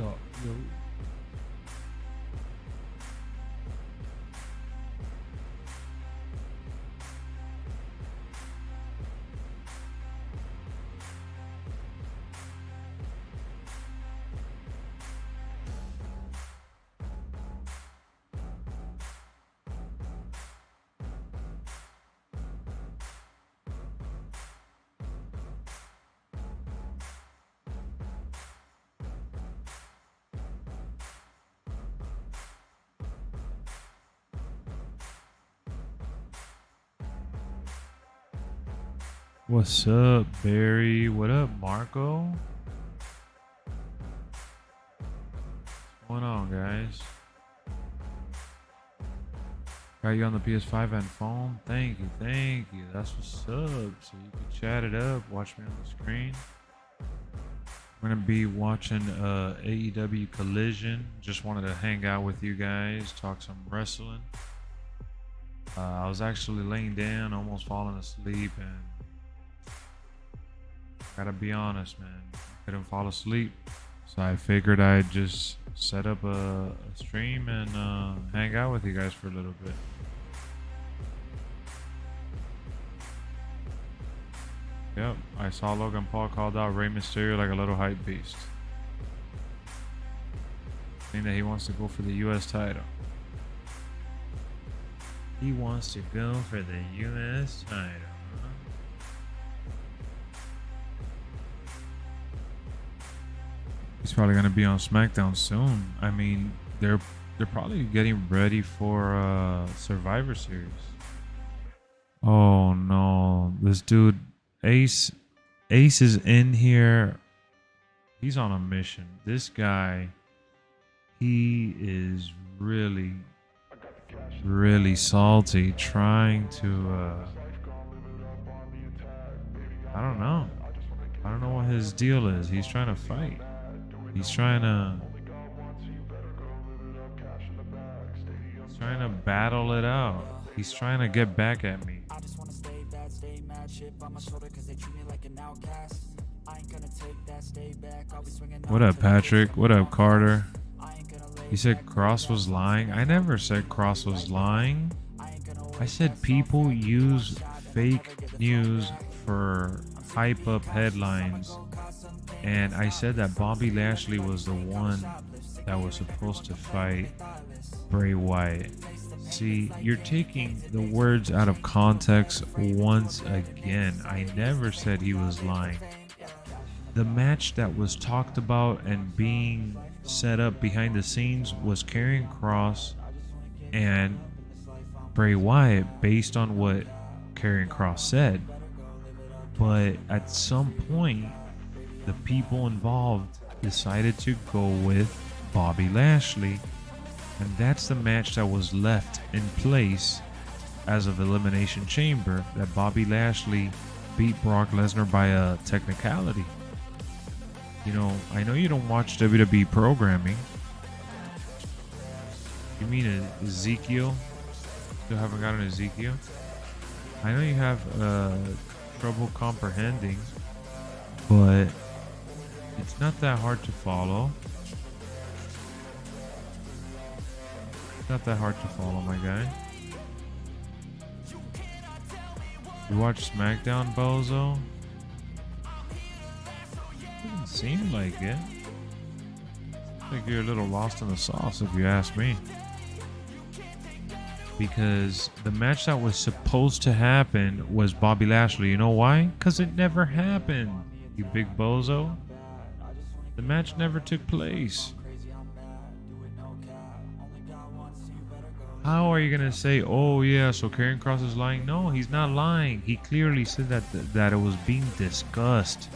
Yo, yo. What's up, Barry? What up, Marco? What's going on, guys? Got you on the PS5 and phone? Thank you, thank you. That's what's up. So you can chat it up, watch me on the screen. We're gonna be watching AEW Collision. Just wanted to hang out with you guys, talk some wrestling. I was actually laying down, almost falling asleep, and gotta be honest, man, couldn't fall asleep, so I figured I'd just set up a stream and hang out with you guys for a little bit. Yep, I saw Logan Paul called out Rey Mysterio like a little hype beast, saying that he wants to go for the US title. He wants to go for the US title. He's probably gonna be on SmackDown soon. I mean, they're probably getting ready for Survivor Series. Oh no, this dude Ace is in here. He's on a mission. This guy, he is really salty, trying to I don't know what his deal is. He's trying to fight. He's trying to battle it out. He's trying to get back at me. What up, Patrick? What up, Carter? He said Cross was lying. I never said Cross was lying. I said people use fake news for hype up headlines. And I said that Bobby Lashley was the one that was supposed to fight Bray Wyatt. See, you're taking the words out of context once again. I never said he was lying. The match that was talked about and being set up behind the scenes was Karrion Kross and Bray Wyatt, based on what Karrion Kross said. But at some point, the people involved decided to go with Bobby Lashley, and that's the match that was left in place as of Elimination Chamber, that Bobby Lashley beat Brock Lesnar by a technicality. You know, I know you don't watch WWE programming. You mean Ezekiel? Still haven't gotten Ezekiel? I know you have trouble comprehending, but it's not that hard to follow. It's not that hard to follow, my guy. You watch SmackDown, Bozo? Doesn't seem like it. I think you're a little lost in the sauce, if you ask me. Because the match that was supposed to happen was Bobby Lashley. You know why? Because it never happened, you big bozo. The match never took place. How are you gonna say, oh yeah, so Karrion Kross is lying? No, he's not lying. He clearly said that it was being discussed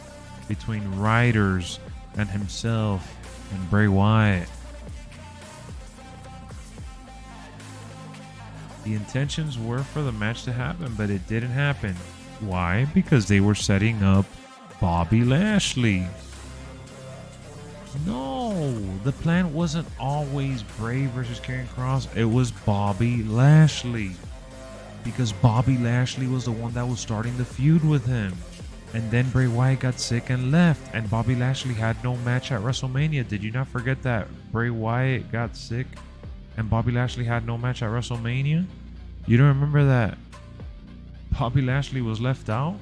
between writers and himself and Bray Wyatt. The intentions were for the match to happen, but it didn't happen. Why? Because they were setting up Bobby Lashley. No, the plan wasn't always Bray versus Karrion Kross. It was Bobby Lashley. Because Bobby Lashley was the one that was starting the feud with him. And then Bray Wyatt got sick and left. And Bobby Lashley had no match at WrestleMania. Did you not forget that Bray Wyatt got sick and Bobby Lashley had no match at WrestleMania? You don't remember that Bobby Lashley was left out?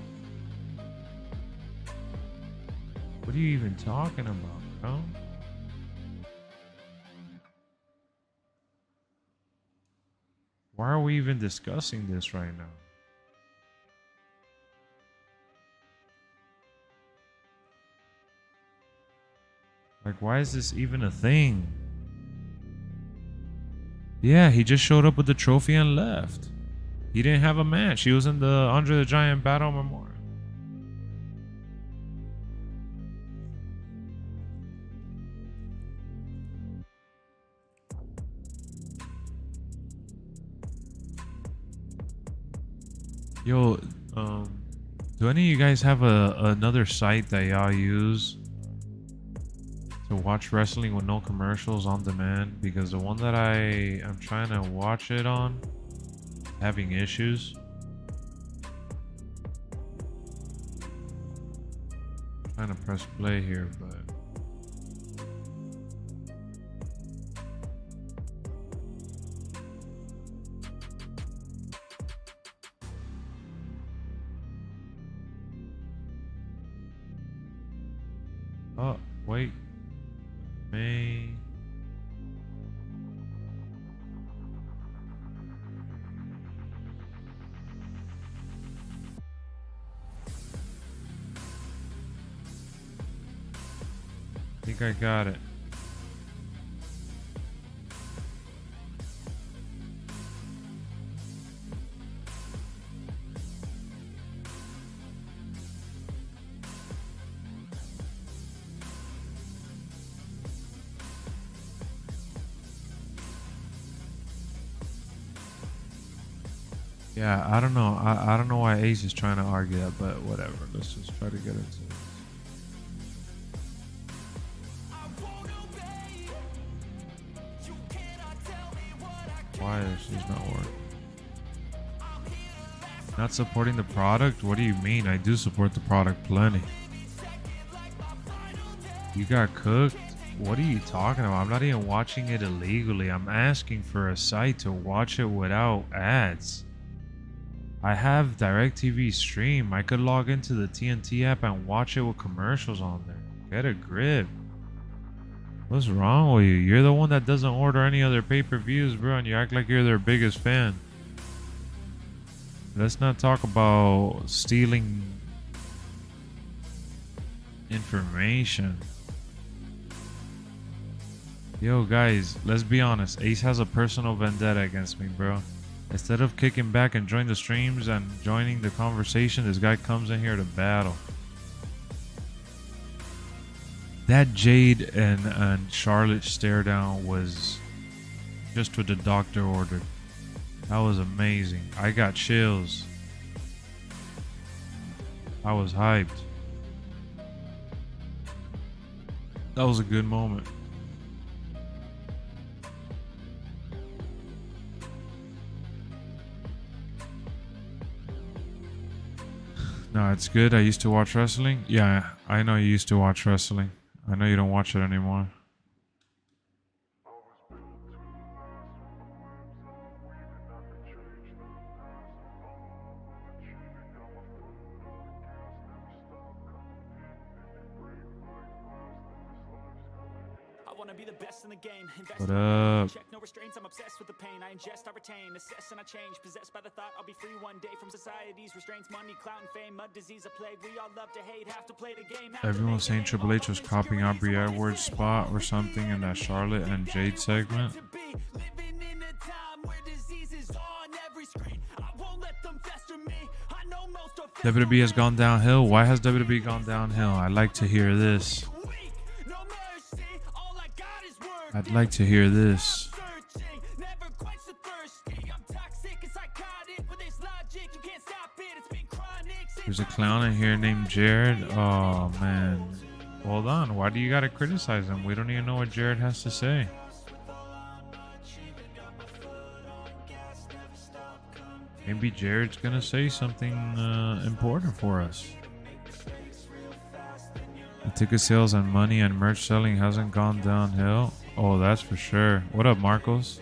What are you even talking about, bro? Why are we even discussing this right now? Like, why is this even a thing? Yeah, he just showed up with the trophy and left. He didn't have a match. He was in the Andre the Giant Battle Memorial. Yo, do any of you guys have another site that y'all use to watch wrestling with no commercials on demand? Because the one that I am trying to watch it on, having issues. I'm trying to press play here, but oh, wait. May. I think I got it. Yeah, I don't know. I don't know why Ace is trying to argue that, but whatever. Let's just try to get into it. Why is this not working? Not supporting the product? What do you mean? I do support the product plenty. You got cooked? What are you talking about? I'm not even watching it illegally. I'm asking for a site to watch it without ads. I have DirecTV Stream. I could log into the TNT app and watch it with commercials on there. Get a grip. What's wrong with you? You're the one that doesn't order any other pay-per-views, bro, and you act like you're their biggest fan. Let's not talk about stealing information. Yo, guys, let's be honest. Ace has a personal vendetta against me, bro. Instead of kicking back and joining the streams and joining the conversation, this guy comes in here to battle. That Jade and Charlotte stare down was just what the doctor ordered. That was amazing. I got chills. I was hyped. That was a good moment. No, it's good. I used to watch wrestling. Yeah, I know you used to watch wrestling. I know you don't watch it anymore. What up? Check no restraints, I'm obsessed with the pain. I ingest, I retain, assess and I change. Possessed by the thought I'll be free one day from society's restraints, money, clout, and fame, mud, disease, a plague. We all love to hate, have to play the game. Everyone's saying Triple H was copying Aubrey Edwards' spot or something in that Charlotte and Jade segment. WWE has gone downhill. Why has WWE gone downhill? I'd like to hear this. I'd like to hear this. There's a clown in here named Jared. Oh, man. Hold on. Why do you gotta criticize him? We don't even know what Jared has to say. Maybe Jared's gonna say something important for us. ticket sales and money and merch selling hasn't gone downhill. Oh, that's for sure. What up, Marcos?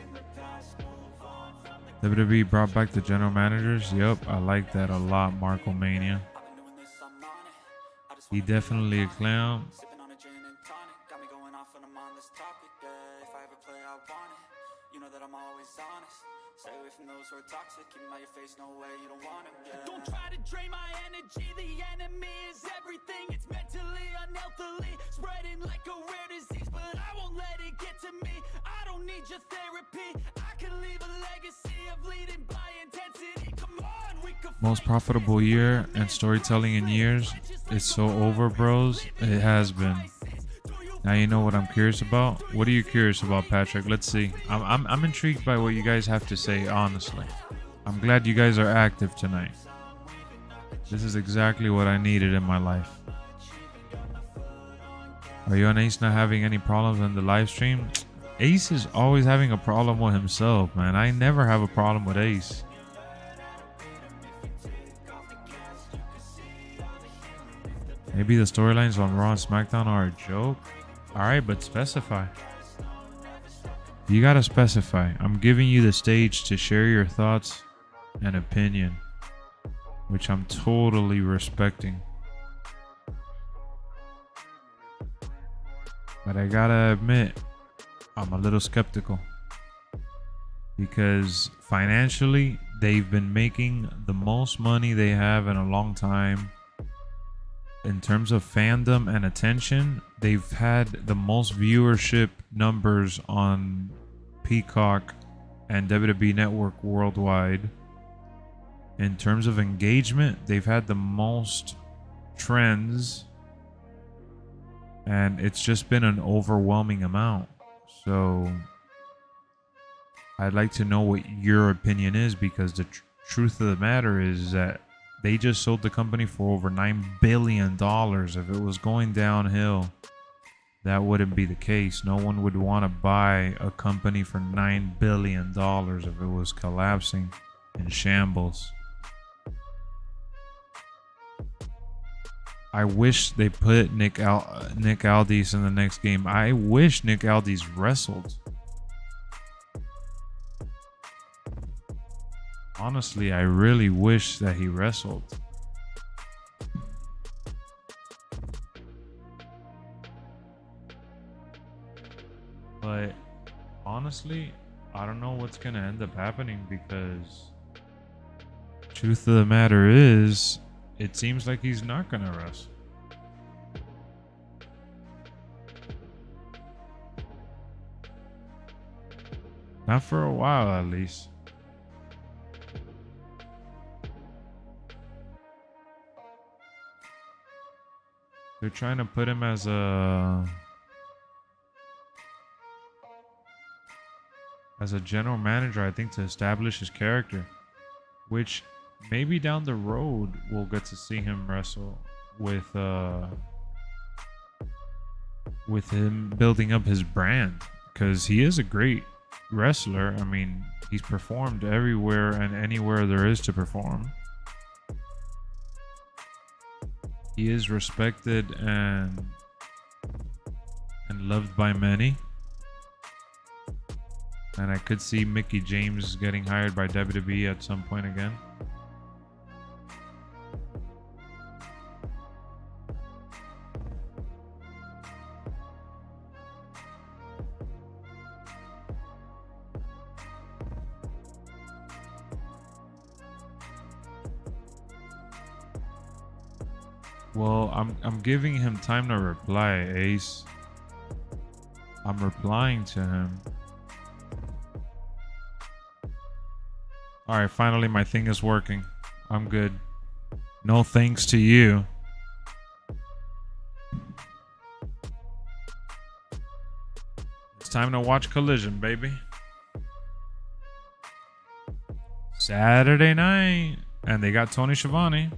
WWE brought back the general managers. Yep, I like that a lot, Marco Mania. He definitely a clown. Stay away from those who are toxic. Keep them out your face, no way, you don't want them. Yeah. Don't try to drain my energy. The enemy is everything. It's mentally, unhealthily, spreading like a rare disease. But I won't let it get to me. I don't need your therapy. I can leave a legacy of leading by intensity. Come on, we can. Most profitable year and storytelling in years. It's so over, bros. It has been. Now you know what I'm curious about. What are you curious about, Patrick? Let's see. I'm intrigued by what you guys have to say, honestly. I'm glad you guys are active tonight. This is exactly what I needed in my life. Are you and Ace not having any problems in the live stream? Ace is always having a problem with himself, man. I never have a problem with Ace. Maybe the storylines on Raw and SmackDown are a joke. Alright, but specify. You gotta specify. I'm giving you the stage to share your thoughts and opinion, which I'm totally respecting. But I gotta admit, I'm a little skeptical. Because financially, they've been making the most money they have in a long time. In terms of fandom and attention, they've had the most viewership numbers on Peacock and WWE Network worldwide. In terms of engagement, they've had the most trends, and it's just been an overwhelming amount. So I'd like to know what your opinion is, because the truth of the matter is that they just sold the company for over $9 billion. If it was going downhill, that wouldn't be the case. No one would want to buy a company for $9 billion if it was collapsing in shambles. I wish they put Nick Aldis in the next game. I wish Nick Aldis wrestled. Honestly, I really wish that he wrestled. But honestly, I don't know what's going to end up happening, because truth of the matter is, it seems like he's not going to wrestle. Not for a while, at least. They're trying to put him as a general manager, I think, to establish his character, which maybe down the road we'll get to see him wrestle with him building up his brand, because he is a great wrestler. I mean, he's performed everywhere and anywhere there is to perform. He is respected and loved by many. And I could see Mickie James getting hired by WWE at some point again. Well, I'm giving him time to reply, Ace. I'm replying to him. Alright, finally my thing is working. I'm good. No thanks to you. It's time to watch Collision, baby. Saturday night. And they got Tony Schiavone.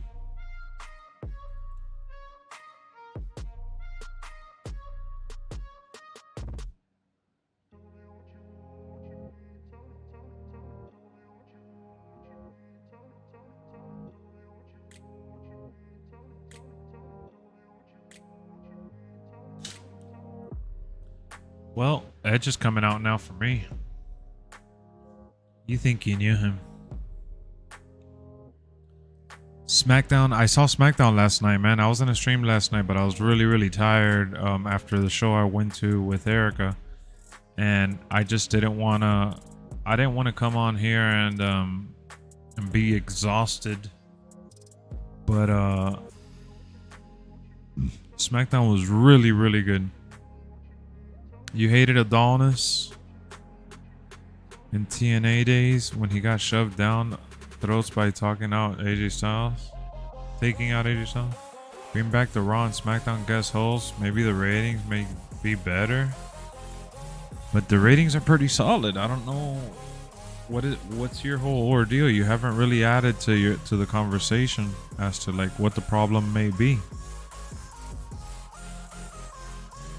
Well, Edge is coming out now for me. You think you knew him? SmackDown. I saw SmackDown last night, man. I was in a stream last night, but I was really tired after the show I went to with Erica, and I just didn't want to. I didn't want to come on here and be exhausted. But SmackDown was really good. You hated Adonis in TNA days when he got shoved down throats by taking out AJ Styles. Bring back the Raw and SmackDown guest hosts. Maybe the ratings may be better, but the ratings are pretty solid. I don't know what's your whole ordeal. You haven't really added to the conversation as to like what the problem may be.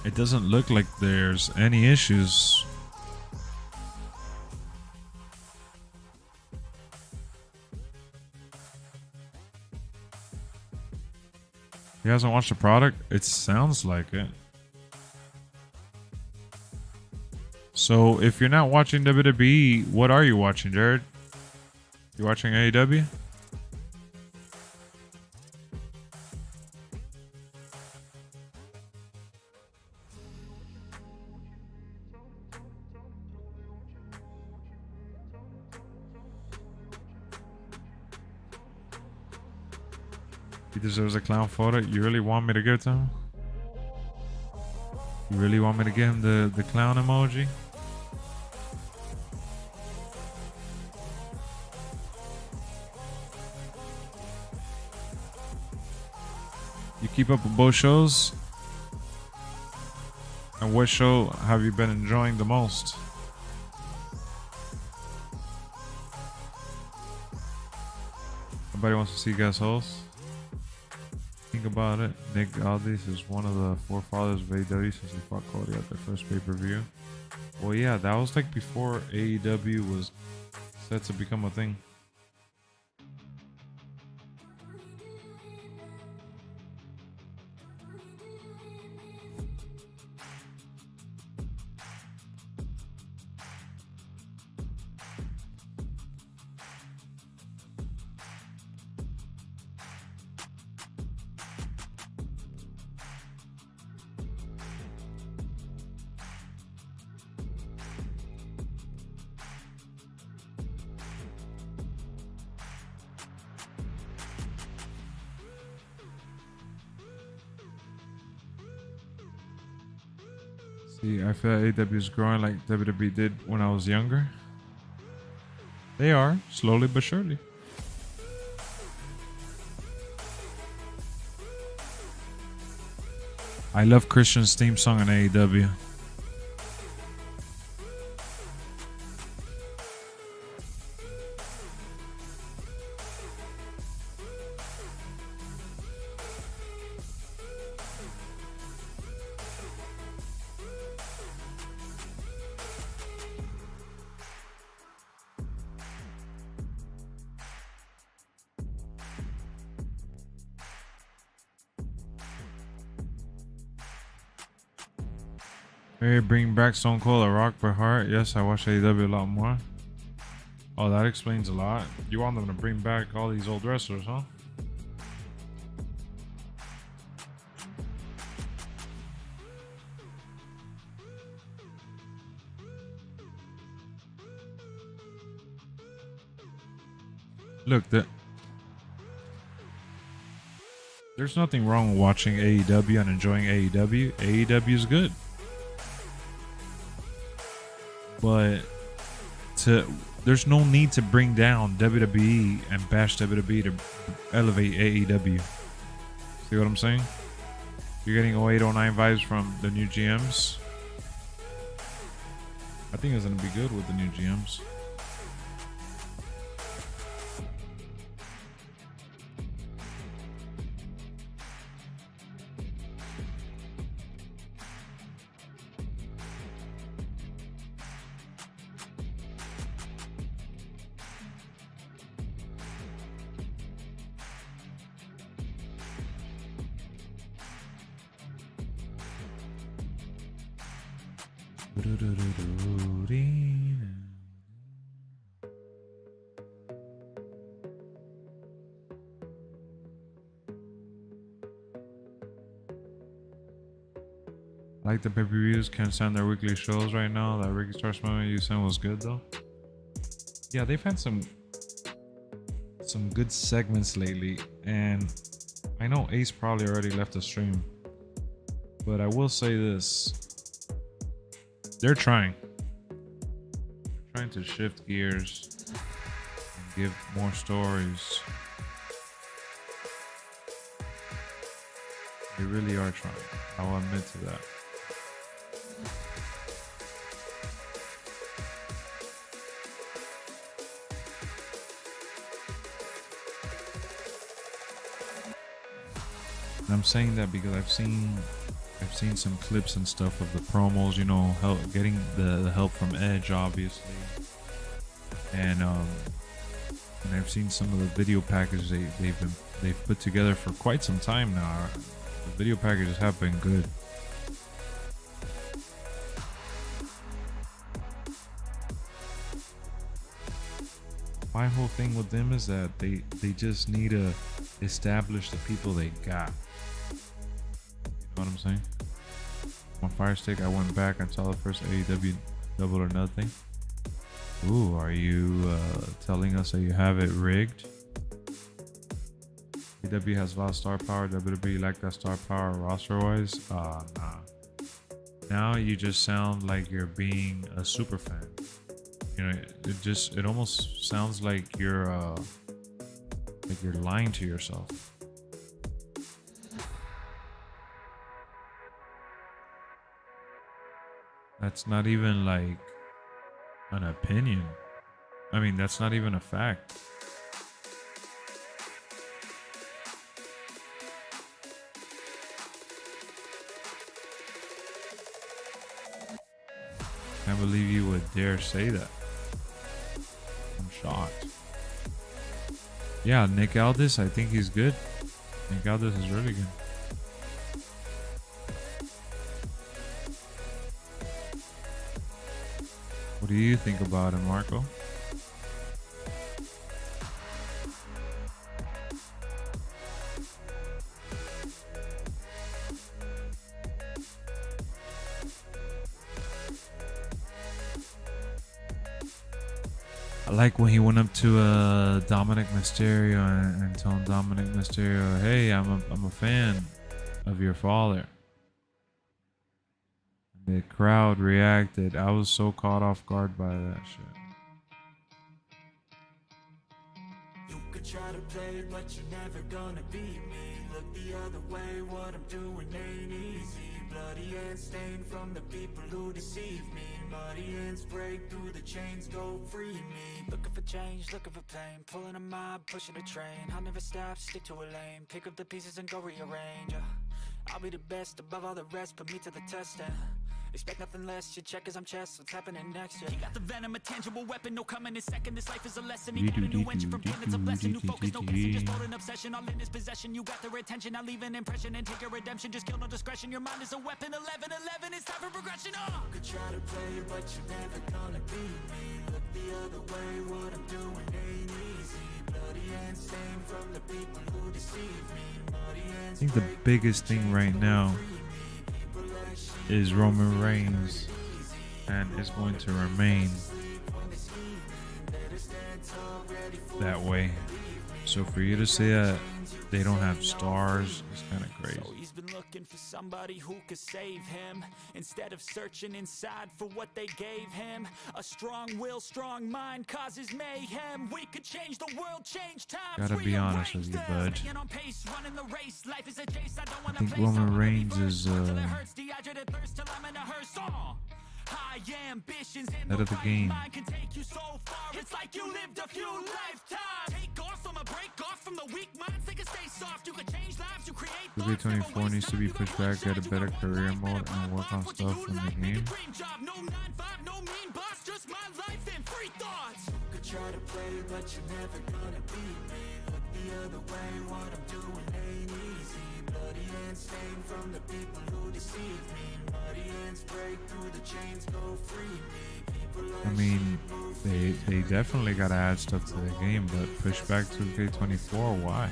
It doesn't look like there's any issues. He hasn't watched the product? It sounds like it. So if you're not watching WWE, what are you watching, Jared? You watching AEW? He deserves a clown photo. You really want me to give it to him? You really want me to give him the clown emoji? You keep up with both shows? And what show have you been enjoying the most? Nobody wants to see guest hosts? Think about it. Nick Aldis is one of the forefathers of AEW since he fought Cody at their first pay-per-view. Well, yeah, that was like before AEW was set to become a thing. See, I feel like AEW is growing like WWE did when I was younger. They are, slowly but surely. I love Christian's theme song on AEW. Hey, bring back Stone Cold or Rock Bret Hart. Yes, I watch AEW a lot more. Oh, that explains a lot. You want them to bring back all these old wrestlers, huh? Look, there's nothing wrong with watching AEW and enjoying AEW. AEW is good. But there's no need to bring down WWE and bash WWE to elevate AEW. See what I'm saying? You're getting 0809 vibes from the new GMs. I think it's going to be good with the new GMs. I like the pay-per-views. Can't stand their weekly shows right now. That Ricky Starks moment you sent was good though. Yeah, they've had some good segments lately, and I know Ace probably already left the stream, but I will say this: they're trying to shift gears and give more stories. They really are trying. I'll admit to that. And I'm saying that because I've seen some clips and stuff of the promos, you know, getting the help from Edge, obviously, and I've seen some of the video packages they've put together for quite some time now. The video packages have been good. My whole thing with them is that they just need to establish the people they got. You know what I'm saying? On Fire Stick, I went back and saw the first AEW Double or Nothing. Ooh, are you telling us that you have it rigged? AEW has a lot of star power. WWE like that star power roster-wise? Nah. Now you just sound like you're being a super fan. You know, it almost sounds like you're lying to yourself. That's not even like an opinion. I mean, that's not even a fact. Can't believe you would dare say that. I'm shocked. Yeah, Nick Aldis, I think he's good. Nick Aldis is really good. What do you think about him, Marco? I like when he went up to Dominic Mysterio and told Dominic Mysterio, "Hey, I'm a fan of your father." The crowd reacted. I was so caught off guard by that shit. You could try to play, but you're never gonna beat me. Look the other way, what I'm doing ain't easy. Bloody hands stained from the people who deceive me. Muddy hands break through the chains, go free me. Looking for change, looking for pain. Pulling a mob, pushing a train. I'll never stop, stick to a lane. Pick up the pieces and go rearrange. I'll be the best above all the rest, put me to the test and expect nothing less. You check as I'm chess, what's happening next? Yeah. He got the venom, a tangible weapon, no coming in second. This life is a lesson. He got a new engine from pain, it's a blessing. New focus, no guessing, just hold an obsession. All in his possession, you got their attention. I'll leave an impression and take your redemption. Just kill no discretion. Your mind is a weapon. 11-11, it's time for progression. You could try to play, but you're never gonna beat me. Look the other way, what I'm doing ain't easy. Bloody hands stained from the people who deceive me. I think the biggest thing right now is Roman Reigns, and is going to remain that way. So for you to say that they don't have stars is kind of crazy. So he's been looking for somebody who could save him instead of searching inside for what they gave him. A strong will, strong mind causes mayhem. We could change the world, change times. Gotta be honest with you, bud. I think Roman Reigns is out of the game. It's like you lived a few lifetimes. Take off from a break off from the weak minds. They can stay soft. You can change lives. You create. 2K24 needs to be pushed back, get a better career mode, and work on stuff in the game. No 9-5, no mean boss, just my life and free thoughts. You could try to play, but you're never gonna beat me. Look the other way, what I'm doing ain't easy. I mean, they definitely gotta add stuff to the game, but push back 2K24, why?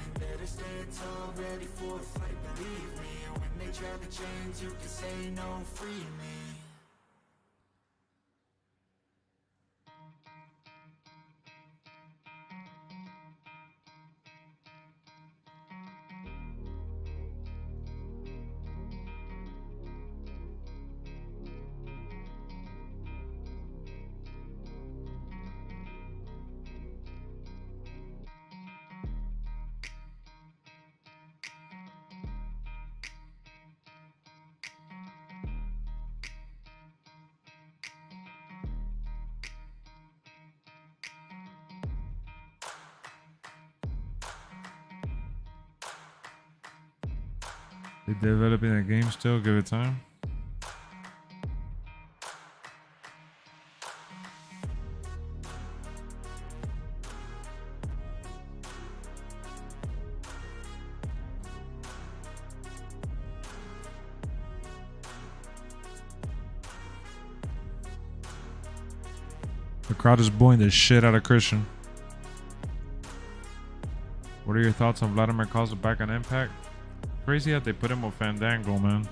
They developing a game still, give it time. The crowd is booing the shit out of Christian. What are your thoughts on Vladimir Kozlov back on Impact? Crazy how they put him with Fandango, man.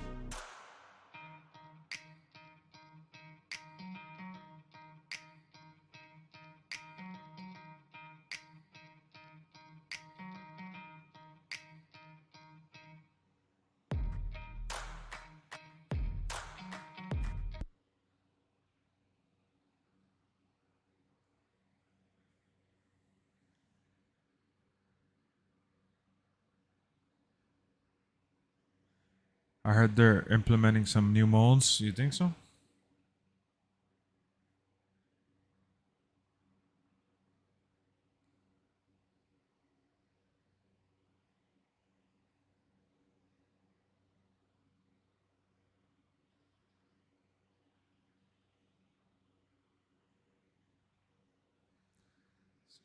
I heard they're implementing some new modes. You think so?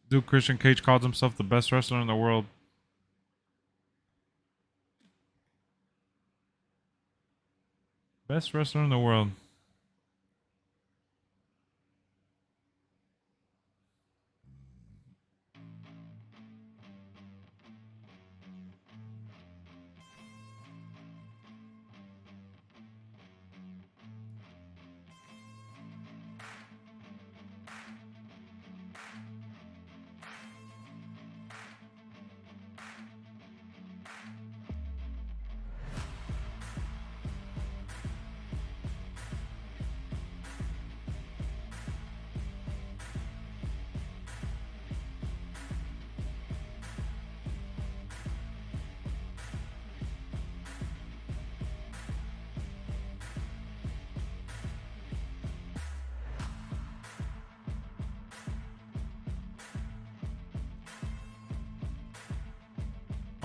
Dude, Christian Cage calls himself the best wrestler in the world. Best wrestler in the world.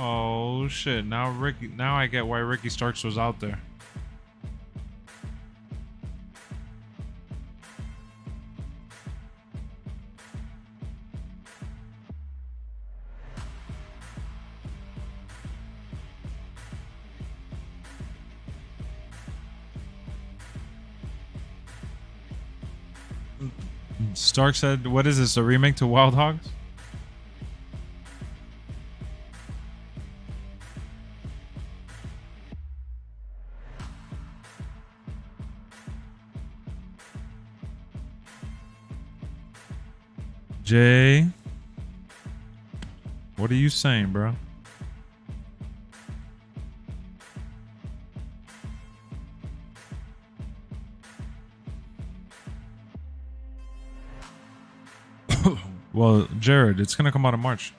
Oh shit! Now I get why Ricky Starks was out there. Stark said, "What is this? A remake to Wild Hogs?" Jay, what are you saying, bro? Well, Jared, it's gonna come out in March.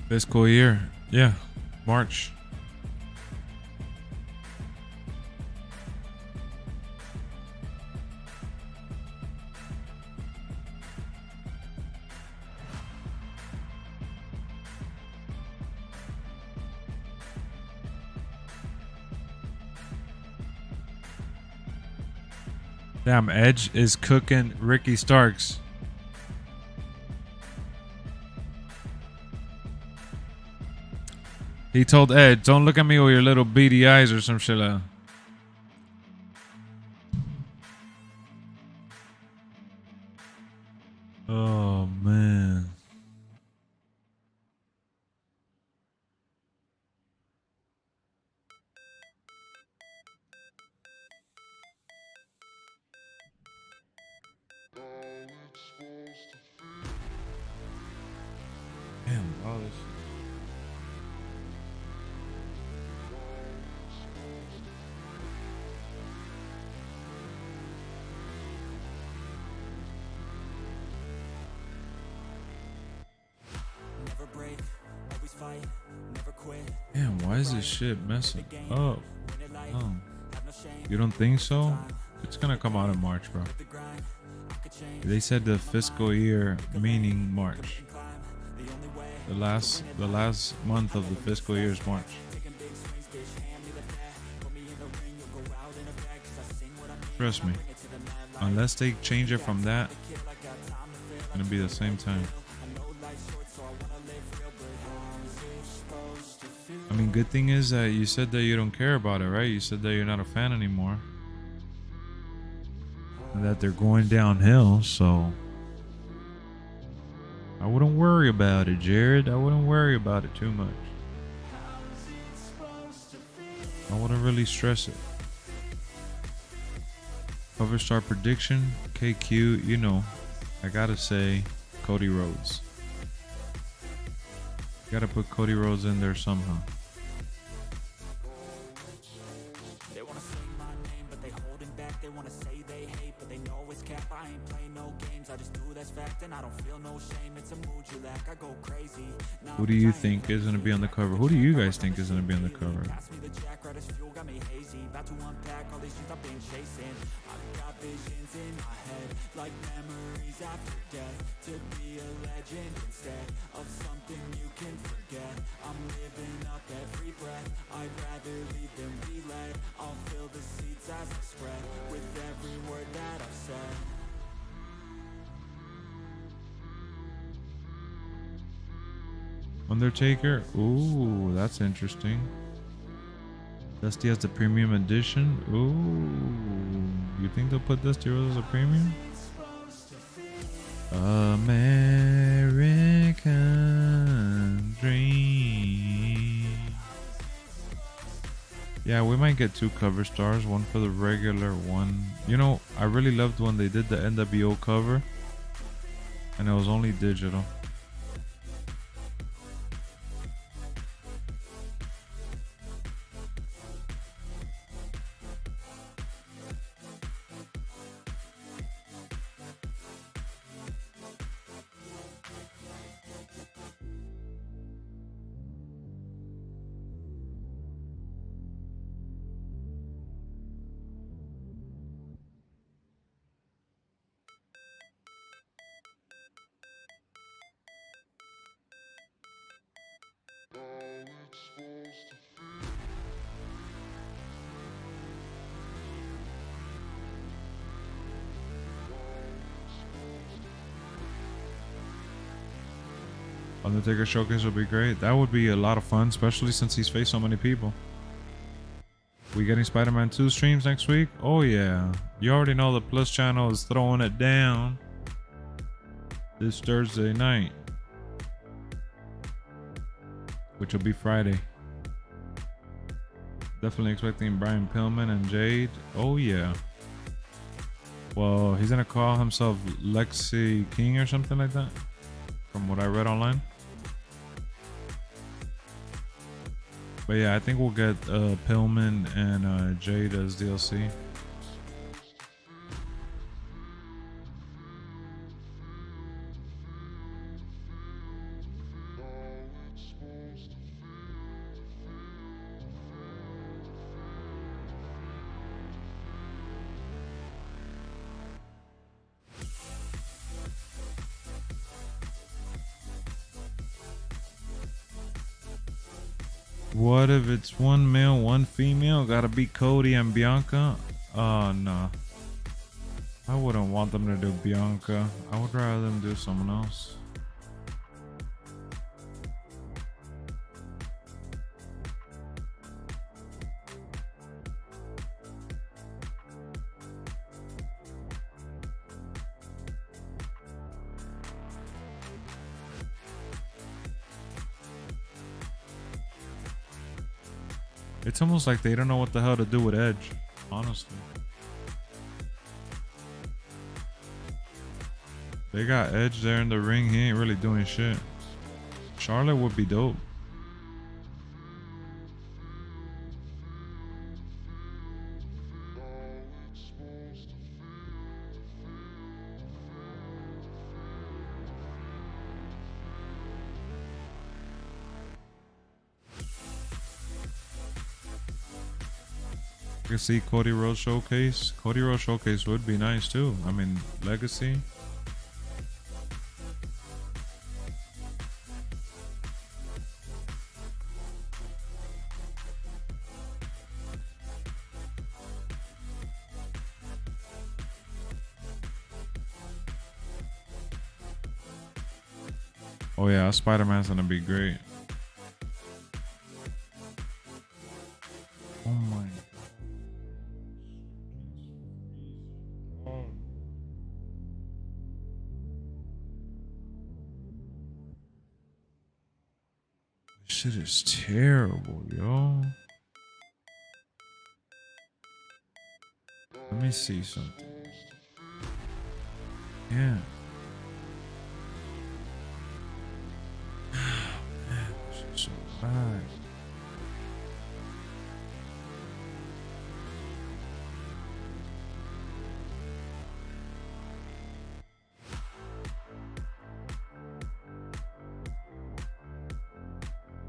Fiscal year. Yeah, March. Damn, Edge is cooking Ricky Starks. He told Edge, "Don't look at me with your little beady eyes," or some shit. Oh man. Damn, all this. Damn, why is this shit messing up? Oh, you don't think so? It's gonna come out in March, bro. They said the fiscal year, meaning March. The last month of the fiscal year is March. Trust me. Unless they change it from that, it's gonna be the same time. I mean, good thing is that you said that you don't care about it, right? You said that you're not a fan anymore. And that they're going downhill, so I wouldn't worry about it, Jared. I wouldn't worry about it too much. I wouldn't really stress it. Cover star prediction, KQ, you know, I gotta say Cody Rhodes. Gotta put Cody Rhodes in there somehow. They wanna say my name, but they holding back. They wanna say they hate, but they know it's cap. I ain't play no games, I just do that's fact, and I don't feel no shame. It's a mood you lack. I go crazy. Who do you think is gonna be on the cover? Who do you guys think is gonna be on the cover? Pass me the jack, right as fuel, got me hazy. About to unpack all these things I've been chasing. I've got visions in my head, like memories after death. To be a legend instead of something you can forget. I'm living up every breath. I'd rather lead than be led. I'll fill the seats as I spread with every word that I've said. Undertaker? Ooh, that's interesting. Dusty has the premium edition. Ooh, you think they'll put Dusty Rhodes as a premium? American Dream. Yeah, we might get 2 cover stars, one for the regular, one. You know, I really loved when they did the NWO cover, and it was only digital. Undertaker Showcase would be great. That would be a lot of fun, especially since he's faced so many people. We getting Spider-Man 2 streams next week? Oh yeah. You already know the Plus channel is throwing it down this Thursday night, which will be Friday. Definitely expecting Brian Pillman and Jade. Oh yeah. Well, he's gonna call himself Lexi King or something like that, from what I read online. But yeah, I think we'll get Pillman and Jade as DLC. What if it's one male, one female? Gotta be Cody and Bianca? Oh, no. I wouldn't want them to do Bianca. I would rather them do someone else. It's almost like they don't know what the hell to do with Edge, honestly. They got Edge there in the ring. He ain't really doing shit. Charlotte would be dope. I can see Cody Rhodes Showcase. Cody Rhodes Showcase would be nice too. I mean, Legacy. Oh yeah, Spider-Man's gonna be great. Oh my. This shit is terrible, yo. Let me see something. Yeah. Man, this is so bad.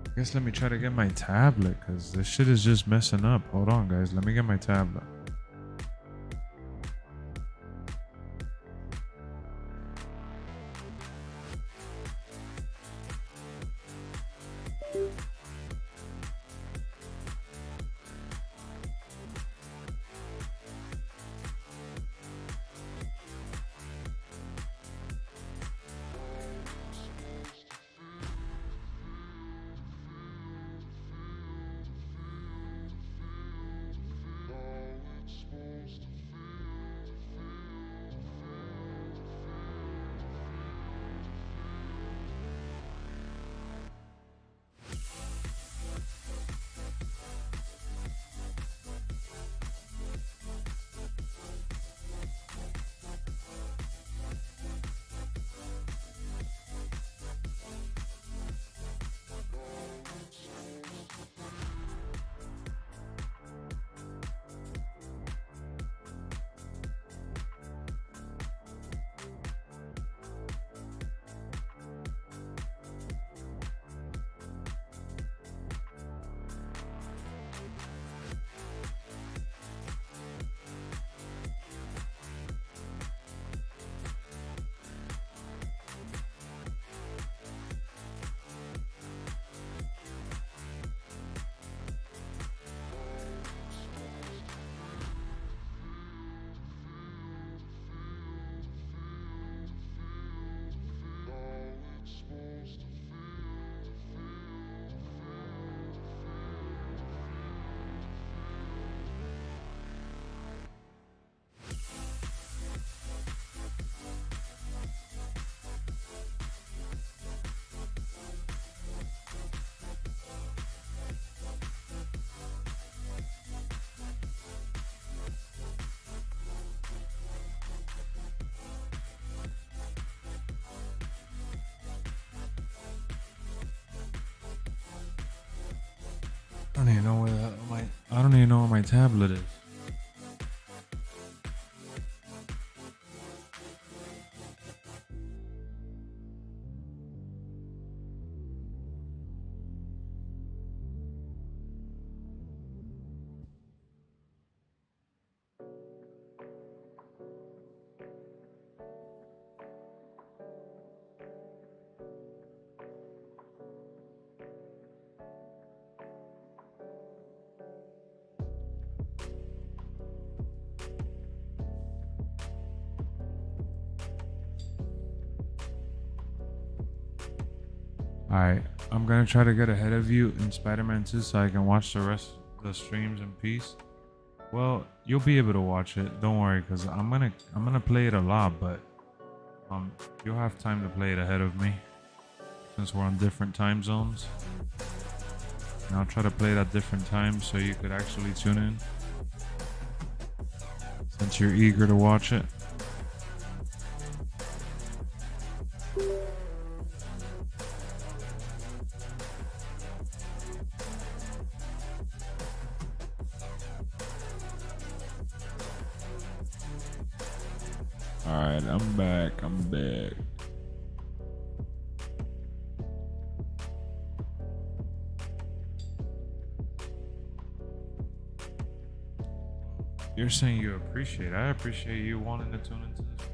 I guess let me try to get my tablet because this shit is just messing up. Hold on, guys. Let me get my tablet. I don't even know where I don't even know where my tablet is. Alright, I'm gonna try to get ahead of you in Spider-Man 2 so I can watch the rest of the streams in peace. Well, you'll be able to watch it. Don't worry, cause I'm gonna play it a lot, but you'll have time to play it ahead of me since we're on different time zones. And I'll try to play it at different times so you could actually tune in since you're eager to watch it. Alright, I'm back. You're saying you appreciate it. I appreciate you wanting to tune into the streams.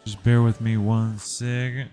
Just bear with me 1 second.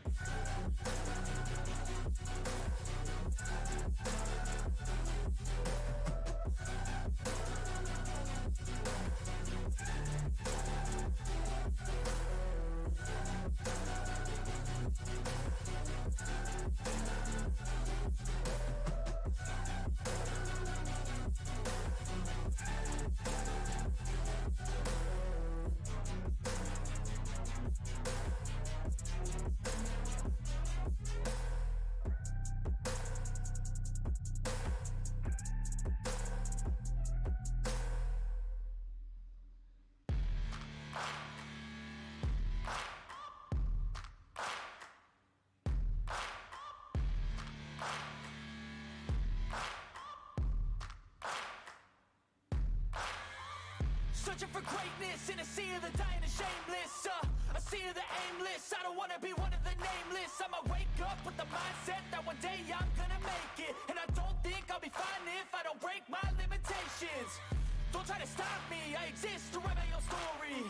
Searching for greatness in a sea of the dying and shameless, a sea of the aimless. I don't wanna be one of the nameless. I'ma wake up with the mindset that one day I'm gonna make it, and I don't think I'll be fine if I don't break my limitations. Don't try to stop me, I exist to write my own story.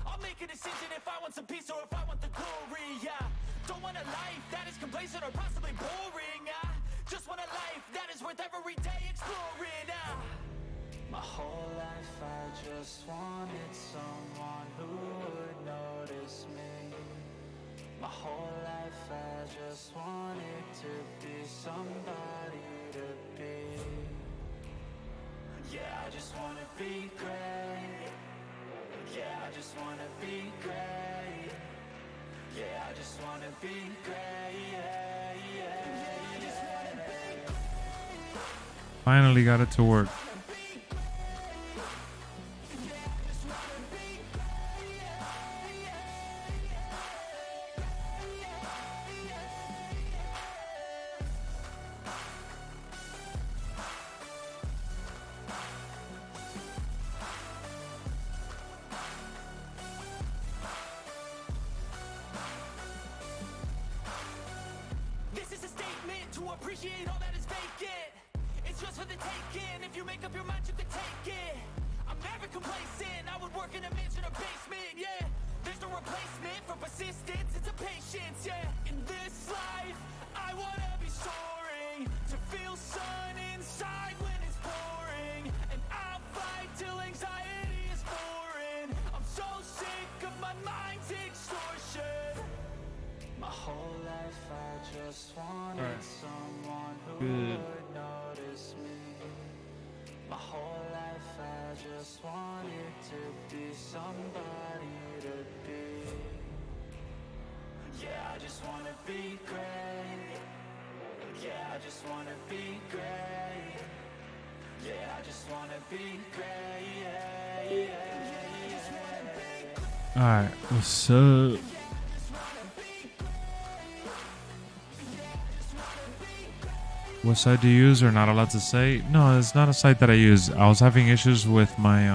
I'll make a decision if I want some peace or if I want the glory. Yeah, don't want a life that is complacent or possibly boring. I just want a life that is worth every day exploring. My whole life I just wanted someone who would notice me. My whole life I just wanted to be somebody to be. Yeah, I just wanna be great. Yeah, I just wanna be great. Yeah, I just wanna be great. Yeah, yeah, I just wanna be great. Finally got it to work. Appreciate all that is vacant. It's just for the taking. If you make up your mind, you can take it. I'm never complacent. I would work in a mansion or basement. Yeah, there's no replacement for persistence. It's a patience. Yeah, in this life, I wanna be soaring to feel sun inside when it's pouring, and I'll fight till anxiety is foreign. I'm so sick of my mind's extortion. My whole life I just wanted someone who would notice me. My whole life I just wanted to be somebody to be. Yeah, I just wanna be great. Yeah, I just wanna be great. Yeah, I just wanna be great. Yeah, yeah, I just wanna be great. Alright, what's up? What site do you use or not allowed to say? No, it's not a site that I use. I was having issues with my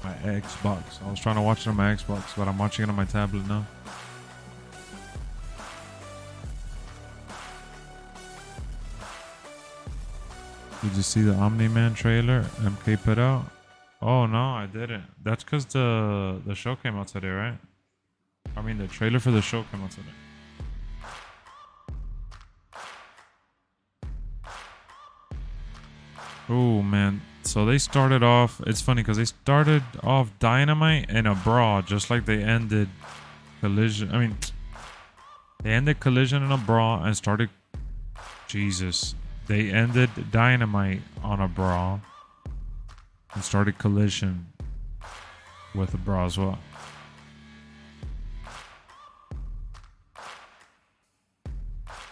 my Xbox. I was trying to watch it on my Xbox, but I'm watching it on my tablet now. Did you see the Omni-Man trailer MK put out? Oh no, I didn't. That's because the show came out today, right? I mean, the trailer for the show came out today. Oh man, so they started off. It's funny because they started off Dynamite in a bra, just like they ended Collision. I mean, they ended Collision in a bra and started. Jesus, they ended Dynamite on a bra and started Collision with a bra as well.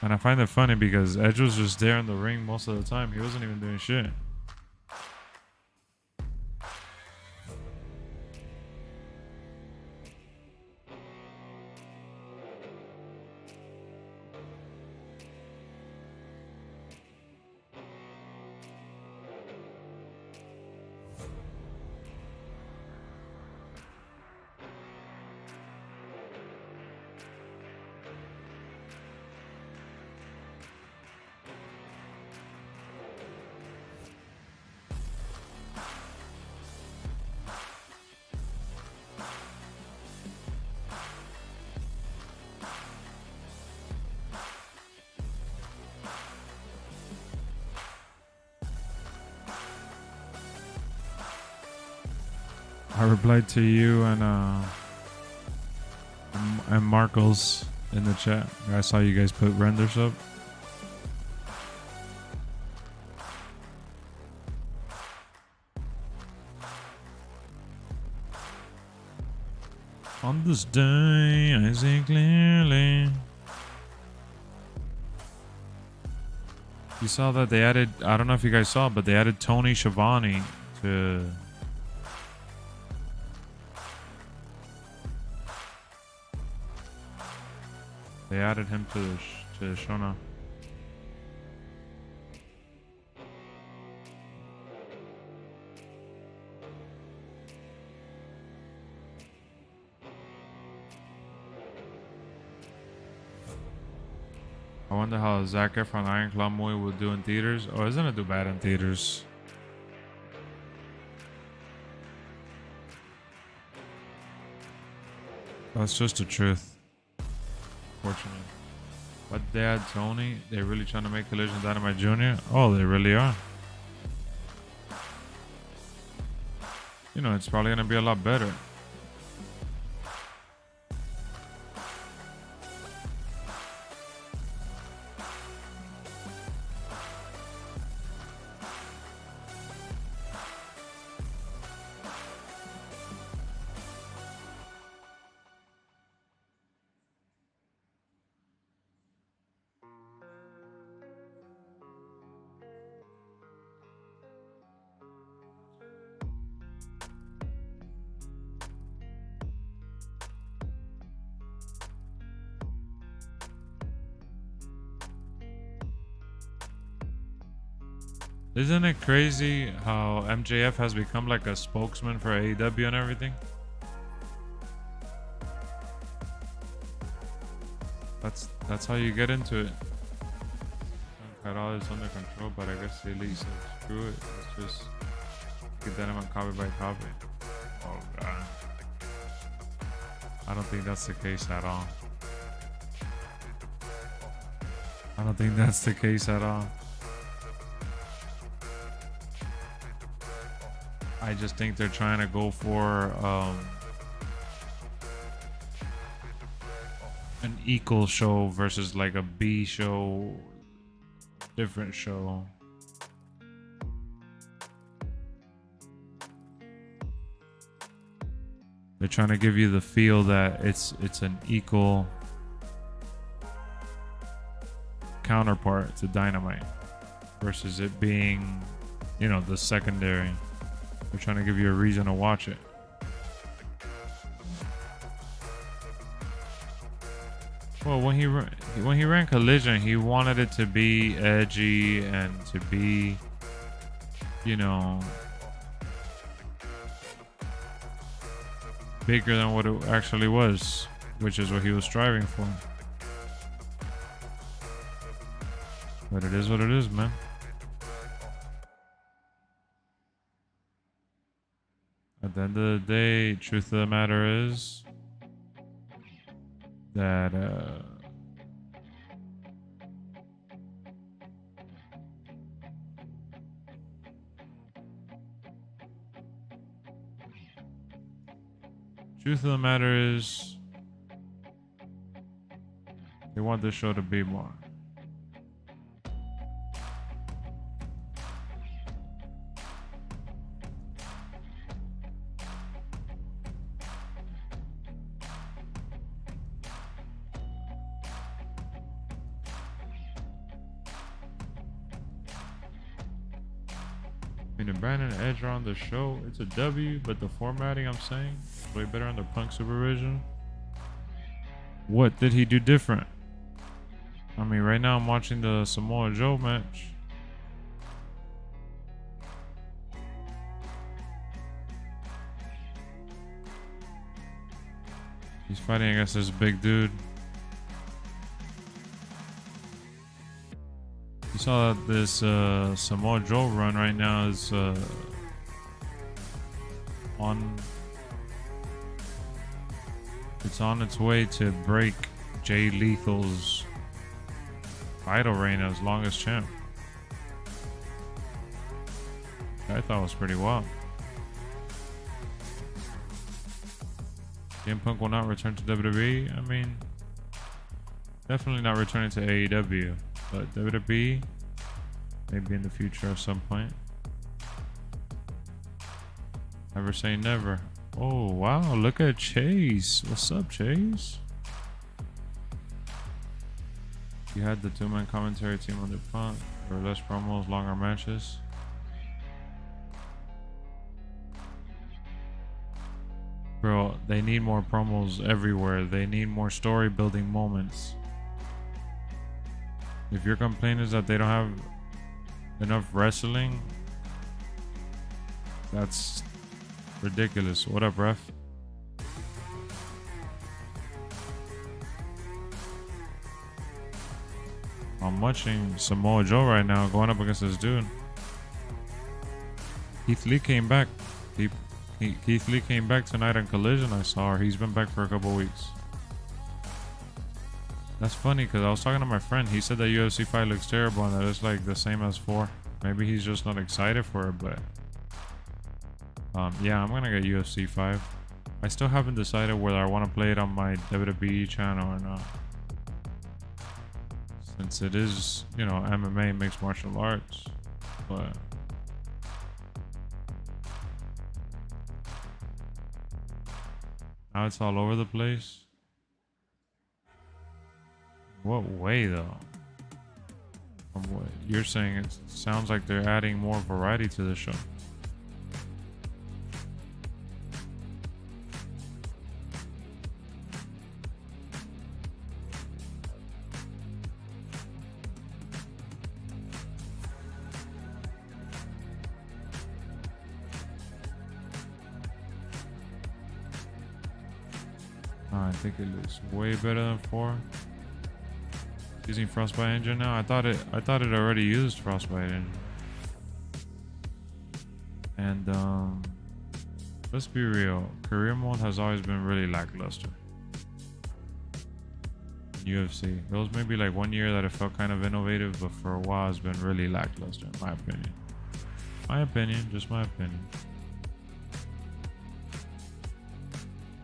And I find it funny because Edge was just there in the ring most of the time. He wasn't even doing shit. I replied to you and Marcos in the chat. I saw you guys put renders up. On this day, I see clearly. You saw that they added, I don't know if you guys saw, but they added Tony Schiavone to... They added him to the show now. I wonder how Zac Efron Iron Claw movie will do in theaters. Oh, isn't it do bad in theaters? That's just the truth. Fortunately. But Dad, Tony, they're really trying to make Collision Dynamite Jr.? Oh, they really are. You know, it's probably going to be a lot better. Isn't it crazy how MJF has become like a spokesman for AEW and everything? That's how you get into it. Got all this under control, but I guess the elite said screw it. Let's just get that on copy by copy. Oh god. I don't think that's the case at all. I don't think that's the case at all. I just think they're trying to go for an equal show versus like a B show, different show. They're trying to give you the feel that it's an equal counterpart to Dynamite versus it being, you know, the secondary. They're trying to give you a reason to watch it. Well, when he ran Collision, he wanted it to be edgy and to be, you know, bigger than what it actually was, which is what he was striving for. But it is what it is, man. At the end of the day, truth of the matter is that truth of the matter is they want this show to be more. I mean, if Brandon and Edge are on the show, it's a W, but the formatting, I'm saying, is way better under Punk supervision. What did he do different? I mean, right now I'm watching the Samoa Joe match. He's fighting against this big dude. You saw that this Samoa Joe run right now is it's on its way to break Jay Lethal's title reign as longest champ. I thought it was pretty wild. CM Punk will not return to WWE. I mean, definitely not returning to AEW, but WWE maybe in the future at some point. Never say never. Oh wow, look at Chase. What's up, Chase? You had the two-man commentary team on the Punk for less promos, longer matches. Bro, they need more promos everywhere. They need more story building moments. If your complaint is that they don't have enough wrestling, that's ridiculous. What up, ref? I'm watching Samoa Joe right now going up against this dude. Keith Lee came back. Keith Lee came back tonight on Collision. I saw her. He's been back for a couple weeks. That's funny because I was talking to my friend. He said that UFC 5 looks terrible and that it's like the same as 4. Maybe he's just not excited for it, but yeah, I'm gonna get UFC 5. I still haven't decided whether I want to play it on my WWE channel or not. Since it is, you know, MMA, mixed martial arts, but now it's all over the place. What way though? From what you're saying, it sounds like they're adding more variety to the show. I think it looks way better than 4. Using Frostbite engine now. I thought it already used Frostbite engine. And let's be real, career mode has always been really lackluster. UFC. There was maybe like 1 year that it felt kind of innovative, but for a while it's been really lackluster in my opinion. Just my opinion.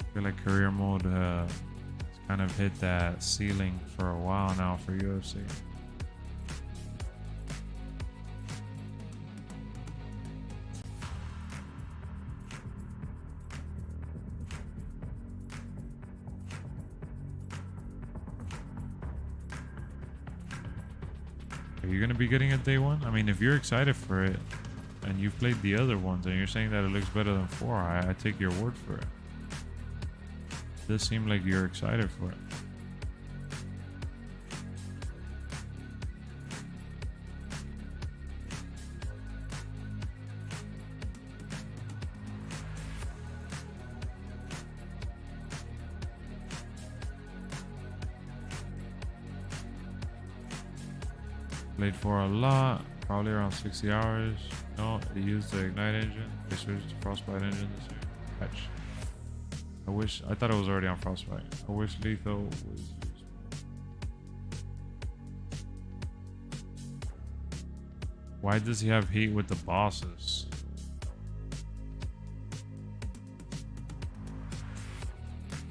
I feel like career mode has kind of hit that ceiling for a while now for UFC. Are you going to be getting it day 1? I mean, if you're excited for it and you've played the other ones and you're saying that it looks better than 4, I take your word for it. It does seem like you're excited for it. Played for a lot, probably around 60 hours. No, they used the Ignite engine. They switched to Frostbite engine this year. Catch. I thought it was already on Frostbite. I wish Lethal was. Why does he have heat with the bosses?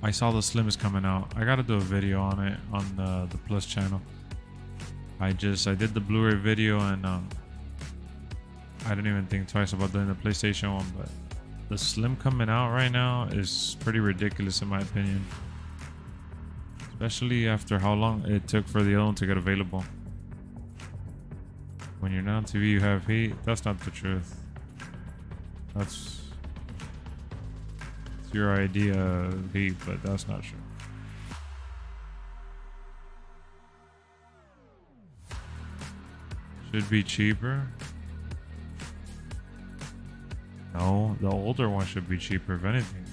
I saw the Slim is coming out. I gotta do a video on it on the Plus channel. I did the Blu-ray video and I didn't even think twice about doing the PlayStation one, but the Slim coming out right now is pretty ridiculous in my opinion. Especially after how long it took for the other one to get available. When you're not on TV, you have heat. That's not the truth. That's your idea of heat, but that's not true. Should be cheaper. No, the older one should be cheaper if anything.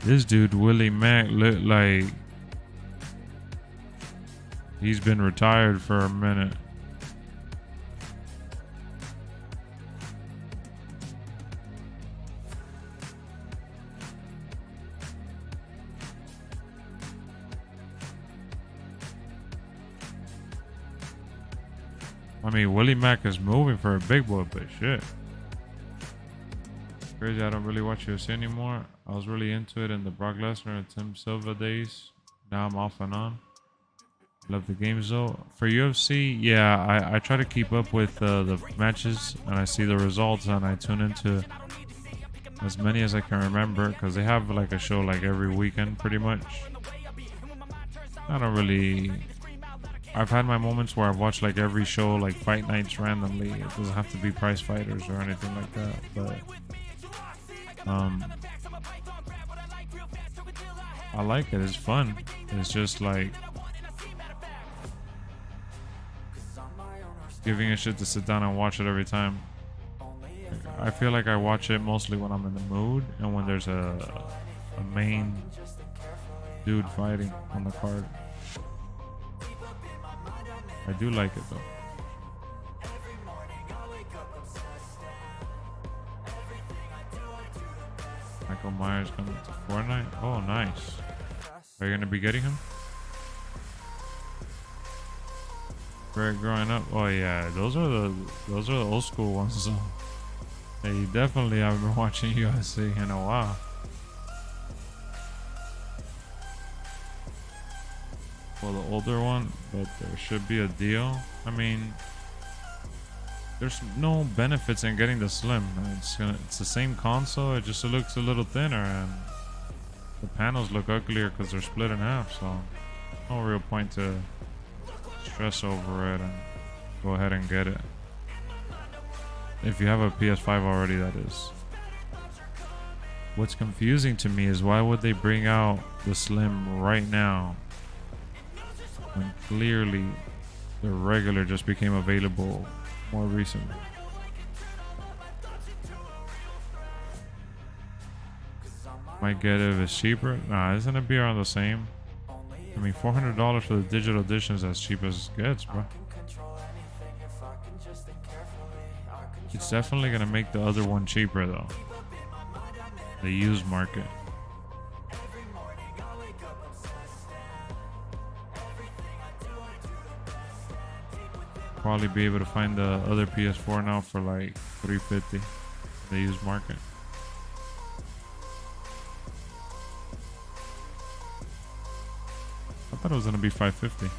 This dude, Willie Mack, looked like he's been retired for a minute. I mean, Willie Mack is moving for a big boy, but shit. Crazy, I don't really watch UFC anymore. I was really into it in the Brock Lesnar and Tim Silva days. Now I'm off and on. Love the games though. For UFC, yeah, I try to keep up with the matches and I see the results and I tune into as many as I can remember because they have like a show like every weekend pretty much. I don't really... I've had my moments where I've watched like every show like fight nights randomly. It doesn't have to be prize fighters or anything like that, but I like it. It's fun. It's just like giving a shit to sit down and watch it every time. I feel like I watch it mostly when I'm in the mood and when there's a main dude fighting on the card. I do like it though. Michael Myers coming to Fortnite. Oh, nice. Are you gonna be getting him? Greg growing up. Oh yeah, those are the old school ones. So yeah, you definitely haven't been watching UFC in a while. Well, the older one, but there should be a deal. I mean, there's no benefits in getting the Slim. It's the same console. It just looks a little thinner, and the panels look uglier because they're split in half. So, no real point to stress over it and go ahead and get it. If you have a PS5 already, that is. What's confusing to me is why would they bring out the Slim right now when clearly the regular just became available more recently. Might get it if it's cheaper. Nah, isn't it be around the same? I mean, $400 for the digital edition is as cheap as it gets, bro. It's definitely gonna make the other one cheaper though. The used market. Probably be able to find the other PS4 now for like $350, the used market. I thought it was gonna be $550.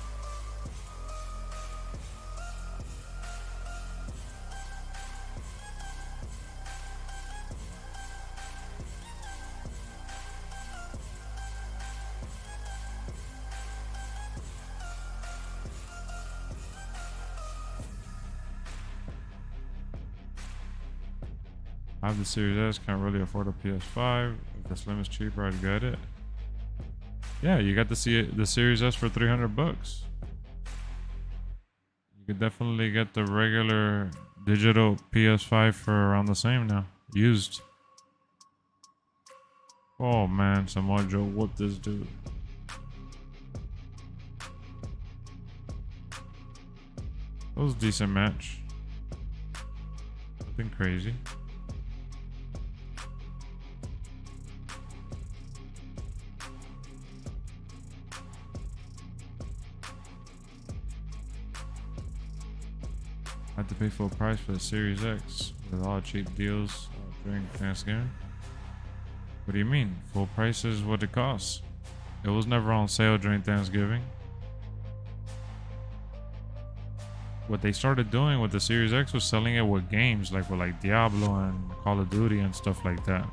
I have the Series S, can't really afford a PS5. If the Slim is cheaper, I'd get it. Yeah, you got the Series S for $300. You could definitely get the regular digital PS5 for around the same now, used. Oh man, Samoa Joe whooped this dude. That was a decent match. Nothing crazy. I had to pay full price for the Series X with all cheap deals during Thanksgiving. What do you mean? Full price is what it costs. It was never on sale during Thanksgiving. What they started doing with the Series X was selling it with games, like with like Diablo and Call of Duty and stuff like that.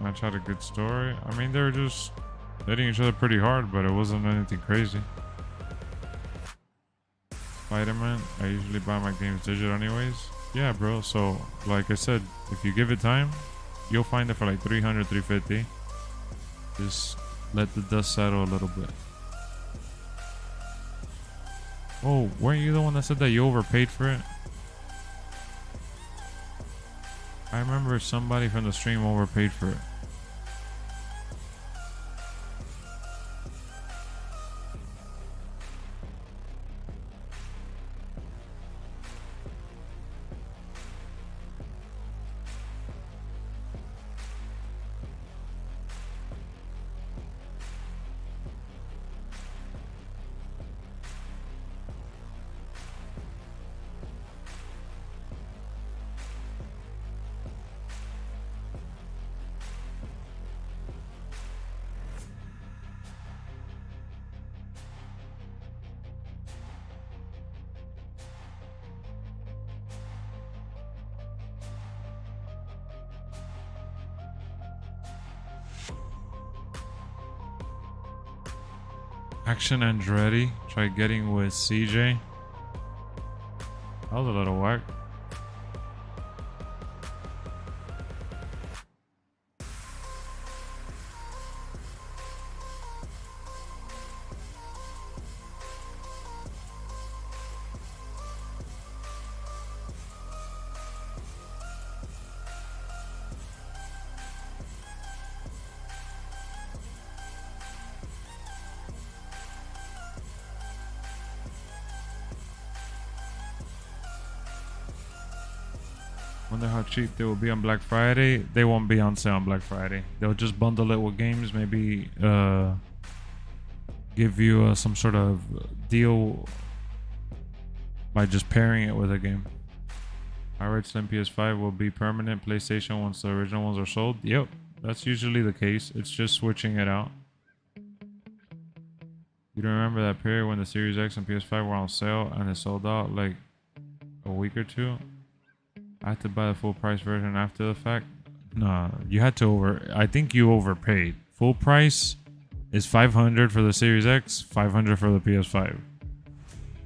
Match had a good story. I mean, they were just hitting each other pretty hard, but it wasn't anything crazy. Spider-Man, I usually buy my games digital anyways. Yeah, bro. So, like I said, if you give it time, you'll find it for like 300, 350. Just let the dust settle a little bit. Oh, weren't you the one that said that you overpaid for it? I remember somebody from the stream overpaid for it. Action Andretti tried getting with CJ. That was a little whack. Wonder how cheap they will be on Black Friday. They won't be on sale on Black Friday. They'll just bundle it with games. Maybe give you some sort of deal by just pairing it with a game. I read Slim PS5 will be permanent PlayStation once the original ones are sold. Yep, that's usually the case. It's just switching it out. You don't remember that period when the Series X and PS5 were on sale and it sold out like a week or two? I had to buy the full price version after the fact. Nah, you had to I think you overpaid. Full price is $500 for the Series X, $500 for the PS5.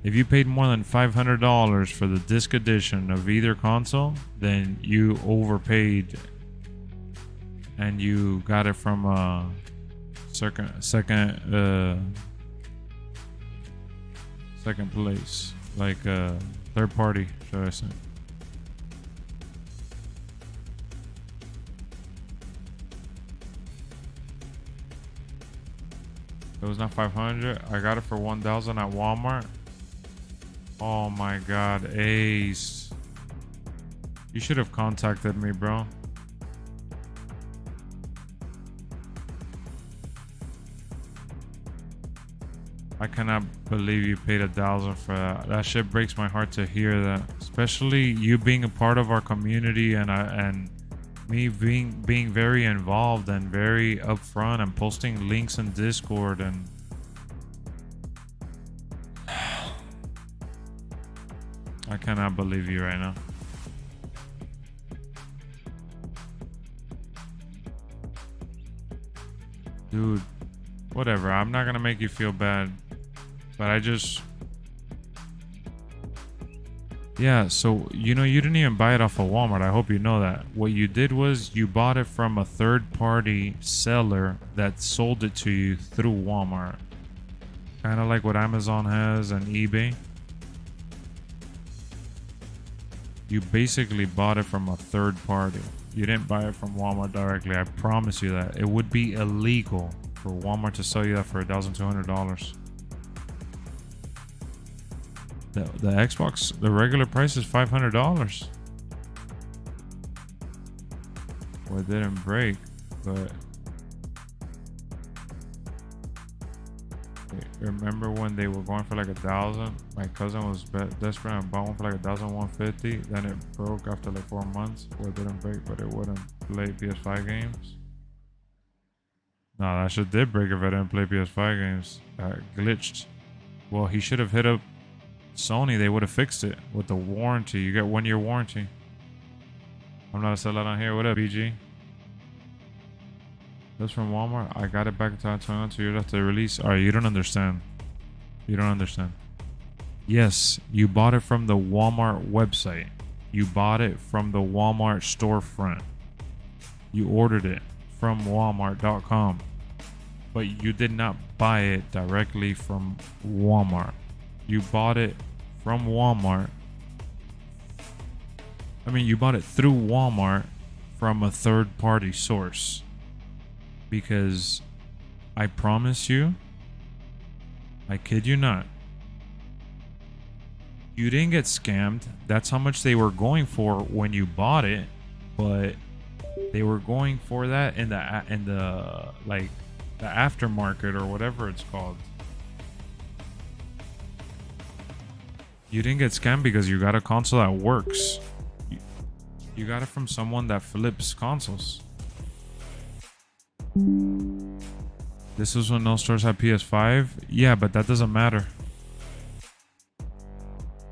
If you paid more than $500 for the disc edition of either console, then you overpaid, and you got it from a second place, like third party, should I say? It was not 500. I got it for 1,000 at Walmart. Oh my god, Ace. You should have contacted me, bro. I cannot believe you paid 1,000 for that. That shit breaks my heart to hear that. Especially you being a part of our community and me being very involved and very upfront and posting links in Discord and I cannot believe you right now. Dude, whatever. I'm not gonna make you feel bad, but I just... Yeah, so, you know, you didn't even buy it off of Walmart. I hope you know that. What you did was you bought it from a third-party seller that sold it to you through Walmart. Kind of like what Amazon has and eBay. You basically bought it from a third party. You didn't buy it from Walmart directly. I promise you that. It would be illegal for Walmart to sell you that for $1,200. The Xbox, the regular price is $500. Well, it didn't break, but remember when they were going for like 1,000? My cousin was desperate and bought one for like 1,150. Then it broke after like 4 months. Well, it didn't break, but it wouldn't play PS5 games. No, that shit did break if I didn't play PS5 games. Glitched. Well, he should have hit up Sony. They would have fixed it with the warranty. You get 1 year warranty. I'm not a sellout on here. What up, BG? That's from Walmart. I got it back in 2021, 2 years after the release. Alright, you don't understand. You don't understand. Yes, you bought it from the Walmart website. You bought it from the Walmart storefront. You ordered it from Walmart.com. But you did not buy it directly from Walmart. You bought it from Walmart. I mean, you bought it through Walmart from a third-party source. Because I promise you, I kid you not, you didn't get scammed. That's how much they were going for when you bought it, but they were going for that in the like the aftermarket or whatever it's called. You didn't get scammed because you got a console that works. You got it from someone that flips consoles. This was when no stores had PS5. Yeah, but that doesn't matter.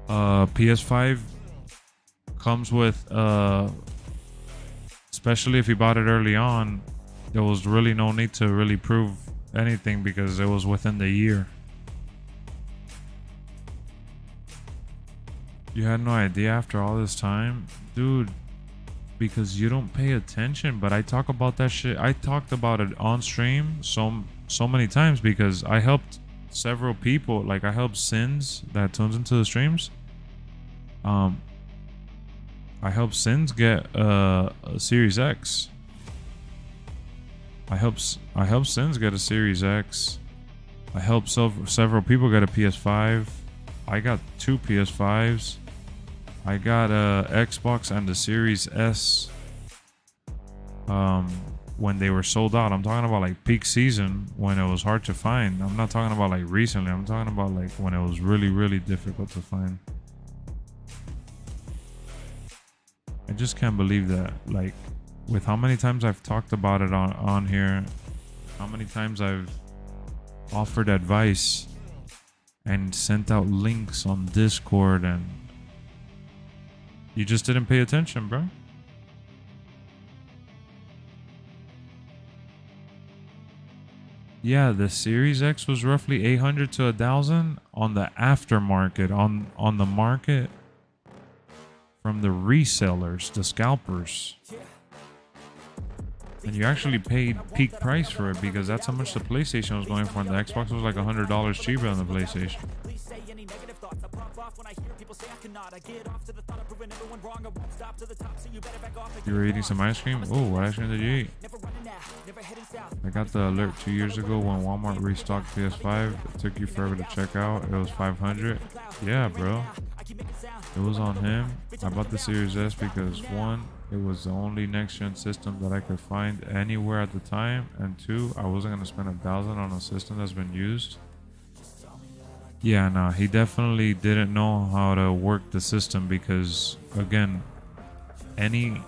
PS5 comes with especially if you bought it early on, there was really no need to really prove anything because it was within the year. You had no idea after all this time? Dude, because you don't pay attention, but I talk about that shit. I talked about it on stream so many times because I helped several people. Like I helped Sins that tunes into the streams. I helped Sins get a Series X. I helped Sins get a Series X. I helped several people get a PS5. I got 2 PS5s. I got a Xbox and the Series S when they were sold out. I'm talking about like peak season when it was hard to find. I'm not talking about like recently. I'm talking about like when it was really, really difficult to find. I just can't believe that. Like with how many times I've talked about it on here, how many times I've offered advice and sent out links on Discord, and you just didn't pay attention, bro. Yeah, the Series X was roughly 800 to 1,000 on the aftermarket, on the market from the resellers, the scalpers. And you actually paid peak price for it because that's how much the PlayStation was going for, and the Xbox was like $100 cheaper than the PlayStation. You were eating some ice cream? Oh, what ice cream did you eat? I got the alert 2 years ago when Walmart restocked PS5. It took you forever to check out. It was $500. Yeah, bro. It was on him. I bought the Series S because 1, it was the only next-gen system that I could find anywhere at the time, and 2, I wasn't going to spend $1,000 on a system that's been used. Yeah, no, he definitely didn't know how to work the system because, again, any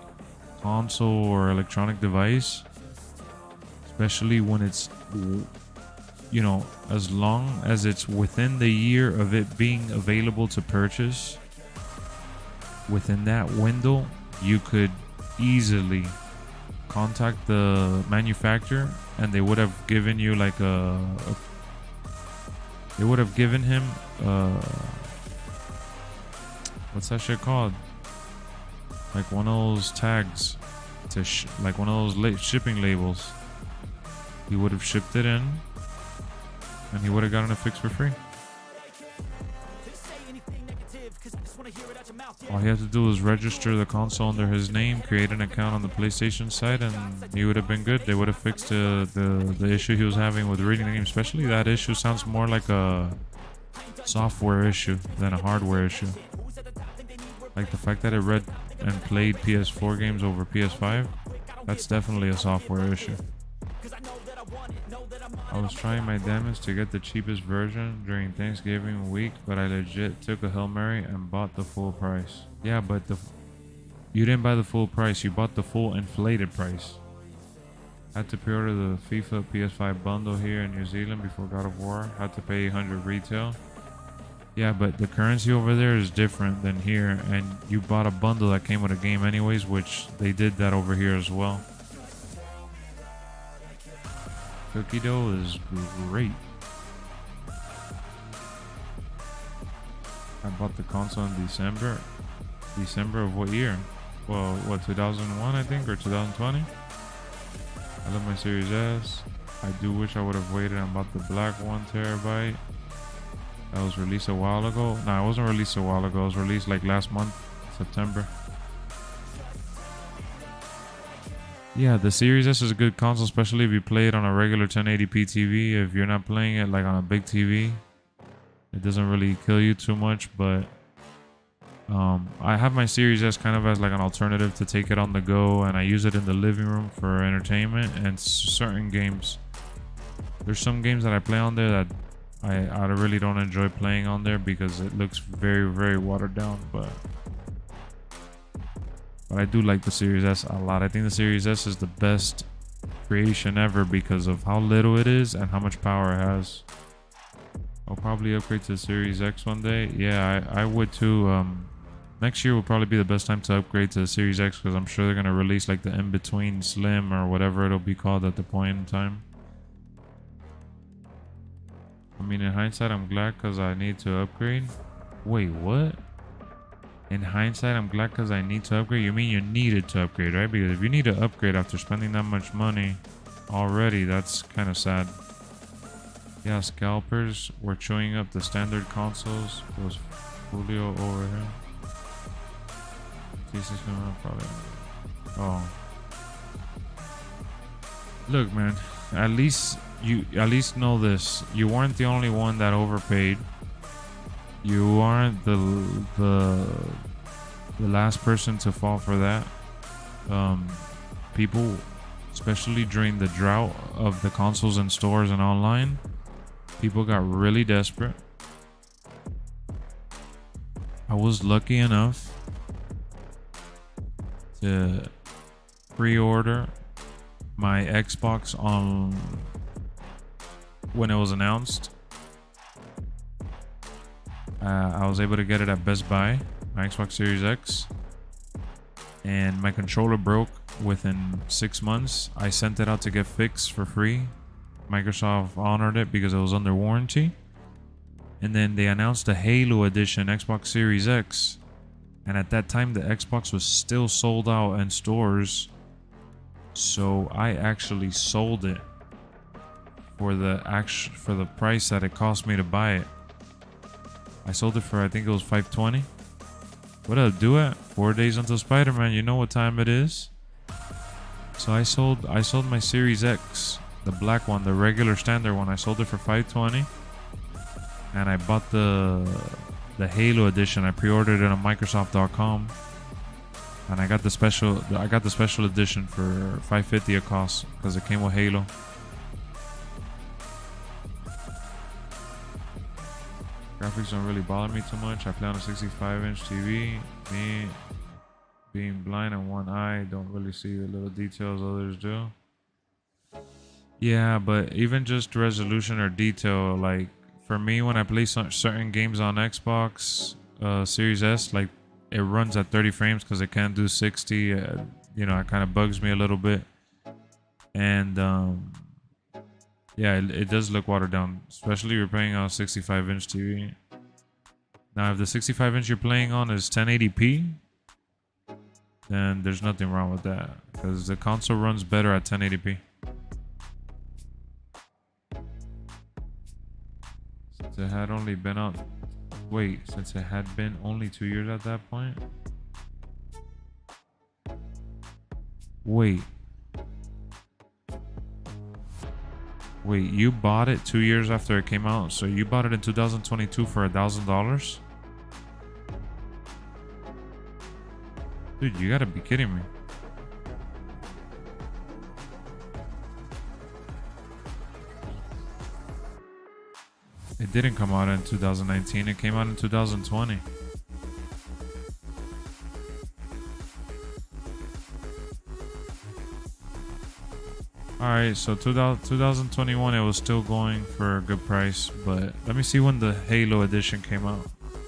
console or electronic device, especially when it's, you know, as long as it's within the year of it being available to purchase, within that window, you could easily contact the manufacturer and they would have given you like they would have given him what's that shit called, like one of those tags to like one of those shipping labels. He would have shipped it in and he would have gotten it fixed for free. All he had to do was register the console under his name, create an account on the PlayStation site, and he would have been good. They would have fixed the issue he was having with reading the game. Especially that issue sounds more like a software issue than a hardware issue. Like the fact that it read and played PS4 games over PS5, that's definitely a software issue. I was trying my damage to get the cheapest version during Thanksgiving week, but I legit took a Hail Mary and bought the full price. Yeah, but you didn't buy the full price, you bought the full inflated price. Had to pre-order the FIFA PS5 bundle here in New Zealand before God of War. Had to pay 100 retail. Yeah, but the currency over there is different than here, and you bought a bundle that came with a game anyways, which they did that over here as well. Cookie dough is great. I bought the console in December. December of what year? Well, what, 2001 I think, or 2020? I love my Series S. I do wish I would have waited and bought the black 1 terabyte. That was released a while ago. No, it wasn't released a while ago. It was released like last month, September. Yeah, the Series S is a good console, especially if you play it on a regular 1080p TV. If you're not playing it like on a big TV, it doesn't really kill you too much. But I have my Series S kind of as like an alternative to take it on the go, and I use it in the living room for entertainment and certain games. There's some games that I play on there that I really don't enjoy playing on there because it looks very, very watered down, but I do like the Series S a lot. I think the Series S is the best creation ever because of how little it is and how much power it has. I'll probably upgrade to the Series X one day. Yeah, I would too. Next year will probably be the best time to upgrade to the Series X because I'm sure they're going to release like the in-between Slim or whatever it'll be called at the point in time. I mean, in hindsight, I'm glad because I need to upgrade. Wait, what? In hindsight, I'm glad because I need to upgrade? You mean you needed to upgrade, right? Because if you need to upgrade after spending that much money already, that's kind of sad. Yeah, scalpers were chewing up the standard consoles. It was Julio over here. Jesus, probably. Oh. Look, man. At least know this. You weren't the only one that overpaid. You aren't the last person to fall for that. People, especially during the drought of the consoles in stores and online, people got really desperate. I was lucky enough to pre-order my Xbox on when it was announced. I was able to get it at Best Buy, my Xbox Series X, and my controller broke within 6 months. I sent it out to get fixed for free. Microsoft honored it because it was under warranty. And then they announced the Halo Edition Xbox Series X, and at that time the Xbox was still sold out in stores, so I actually sold it for the price that it cost me to buy it. I sold it for, I think it was $520. What up, do it? 4 days until Spider-Man. You know what time it is. So I sold my Series X, the black one, the regular standard one. I sold it for $520, and I bought the Halo edition. I pre-ordered it on Microsoft.com, and I got the special edition for $550 a cost because it came with Halo. Graphics don't really bother me too much. I play on a 65-inch TV. Me being blind in one eye, don't really see the little details others do. Yeah, but even just resolution or detail, like for me, when I play certain games on Xbox Series S, like it runs at 30 frames because it can't do 60. You know, it kind of bugs me a little bit. And yeah, it does look watered down, especially if you're playing on a 65-inch TV. Now, if the 65-inch you're playing on is 1080p, then there's nothing wrong with that because the console runs better at 1080p. Since it had only been out, since it had been only 2 years at that point. Wait, you bought it 2 years after it came out, so you bought it in 2022 for $1,000? Dude, you gotta be kidding me. It didn't come out in 2019, it came out in 2020. Alright, so 2021 it was still going for a good price, but let me see when the Halo edition came out.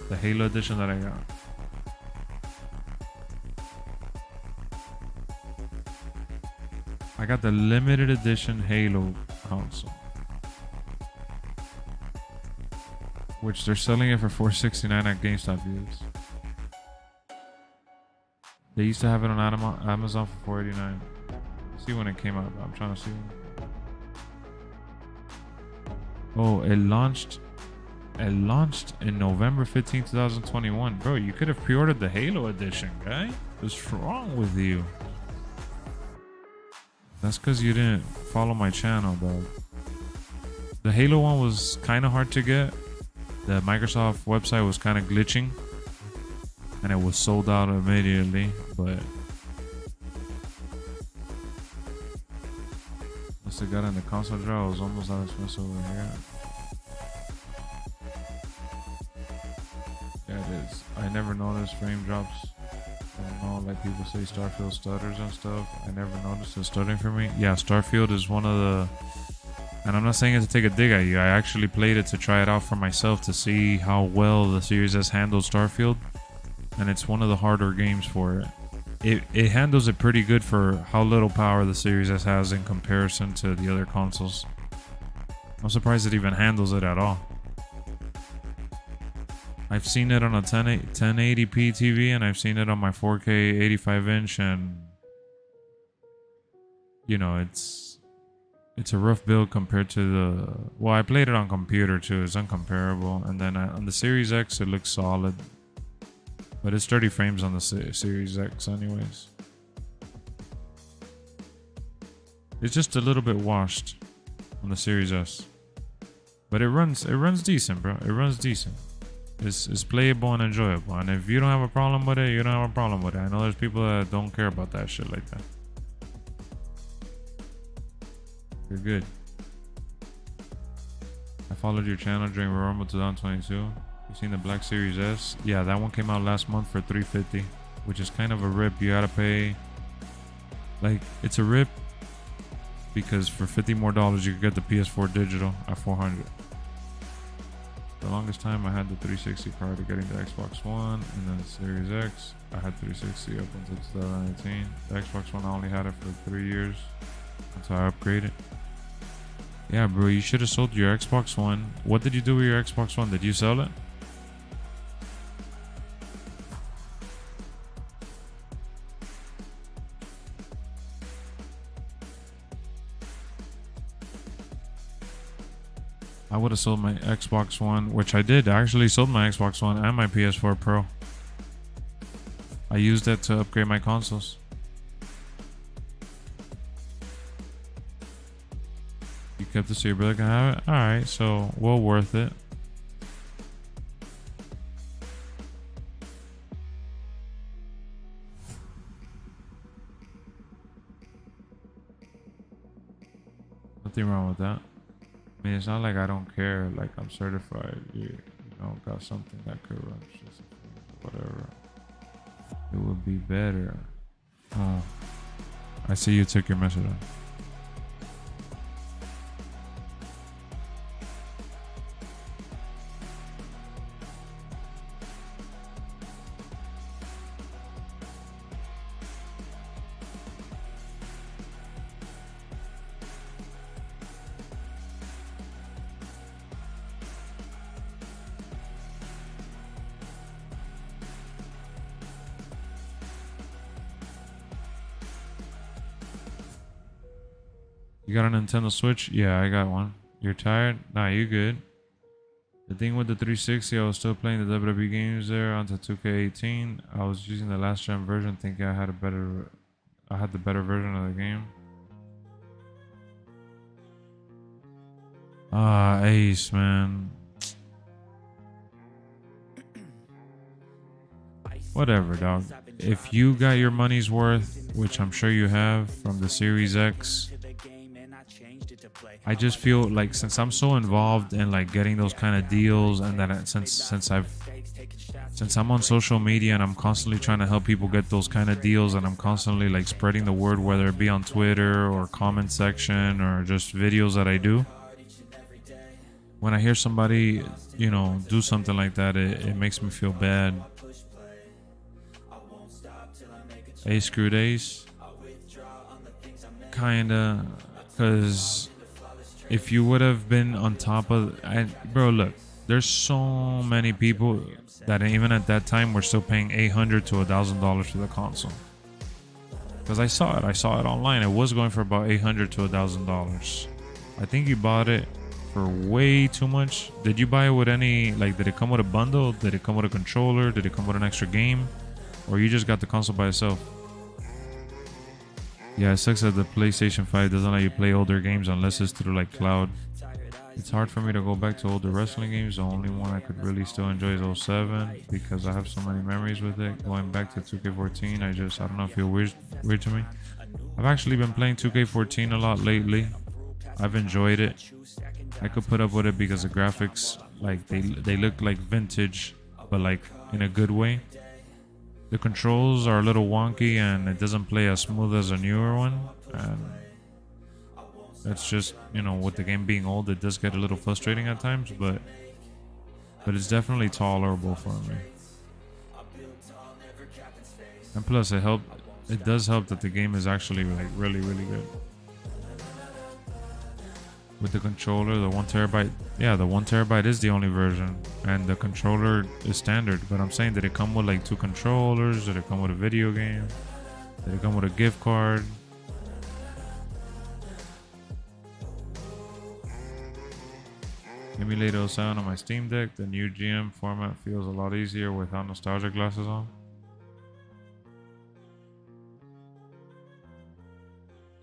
The Halo edition that I got. I got the limited edition Halo console, which they're selling it for $469 at GameStop views. They used to have it on Amazon for $489. See when it came out. I'm trying to see. Oh, it launched in November 15, 2021. Bro, you could have pre-ordered the Halo edition, guy. What's wrong with you? That's because you didn't follow my channel, dog. The Halo one was kind of hard to get. The Microsoft website was kind of glitching, and it was sold out immediately, but once it got in the console drawer, it was almost that expensive over here. Yeah, it is. I never noticed frame drops. I don't know, like people say Starfield stutters and stuff. I never noticed it stuttering for me. Yeah, Starfield is one of the... And I'm not saying it to take a dig at you. I actually played it to try it out for myself to see how well the Series S handles Starfield. And it's one of the harder games for it. It handles it pretty good for how little power the Series S has in comparison to the other consoles. I'm surprised it even handles it at all. I've seen it on a 1080p TV, and I've seen it on my 4K 85-inch, and you know, it's a rough build compared to the... Well, I played it on computer too. It's uncomparable. And then on the Series X, it looks solid. But it's 30 frames on the Series X anyways. It's just a little bit washed on the Series S. But it runs decent, bro. It runs decent. It's playable and enjoyable. And if you don't have a problem with it, you don't have a problem with it. I know there's people that don't care about that shit like that. You're good. I followed your channel during Royal Rumble 2022. You seen the Black Series S? Yeah, that one came out last month for $350, which is kind of a rip. You gotta pay, like, it's a rip because for $50 more you could get the PS4 digital at $400. The longest time I had the 360 prior to getting the Xbox One, and then the Series X. I had 360 up until 2019. The Xbox One, I only had it for 3 years until I upgraded. Yeah, bro, you should have sold your Xbox One. What did you do with your Xbox One? Did you sell it? I would have sold my Xbox One, which I did. I actually sold my Xbox One and my PS4 Pro. I used it to upgrade my consoles. You kept it so your brother can have it? Alright, so well worth it. Nothing wrong with that. I mean, it's not like I don't care. Like, I'm certified. You know, got something that could run. Whatever. It would be better. Oh, I see you took your message on. You got a Nintendo Switch? Yeah, I got one. You're tired? Nah, you good. The thing with the 360, I was still playing the WWE games there onto 2K18. I was using the last gen version, thinking I had the better version of the game. Ace, man. Whatever, dog. If you got your money's worth, which I'm sure you have from the Series X, I just feel like since I'm so involved in like getting those kind of deals, and that since I'm on social media and I'm constantly trying to help people get those kind of deals, and I'm constantly like spreading the word, whether it be on Twitter or comment section or just videos that I do. When I hear somebody, you know, do something like that, it makes me feel bad. Ace screwed Ace. Kinda. Because if you would have been on top of... bro, look. There's so many people that even at that time were still paying $800 to $1,000 for the console. Because I saw it online. It was going for about $800 to $1,000. I think you bought it for way too much. Did you buy it with any... like, did it come with a bundle? Did it come with a controller? Did it come with an extra game? Or you just got the console by itself? Yeah, it sucks that the PlayStation 5 doesn't let you play older games unless it's through like cloud. It's hard for me to go back to older wrestling games. The only one I could really still enjoy is 07 because I have so many memories with it. Going back to 2K14, I don't know, feel weird to me. I've actually been playing 2K14 a lot lately. I've enjoyed it. I could put up with it because the graphics, like they look like vintage, but like in a good way. The controls are a little wonky and it doesn't play as smooth as a newer one. And that's just, you know, with the game being old, it does get a little frustrating at times, but it's definitely tolerable for me. And plus it does help that the game is actually like really, really good. With the controller, the 1 terabyte, yeah, the 1 terabyte is the only version, and the controller is standard. But I'm saying, did it come with like 2 controllers? Did it come with a video game? Did it come with a gift card? Emulator 07 on my Steam Deck. The new GM format feels a lot easier without nostalgia glasses on.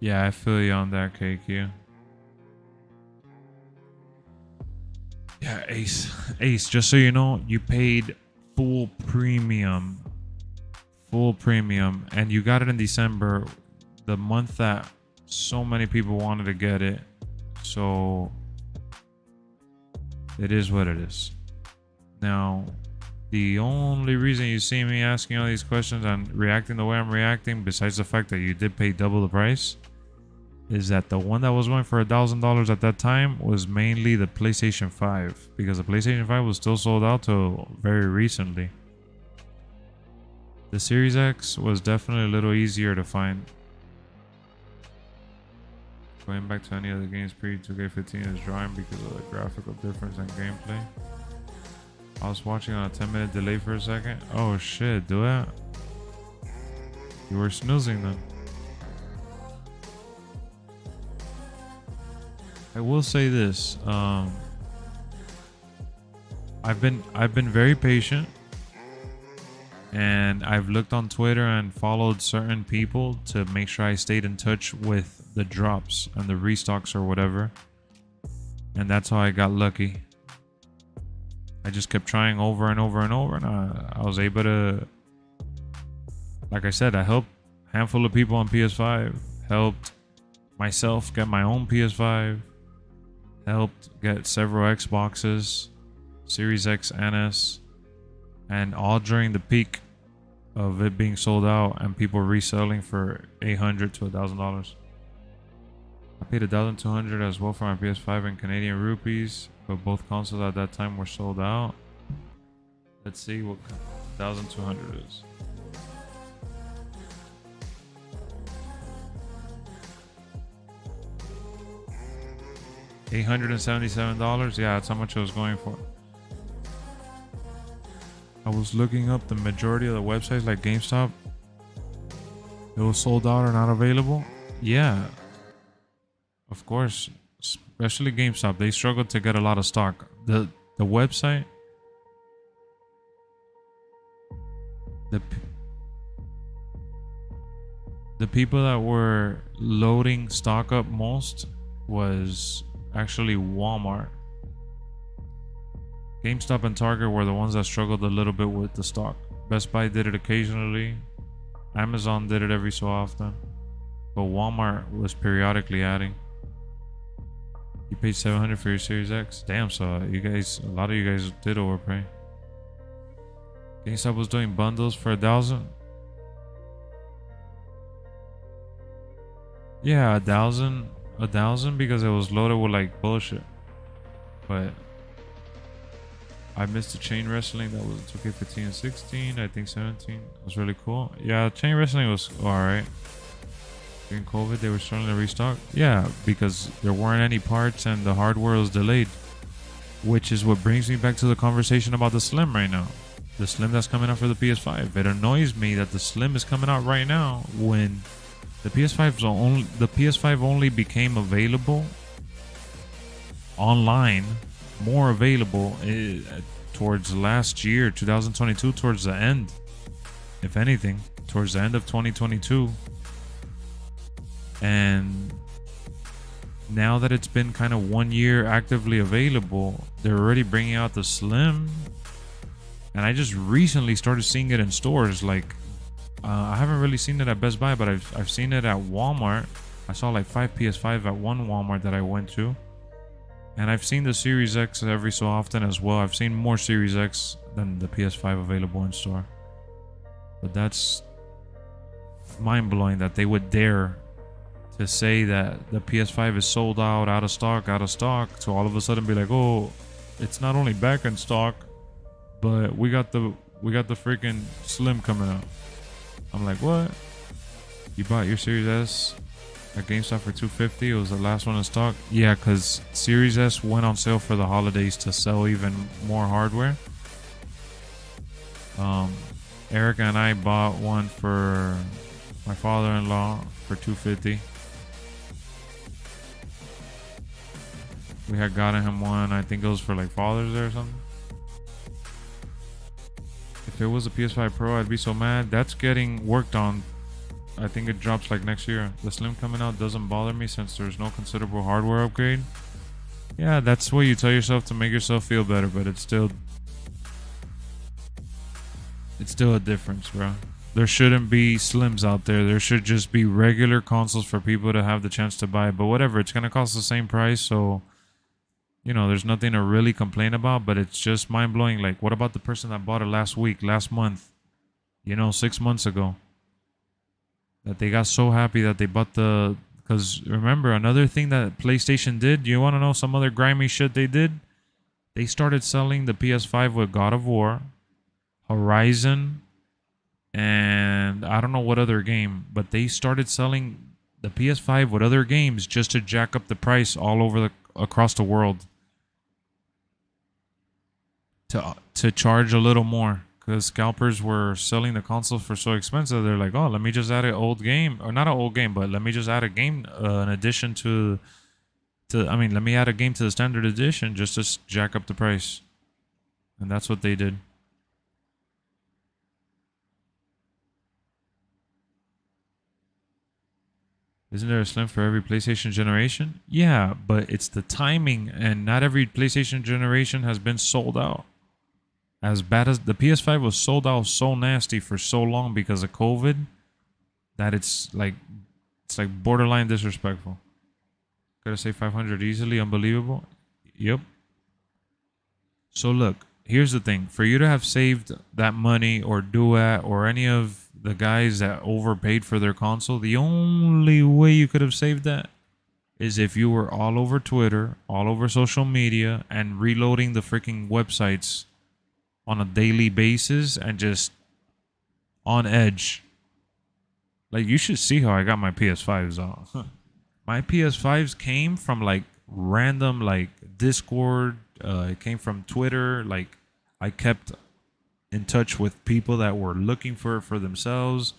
Yeah, I feel you on that, KQ. Yeah, Ace, just so you know, you paid full premium, and you got it in December, the month that so many people wanted to get it. So it is what it is. Now, the only reason you see me asking all these questions and reacting the way I'm reacting, besides the fact that you did pay double the price, is that the one that was going for $1,000 at that time was mainly the PlayStation 5, because the PlayStation 5 was still sold out till very recently. The Series X was definitely a little easier to find. Going back to any of the games pre-2K15 is drawing because of the graphical difference in gameplay. I was watching on a 10-minute delay for a second. Oh shit, do it? You were snoozing then. I will say this. I've been very patient, and I've looked on Twitter and followed certain people to make sure I stayed in touch with the drops and the restocks or whatever, and that's how I got lucky. I just kept trying over and over and over, and I was able to, like I said, I helped a handful of people on PS5, helped myself get my own PS5, helped get several Xboxes, Series X and S, and all during the peak of it being sold out and people reselling for $800 to $1,000. I paid $1,200 as well for my PS5 in Canadian rupees, but both consoles at that time were sold out. Let's see what $1,200 is. $877. Yeah, that's how much I was going for. I was looking up the majority of the websites like GameStop. It was sold out or not available. Yeah, of course. Especially GameStop, they struggled to get a lot of stock. The website, the people that were loading stock up most was actually Walmart. GameStop and Target were the ones that struggled a little bit with the stock. Best Buy did it occasionally. Amazon did it every so often. But Walmart was periodically adding. You paid $700 for your Series X? Damn, so you guys, a lot of you guys did overpay. GameStop was doing bundles for $1,000. Yeah, $1,000 because it was loaded with like bullshit. But I missed the chain wrestling. That was 2K15 and 16. I think 17. It was really cool. Yeah, chain wrestling was alright. During COVID, they were starting to restock. Yeah, because there weren't any parts and the hardware was delayed. Which is what brings me back to the conversation about the Slim right now. The Slim that's coming out for the PS5. It annoys me that the Slim is coming out right now when the PS5 only became available online, more available towards last year, 2022, towards the end. If anything, towards the end of 2022. And now that it's been kind of 1 year actively available, they're already bringing out the Slim. And I just recently started seeing it in stores. Like, I haven't really seen it at Best Buy, but I've seen it at Walmart. I saw like 5 PS5 at one Walmart that I went to. And I've seen the Series X every so often as well. I've seen more Series X than the PS5 available in store. But that's mind-blowing that they would dare to say that the PS5 is sold out of stock, to all of a sudden be like, oh, it's not only back in stock, but we got the freaking Slim coming out. I'm like, what? You bought your Series S at GameStop for $250? It was the last one in stock? Yeah, because Series S went on sale for the holidays to sell even more hardware. Erica and I bought one for my father-in-law for $250. We had gotten him one, I think it was for like Father's Day or something. If it was a PS5 Pro, I'd be so mad. That's getting worked on. I think it drops like next year. The Slim coming out doesn't bother me since there's no considerable hardware upgrade. Yeah, that's what you tell yourself to make yourself feel better, but it's still a difference, bro. There shouldn't be Slims out there. There should just be regular consoles for people to have the chance to buy. But whatever, it's gonna cost the same price, so you know, there's nothing to really complain about, but it's just mind-blowing. Like, what about the person that bought it last week, last month, 6 months ago? That they got so happy that they bought the... Because remember, another thing that PlayStation did, you want to know some other grimy shit they did? They started selling the PS5 with God of War, Horizon, and I don't know what other game, but they started selling the PS5 with other games just to jack up the price all over across the world. To charge a little more, because scalpers were selling the console for so expensive. They're like, oh, let me just add an old game, or not an old game, but let me just add a game, an addition let me add a game to the standard edition just to jack up the price. And that's what they did. Isn't there a Slim for every PlayStation generation? Yeah, but it's the timing, and not every PlayStation generation has been sold out. As bad as the PS5 was sold out so nasty for so long because of COVID, that it's like borderline disrespectful. Gotta say 500 easily, unbelievable. Yep. So look, here's the thing. For you to have saved that money, or Duat, or any of the guys that overpaid for their console, the only way you could have saved that is if you were all over Twitter, all over social media, and reloading the freaking websites on a daily basis and just on edge. Like, you should see how I got my PS5s off. My PS5s came from like random like Discord. It came from Twitter. Like, I kept in touch with people that were looking for it for themselves.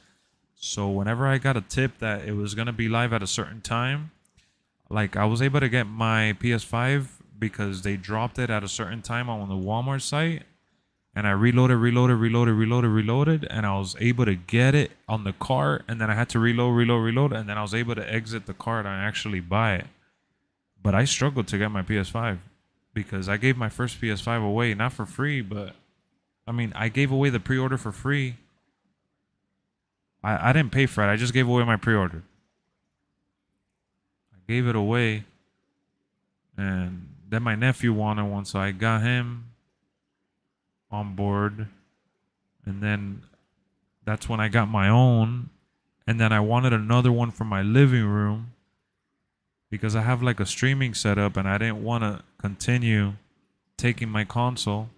So whenever I got a tip that it was going to be live at a certain time, like, I was able to get my PS5 because they dropped it at a certain time on the Walmart site. And I reloaded, and I was able to get it on the cart, and then I had to reload, and then I was able to exit the cart and actually buy it. But I struggled to get my PS5 because I gave my first PS5 away, not for free, but I mean, I gave away the pre-order for free. I didn't pay for it. I just gave away my pre-order. I gave it away, and then my nephew wanted one, so I got him on board, and then that's when I got my own, and then I wanted another one for my living room because I have like a streaming setup, and I didn't want to continue taking my console.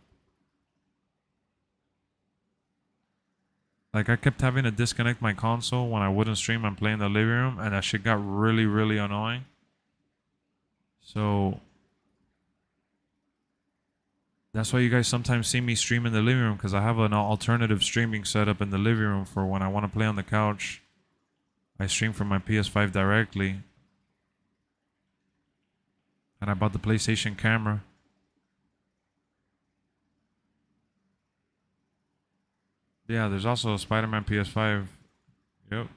Like, I kept having to disconnect my console when I wouldn't stream and play in the living room, and that shit got really, really annoying. So that's why you guys sometimes see me stream in the living room, because I have an alternative streaming setup in the living room for when I want to play on the couch. I stream from my PS5 directly. And I bought the PlayStation camera. Yeah, there's also a Spider-Man PS5. Yep.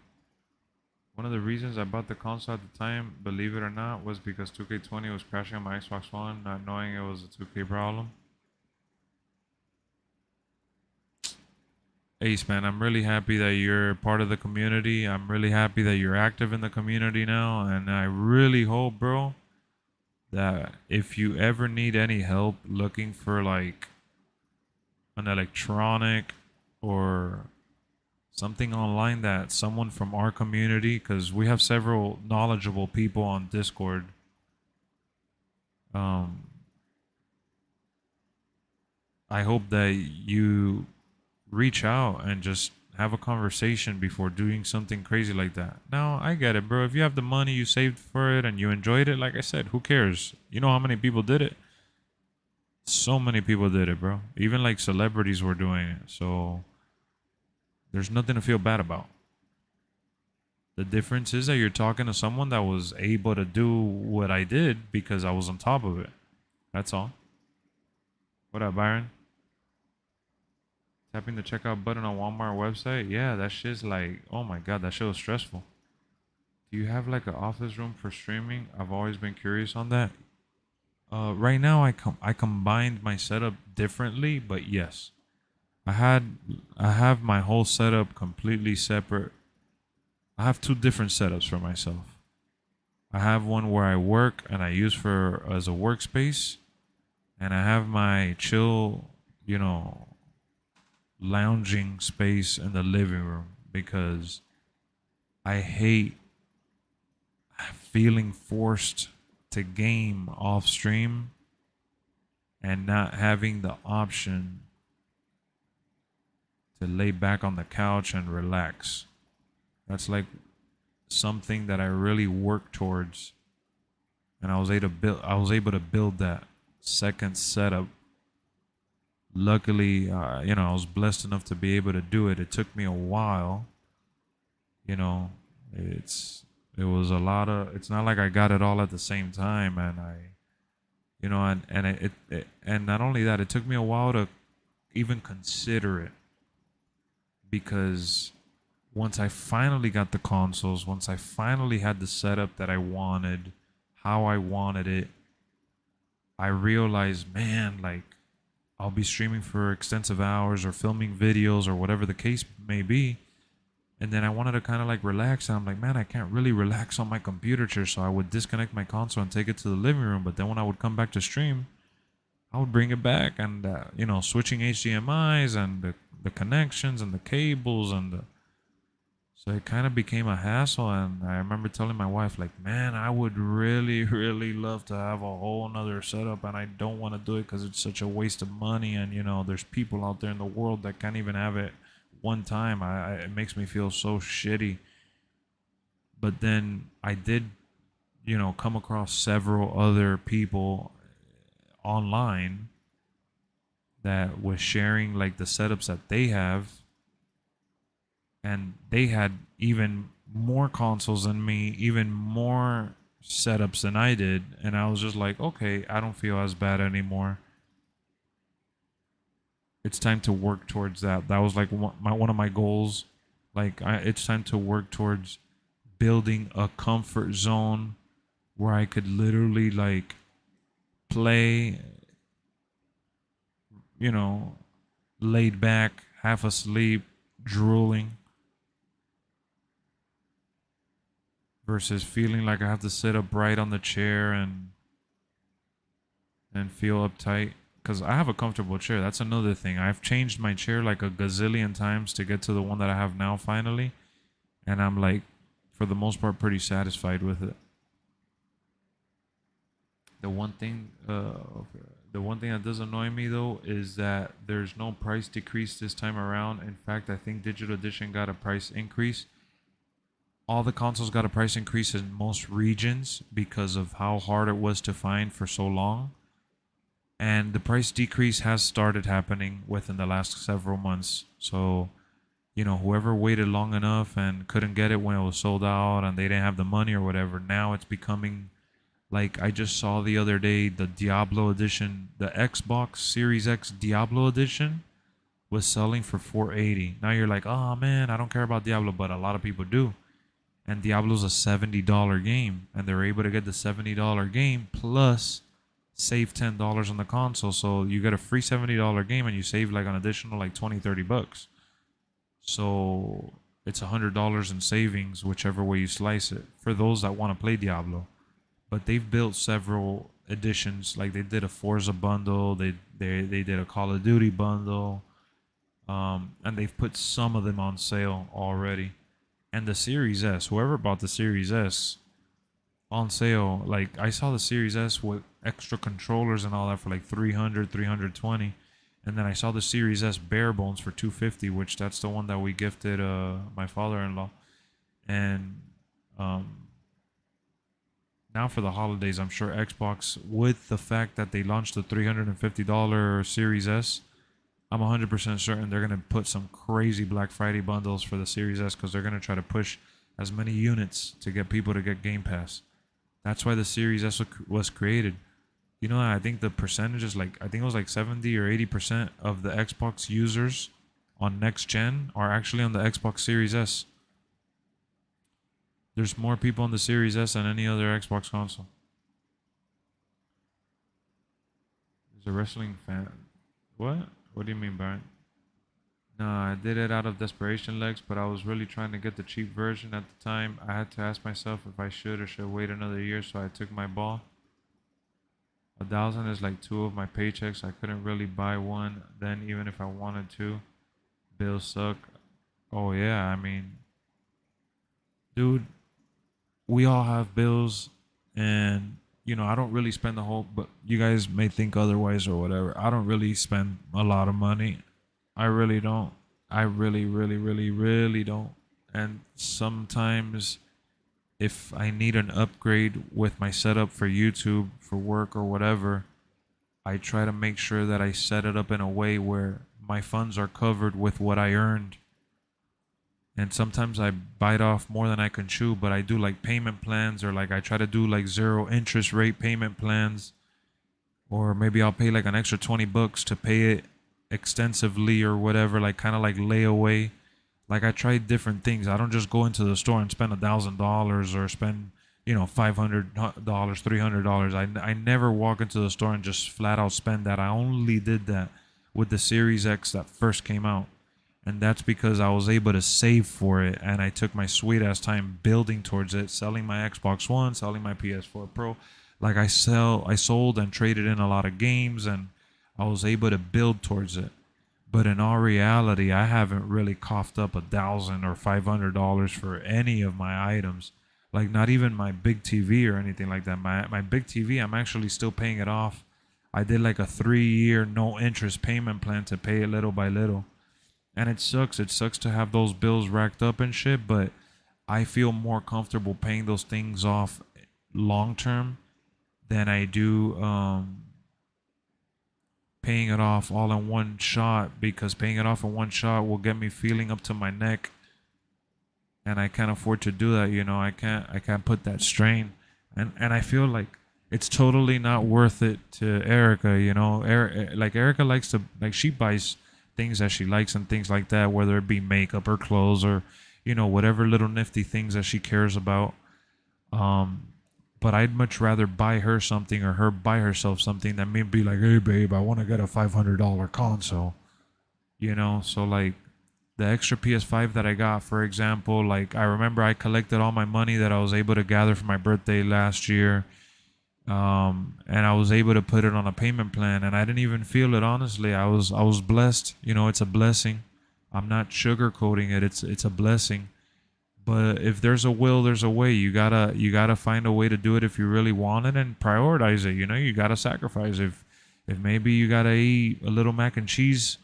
One of the reasons I bought the console at the time, believe it or not, was because 2K20 was crashing on my Xbox One, not knowing it was a 2K problem. Ace, man, I'm really happy that you're part of the community. I'm really happy that you're active in the community now. And I really hope, bro, that if you ever need any help looking for like an electronic or something online, that someone from our community, because we have several knowledgeable people on Discord, I hope that you reach out and just have a conversation before doing something crazy like that. Now, I get it, bro. If you have the money, you saved for it, and you enjoyed it, like I said, who cares? You know how many people did it? So many people did it, bro. Even like celebrities were doing it. So there's nothing to feel bad about. The difference is that you're talking to someone that was able to do what I did because I was on top of it. That's all. What up, Byron? Tapping the checkout button on Walmart website? Yeah, that shit's like, oh my god, that shit was stressful. Do you have like an office room for streaming? I've always been curious on that. Right now, I combined my setup differently, but yes, I have my whole setup completely separate. I have two different setups for myself. I have one where I work and I use for as a workspace, and I have my chill, lounging space in the living room, because I hate feeling forced to game off stream and not having the option to lay back on the couch and relax. That's like something that I really work towards, and I was able to build that second setup. Luckily, I was blessed enough to be able to do it. It took me a while. It was a lot of. It's not like I got it all at the same time, and and not only that, it took me a while to even consider it, because once I finally got the consoles, once I finally had the setup that I wanted, how I wanted it, I realized, man, like, I'll be streaming for extensive hours or filming videos or whatever the case may be. And then I wanted to kind of like relax. And I'm like, man, I can't really relax on my computer chair. So I would disconnect my console and take it to the living room. But then when I would come back to stream, I would bring it back and, switching HDMIs and the connections and the cables so it kind of became a hassle. And I remember telling my wife, like, man, I would really, really love to have a whole nother setup, and I don't want to do it because it's such a waste of money. And, there's people out there in the world that can't even have it one time. It makes me feel so shitty. But then I did, come across several other people online that was sharing like the setups that they have, and they had even more consoles than me, even more setups than I did. And I was just like, okay, I don't feel as bad anymore. It's time to work towards that. That was like one of my goals. Like, it's time to work towards building a comfort zone where I could literally like play, you know, laid back, half asleep, drooling, versus feeling like I have to sit upright on the chair and feel uptight. Because I have a comfortable chair. That's another thing. I've changed my chair like a gazillion times to get to the one that I have now finally. And I'm like, for the most part, pretty satisfied with it. The one thing, the one thing that does annoy me though is that there's no price decrease this time around. In fact, I think Digital Edition got a price increase. All the consoles got a price increase in most regions because of how hard it was to find for so long. And the price decrease has started happening within the last several months. So, whoever waited long enough and couldn't get it when it was sold out and they didn't have the money or whatever, now it's becoming like I just saw the other day the Diablo edition, the Xbox Series X Diablo edition was selling for $480. Now you're like, oh man, I don't care about Diablo, but a lot of people do. And Diablo's a $70 game, and they're able to get the $70 game plus save $10 on the console. So you get a free $70 game and you save like an additional like 20, $30. So it's $100 in savings, whichever way you slice it, for those that want to play Diablo. But they've built several editions, like they did a Forza bundle, they did a Call of Duty bundle, and they've put some of them on sale already. And the Series S, whoever bought the Series S on sale, like I saw the Series S with extra controllers and all that for like 300, 320. And then I saw the Series S bare bones for 250, which that's the one that we gifted my father-in-law. And now for the holidays, I'm sure Xbox, with the fact that they launched the $350 Series S, I'm 100% certain they're going to put some crazy Black Friday bundles for the Series S because they're going to try to push as many units to get people to get Game Pass. That's why the Series S was created. I think the percentage is like, I think it was like 70 or 80% of the Xbox users on next gen are actually on the Xbox Series S. There's more people on the Series S than any other Xbox console. There's a wrestling fan. What? What do you mean, Brian? No, I did it out of desperation, Lex, but I was really trying to get the cheap version at the time. I had to ask myself if I should or should wait another year, so I took my ball. 1,000 is like 2 of my paychecks. I couldn't really buy one then, even if I wanted to. Bills suck. Oh yeah, I mean, dude, we all have bills, and I don't really spend the whole, but you guys may think otherwise or whatever. I don't really spend a lot of money. I really don't. I really, really, really, really don't. And sometimes if I need an upgrade with my setup for YouTube, for work or whatever, I try to make sure that I set it up in a way where my funds are covered with what I earned. And sometimes I bite off more than I can chew, but I do like payment plans, or like I try to do like 0 interest rate payment plans, or maybe I'll pay like an extra $20 to pay it extensively or whatever, like kind of like layaway. Like I try different things. I don't just go into the store and spend $1,000 or spend $500, $300. I never walk into the store and just flat out spend that. I only did that with the Series X that first came out, and that's because I was able to save for it, and I took my sweet ass time building towards it, selling my Xbox One, selling my PS4 Pro. Like I sold and traded in a lot of games, and I was able to build towards it. But in all reality, I haven't really coughed up $1,000 or $500 for any of my items. Like not even my big TV or anything like that. My big TV, I'm actually still paying it off. I did like a 3-year no interest payment plan to pay it little by little. And it sucks. It sucks to have those bills racked up and shit, but I feel more comfortable paying those things off long term than I do paying it off all in one shot, because paying it off in one shot will get me feeling up to my neck, and I can't afford to do that. I can't put that strain, and I feel like it's totally not worth it to Erica. Erica likes to, like, she buys things that she likes and things like that, whether it be makeup or clothes or whatever little nifty things that she cares about. But but I'd much rather buy her something or her buy herself something than me be like, hey babe, I want to get a $500 console. So like the extra PS5 that I got, for example, like I remember I collected all my money that I was able to gather for my birthday last year. And I was able to put it on a payment plan, and I didn't even feel it. Honestly, I was blessed. It's a blessing. I'm not sugarcoating it. It's a blessing. But if there's a will, there's a way. You gotta find a way to do it if you really want it and prioritize it. You gotta sacrifice. If maybe you gotta eat a little mac and cheese,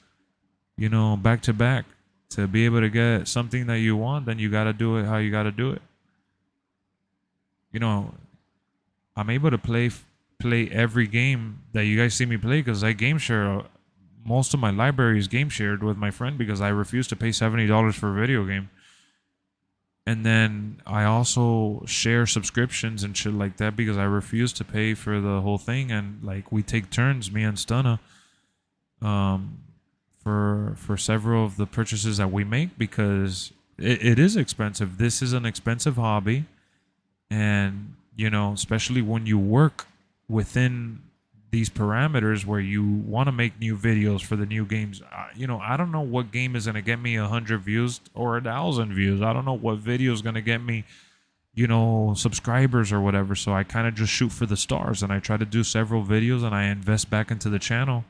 back to back to be able to get something that you want, then you gotta do it how you gotta do it. I'm able to play every game that you guys see me play because I game share. Most of my library is game shared with my friend because I refuse to pay $70 for a video game. And then I also share subscriptions and shit like that because I refuse to pay for the whole thing. And like we take turns, me and Stunna, for several of the purchases that we make because it is expensive. This is an expensive hobby, and especially when you work within these parameters where you want to make new videos for the new games. I don't know what game is going to get me 100 views or 1,000 views. I don't know what video is going to get me, subscribers or whatever. So I kind of just shoot for the stars and I try to do several videos and I invest back into the channel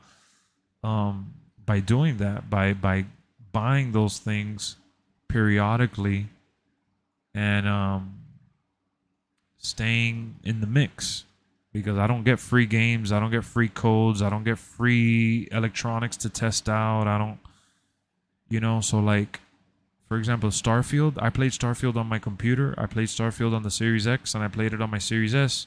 by doing that, by buying those things periodically and staying in the mix. Because I don't get free games, I don't get free codes, I don't get free electronics to test out. I don't, so like, for example, Starfield, I played Starfield on my computer, I played Starfield on the Series X, and I played it on my Series S.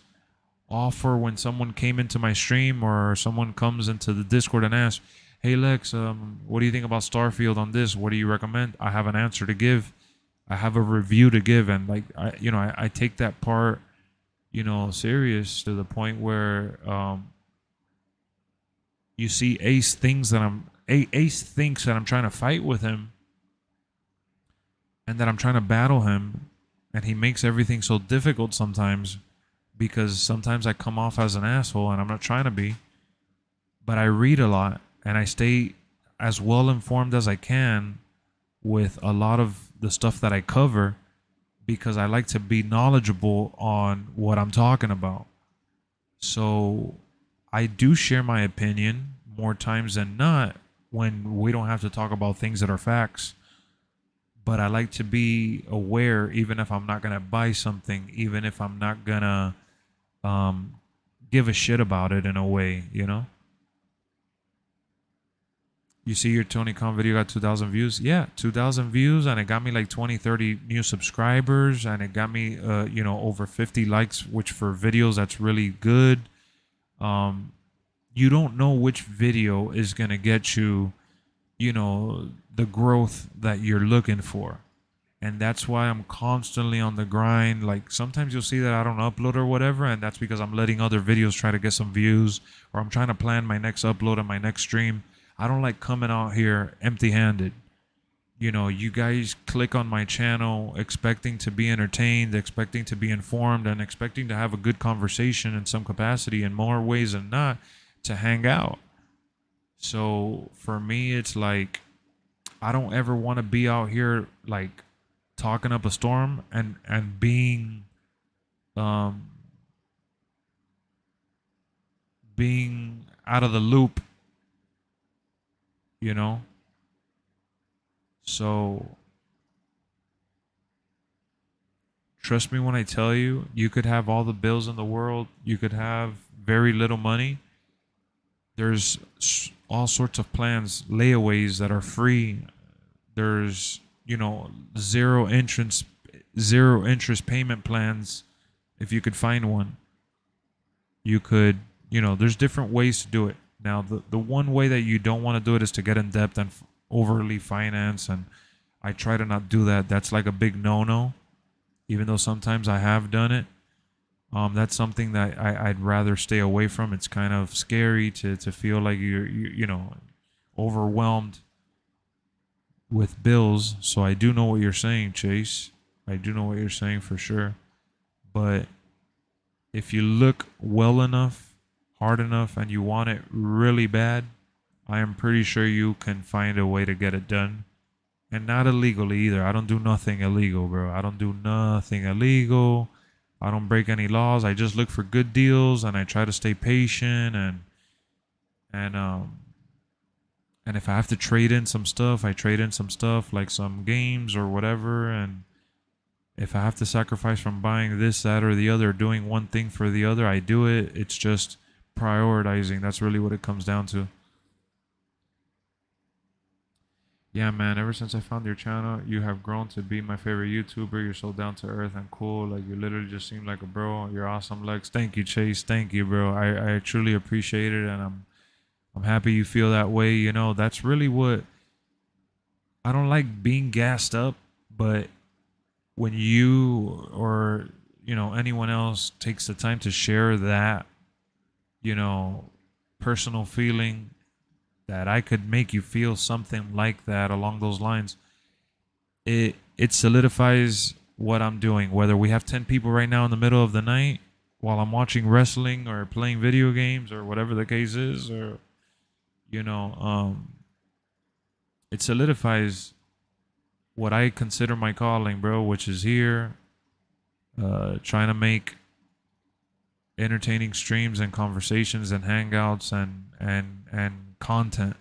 All for when someone came into my stream or someone comes into the Discord and asks, hey Lex, what do you think about Starfield on this? What do you recommend? I have an answer to give. I have a review to give, and like, I take that part serious to the point where you see Ace thinks that I'm trying to fight with him and that I'm trying to battle him, and he makes everything so difficult sometimes because sometimes I come off as an asshole and I'm not trying to be, but I read a lot and I stay as well informed as I can with a lot of the stuff that I cover, because I like to be knowledgeable on what I'm talking about. So I do share my opinion more times than not when we don't have to talk about things that are facts. But I like to be aware, even if I'm not going to buy something, even if I'm not going to give a shit about it in a way, You see your Tony Khan video got 2,000 views? Yeah, 2,000 views, and it got me like 20, 30 new subscribers, and it got me, over 50 likes, which for videos, that's really good. You don't know which video is going to get you, the growth that you're looking for. And that's why I'm constantly on the grind. Like sometimes you'll see that I don't upload or whatever, and that's because I'm letting other videos try to get some views, or I'm trying to plan my next upload and my next stream. I don't like coming out here empty-handed. You guys click on my channel expecting to be entertained, expecting to be informed, and expecting to have a good conversation in some capacity, in more ways than not, to hang out. So for me, it's like, I don't ever want to be out here like talking up a storm and being out of the loop. So trust me when I tell you, you could have all the bills in the world, you could have very little money. There's all sorts of plans, layaways that are free. There's, zero interest payment plans. If you could find one, you could, there's different ways to do it. Now, the one way that you don't want to do it is to get in debt and overly finance, and I try to not do that. That's like a big no-no, even though sometimes I have done it. That's something that I'd rather stay away from. It's kind of scary to feel like you're overwhelmed with bills. So I do know what you're saying, Chase. I do know what you're saying for sure. But if you look well enough, hard enough, and you want it really bad, I am pretty sure you can find a way to get it done. And not illegally either. I don't do nothing illegal, bro. I don't do nothing illegal. I don't break any laws. I just look for good deals and I try to stay patient and and if I have to trade in some stuff, I trade in some stuff like some games or whatever. And if I have to sacrifice from buying this, that, or the other, doing one thing for the other, I do it. It's just prioritizing. That's really what it comes down to. Yeah, man, ever since I found your channel, you have grown to be my favorite YouTuber. You're so down to earth and cool. Like, you literally just seem like a bro. You're awesome, Lex. Thank you, Chase. Thank you, bro. I truly appreciate it, and I'm happy you feel that way. You know, that's really what I don't like, being gassed up, but when you or, you know, anyone else takes the time to share that, you know, personal feeling, that I could make you feel something like that along those lines, it solidifies what I'm doing. Whether we have 10 people right now in the middle of the night while I'm watching wrestling or playing video games or whatever the case is, or, you know, it solidifies what I consider my calling, bro, which is here, trying to make entertaining streams and conversations and hangouts and content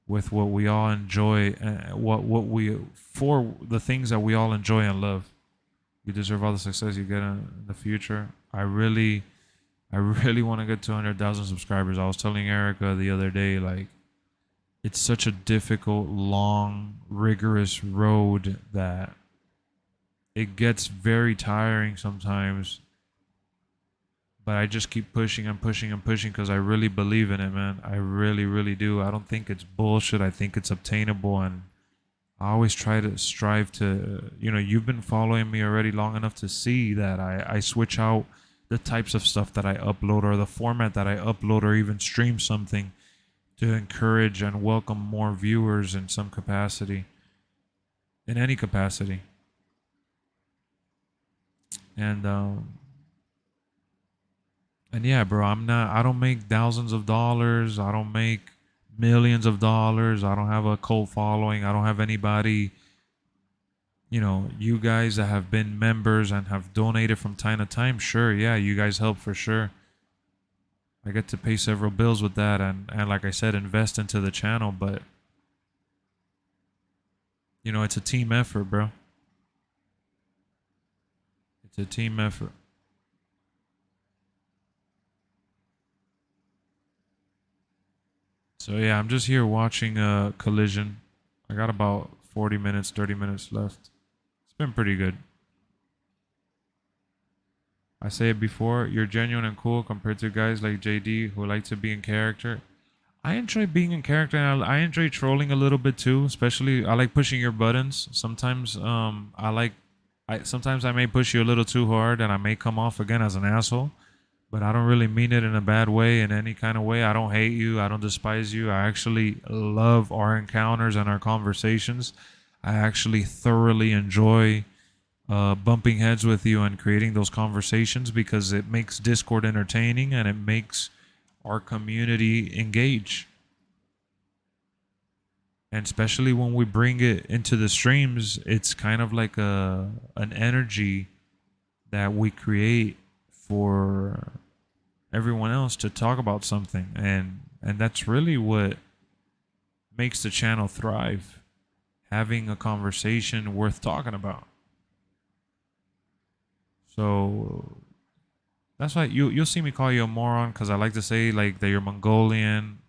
with what we all enjoy, what we, for the things that we all enjoy and love. You deserve all the success you get in the future. I really want to get to 100,000 subscribers. I was telling Erica the other day, like, it's such a difficult, long, rigorous road that it gets very tiring sometimes. But I just keep pushing and pushing and pushing because I really believe in it, man. I really, really do. I don't think it's bullshit. I think it's obtainable. And I always try to strive to, you know, you've been following me already long enough to see that I switch out the types of stuff that I upload or the format that I upload or even stream something to encourage and welcome more viewers in some capacity, in any capacity. And yeah, bro, I don't make thousands of dollars. I don't make millions of dollars. I don't have a cult following. I don't have anybody, you know, you guys that have been members and have donated from time to time. Sure. Yeah. You guys help for sure. I get to pay several bills with that. And like I said, invest into the channel, but you know, it's a team effort, bro. It's a team effort. So yeah, I'm just here watching Collision. I got about 40 minutes, 30 minutes left. It's been pretty good. I say it before, you're genuine and cool compared to guys like JD who like to be in character. I enjoy being in character, and I enjoy trolling a little bit too. Especially, I like pushing your buttons. Sometimes, sometimes I may push you a little too hard, and I may come off again as an asshole. But I don't really mean it in a bad way, in any kind of way. I don't hate you. I don't despise you. I actually love our encounters and our conversations. I actually thoroughly enjoy bumping heads with you and creating those conversations because it makes Discord entertaining and it makes our community engage. And especially when we bring it into the streams, it's kind of like an energy that we create for everyone else to talk about something, and that's really what makes the channel thrive, having a conversation worth talking about. So that's why you'll see me call you a moron, because I like to say like that you're Mongolian.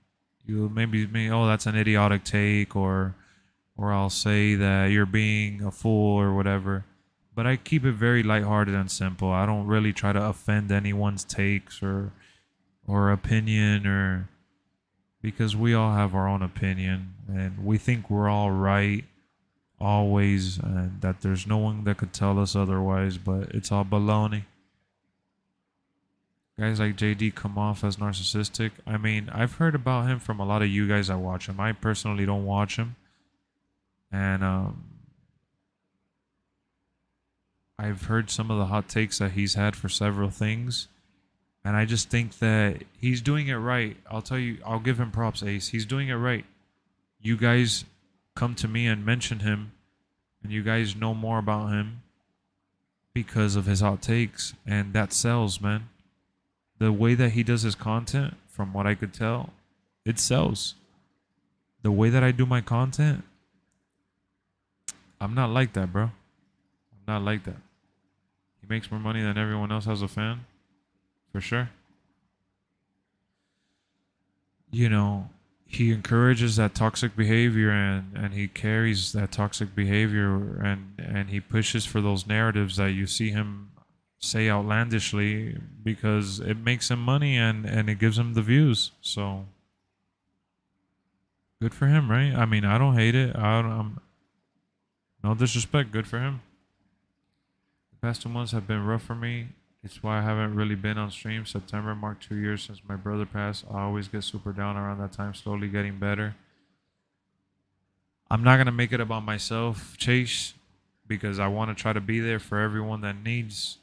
You maybe oh, that's an idiotic take, or I'll say that you're being a fool or whatever. But I keep it very lighthearted and simple. I don't really try to offend anyone's takes or opinion, or because we all have our own opinion and we think we're all right always, and that there's no one that could tell us otherwise, but it's all baloney. Guys like JD come off as narcissistic. I mean, I've heard about him from a lot of you guys that watch him. I personally don't watch him. And I've heard some of the hot takes that he's had for several things, and I just think that he's doing it right. I'll tell you, I'll give him props, Ace. He's doing it right. You guys come to me and mention him, and you guys know more about him because of his hot takes, and that sells, man. The way that he does his content, from what I could tell, it sells. The way that I do my content, I'm not like that, bro. I'm not like that. He makes more money than everyone else as a fan, for sure. You know, he encourages that toxic behavior, and he carries that toxic behavior, and he pushes for those narratives that you see him say outlandishly because it makes him money and it gives him the views. So good for him, right? I mean, I don't hate it. I'm no disrespect. Good for him. The past 2 months have been rough for me. It's why I haven't really been on stream. September marked 2 years since my brother passed. I always get super down around that time, slowly getting better. I'm not going to make it about myself, Chase, because I want to try to be there for everyone that needs,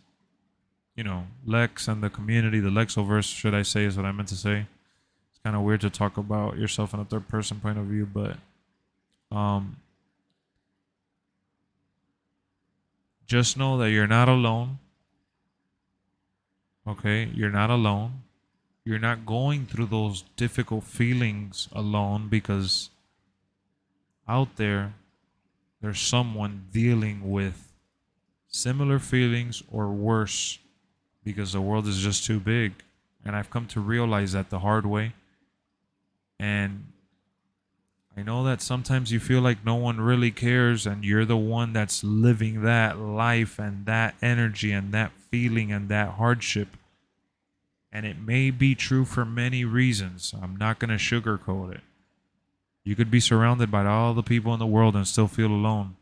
Lex and the community. The Lexoverse, should I say, is what I meant to say. It's kind of weird to talk about yourself in a third person point of view, but just know that you're not alone. Okay, you're not alone. You're not going through those difficult feelings alone, because out there's someone dealing with similar feelings or worse, because the world is just too big. And I've come to realize that the hard way. And I know that sometimes you feel like no one really cares, and you're the one that's living that life and that energy and that feeling and that hardship. And it may be true for many reasons. I'm not going to sugarcoat it. You could be surrounded by all the people in the world and still feel alone.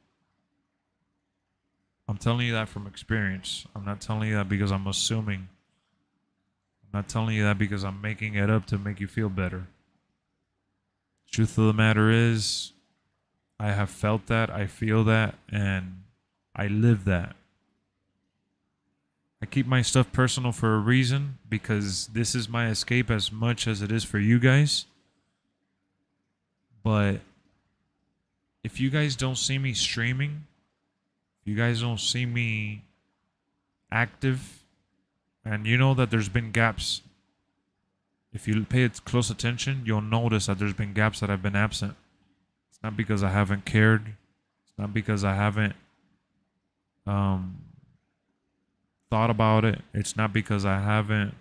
I'm telling you that from experience. I'm not telling you that because I'm assuming. I'm not telling you that because I'm making it up to make you feel better. Truth of the matter is, I have felt that, I feel that, and I live that. I keep my stuff personal for a reason, because this is my escape as much as it is for you guys. But if you guys don't see me streaming, if you guys don't see me active, and you know that there's been gaps, if you pay close attention, you'll notice that there's been gaps that I've been absent. It's not because I haven't cared. It's not because I haven't thought about it. It's not because I haven't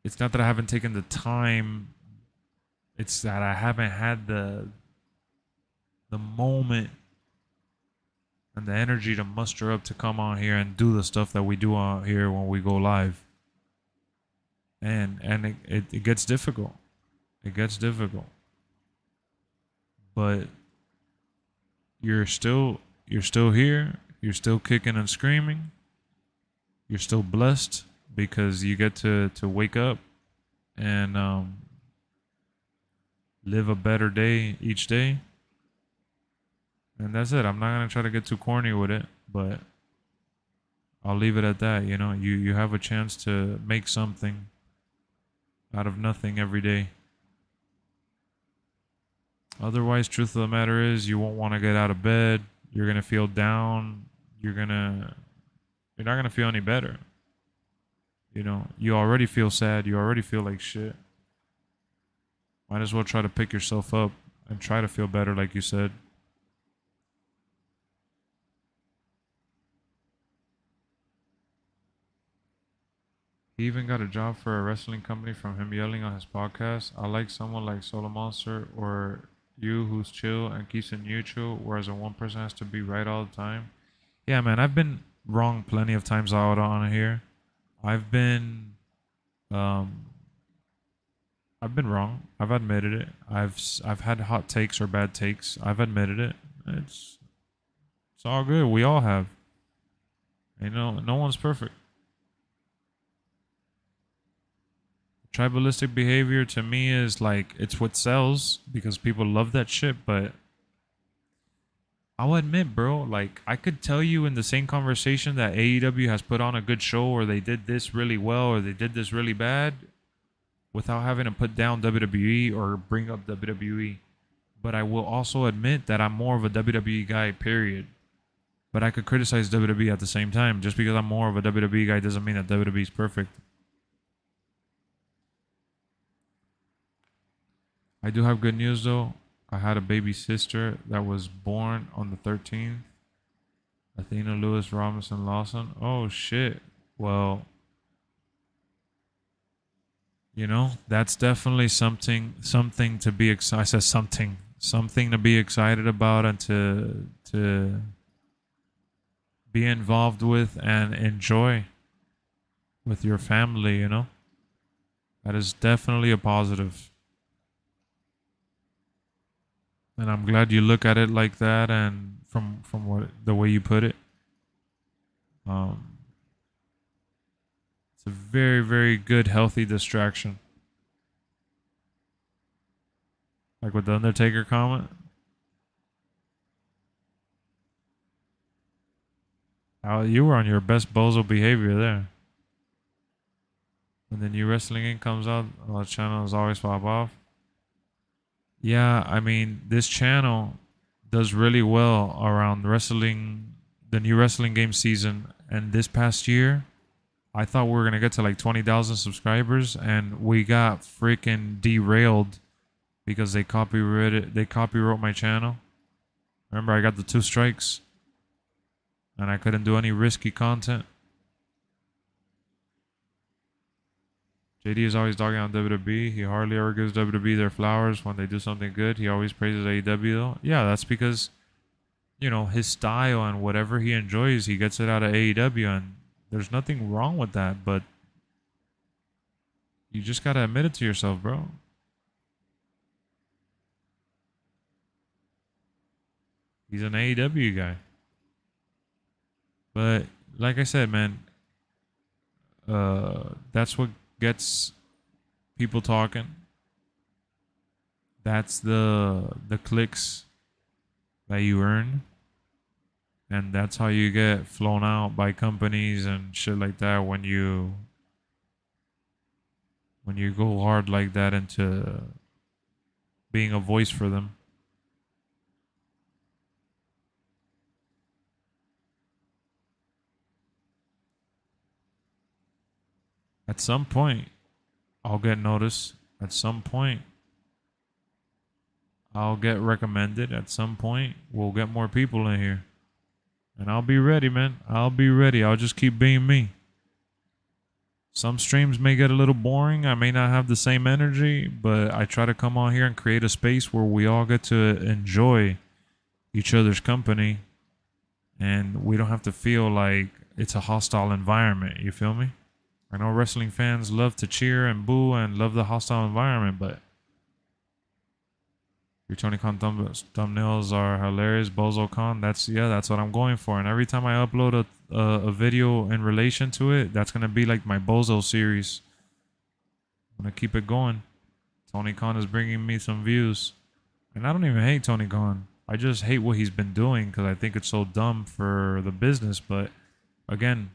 it's not that I haven't taken the time. It's that I haven't had the moment and the energy to muster up to come on here and do the stuff that we do on here when we go live. And it gets difficult. It gets difficult. But you're still here. You're still kicking and screaming. You're still blessed because you get to wake up and live a better day each day. And that's it. I'm not going to try to get too corny with it, but I'll leave it at that. You have a chance to make something out of nothing every day. Otherwise, truth of the matter is, you won't want to get out of bed. You're going to feel down. You're not going to feel any better. You already feel sad. You already feel like shit. Might as well try to pick yourself up and try to feel better, like you said. He even got a job for a wrestling company from him yelling on his podcast. I like someone like Solo Monster or you who's chill and keeps it neutral, whereas a one person has to be right all the time. Yeah, man, I've been wrong plenty of times out on here. I've been wrong. I've admitted it. I've had hot takes or bad takes. I've admitted it. It's all good. We all have. No one's perfect. Tribalistic behavior to me is like it's what sells because people love that shit, but I'll admit, bro, like I could tell you in the same conversation that AEW has put on a good show or they did this really well or they did this really bad without having to put down WWE or bring up WWE. But I will also admit that I'm more of a WWE guy, period. But I could criticize WWE at the same time. Just because I'm more of a WWE guy doesn't mean that WWE is perfect. I do have good news though. I had a baby sister that was born on the 13th. Athena Lewis Robinson Lawson. Oh shit. Well, you know, that's definitely something to be excited. I said something to be excited about and to be involved with and enjoy with your family, you know? That is definitely a positive. And I'm glad you look at it like that and from what the way you put it. It's a very, very good, healthy distraction. Like with the Undertaker comment. You were on your best bozo behavior there. When the new wrestling in comes out, the channels always pop off. Yeah, I mean, this channel does really well around wrestling, the new wrestling game season. And this past year, I thought we were going to get to like 20,000 subscribers, and we got freaking derailed because they copyright my channel. Remember, I got the 2 strikes, and I couldn't do any risky content. JD is always dogging on WWE. He hardly ever gives WWE their flowers when they do something good. He always praises AEW though. Yeah, that's because, you know, his style and whatever he enjoys, he gets it out of AEW, and there's nothing wrong with that, but you just gotta admit it to yourself, bro. He's an AEW guy. But like I said, man, that's what gets people talking. That's the clicks that you earn. And that's how you get flown out by companies and shit like that when you go hard like that into being a voice for them. At some point, I'll get noticed. At some point, I'll get recommended. At some point, we'll get more people in here. And I'll be ready, man. I'll be ready. I'll just keep being me. Some streams may get a little boring. I may not have the same energy, but I try to come on here and create a space where we all get to enjoy each other's company. And we don't have to feel like it's a hostile environment. You feel me? I know wrestling fans love to cheer and boo and love the hostile environment, but your Tony Khan thumbnails are hilarious. Bozo Khan, that's what I'm going for. And every time I upload a video in relation to it, that's gonna be like my Bozo series. I'm gonna keep it going. Tony Khan is bringing me some views, and I don't even hate Tony Khan. I just hate what he's been doing because I think it's so dumb for the business. But again,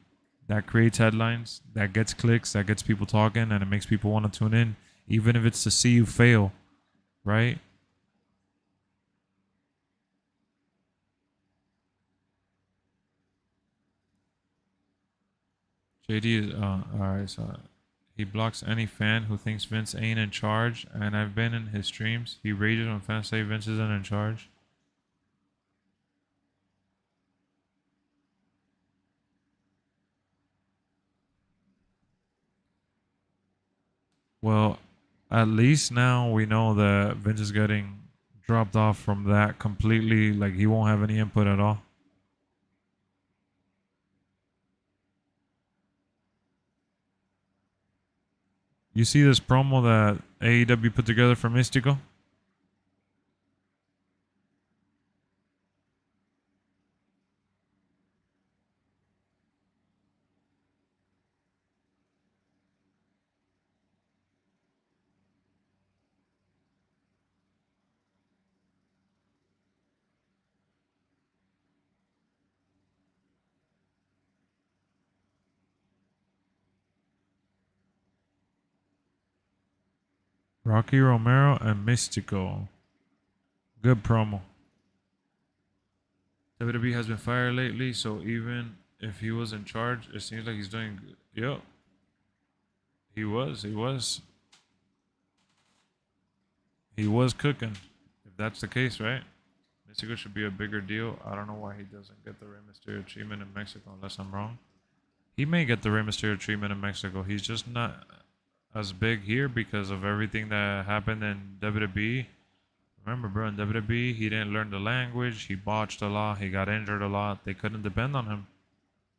that creates headlines, that gets clicks, that gets people talking, and it makes people want to tune in, even if it's to see you fail, right? JD is, alright, so he blocks any fan who thinks Vince ain't in charge, and I've been in his streams. He rages when fans say Vince isn't in charge. Well, at least now we know that Vince is getting dropped off from that completely. Like, he won't have any input at all. You see this promo that AEW put together for Mystico? Rocky Romero and Mystico. Good promo. WWE has been fired lately, so even if he was in charge, it seems like he's doing good. Yep. He was cooking. If that's the case, right? Mystico should be a bigger deal. I don't know why he doesn't get the Rey Mysterio treatment in Mexico, unless I'm wrong. He may get the Rey Mysterio treatment in Mexico. He's just not as big here because of everything that happened in WWE. Remember, bro, in WWE, he didn't learn the language. He botched a lot. He got injured a lot. They couldn't depend on him.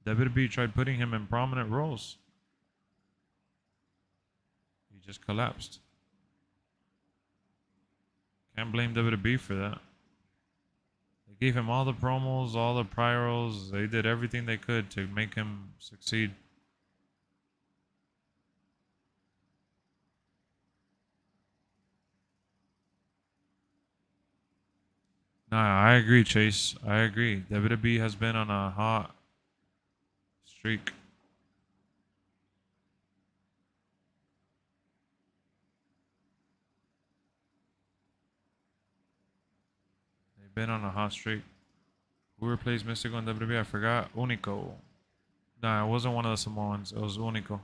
WWE tried putting him in prominent roles. He just collapsed. Can't blame WWE for that. They gave him all the promos, all the pyros. They did everything they could to make him succeed. Nah, I agree, Chase. I agree. WWE has been on a hot streak. They've been on a hot streak. Who replaced Mystico in WWE? I forgot. Unico. Nah, it wasn't one of the Samoans. It was Unico.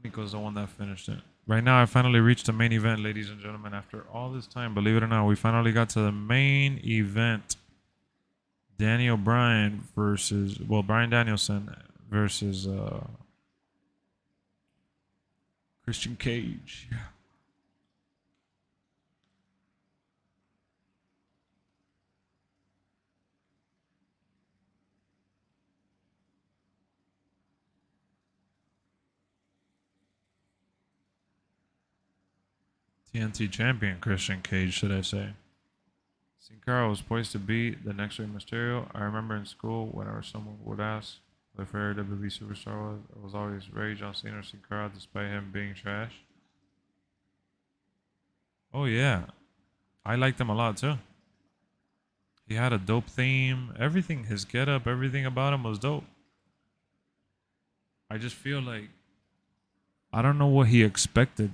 Unico's the one that finished it. Right now, I finally reached the main event, ladies and gentlemen. After all this time, believe it or not, we finally got to the main event. Daniel Bryan versus, well, Bryan Danielson versus Christian Cage. TNT champion Christian Cage, should I say. Sin Cara was poised to be the next Rey Mysterio. I remember in school, whenever someone would ask what their favorite WWE superstar was, it was always Ray, John Cena, or Sin Cara, despite him being trash. Oh yeah, I liked him a lot too. He had a dope theme. Everything, his getup, everything about him was dope. I just feel like I don't know what he expected.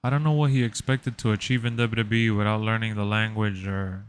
I don't know what he expected to achieve in WWE without learning the language or.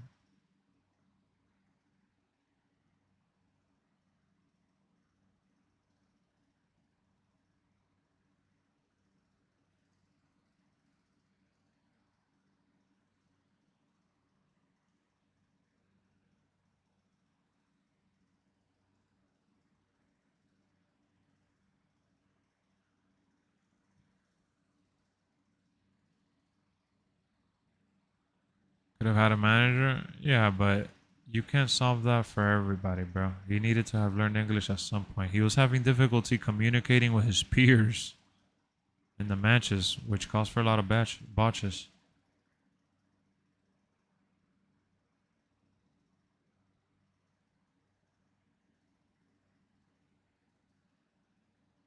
Could have had a manager? Yeah, but you can't solve that for everybody, bro. He needed to have learned English at some point. He was having difficulty communicating with his peers in the matches, which caused for a lot of botches.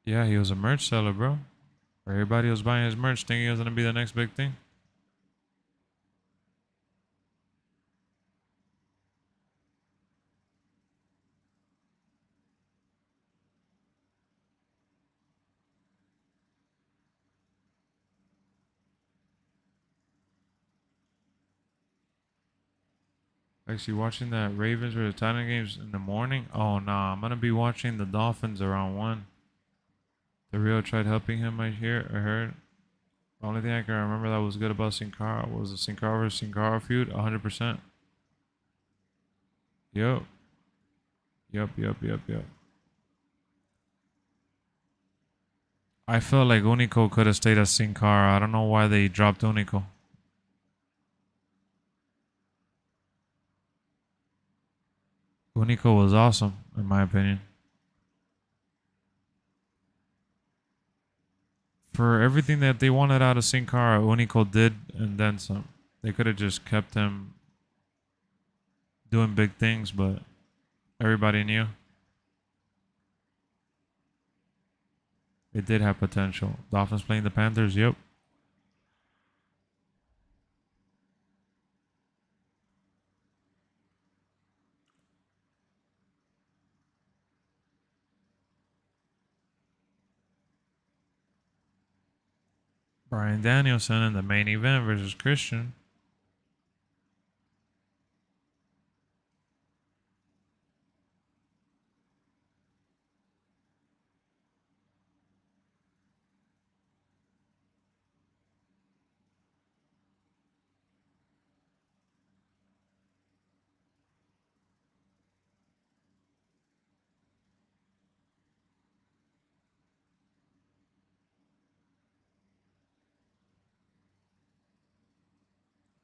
Yeah, he was a merch seller, bro. Everybody was buying his merch thinking he was going to be the next big thing. Actually, watching that Ravens versus Titan games in the morning? Oh, nah. I'm going to be watching the Dolphins around 1. The Rio tried helping him, I heard. The only thing I can remember that was good about Sin Cara was the Sin Cara versus Sin Cara feud, 100%. Yep. Yep. I felt like Unico could have stayed as Sin Cara. I don't know why they dropped Unico. Unico was awesome, in my opinion. For everything that they wanted out of Sin Cara, Unico did, and then some. They could have just kept him doing big things, but everybody knew. It did have potential. Dolphins playing the Panthers. Yep. Brian Danielson in the main event versus Christian.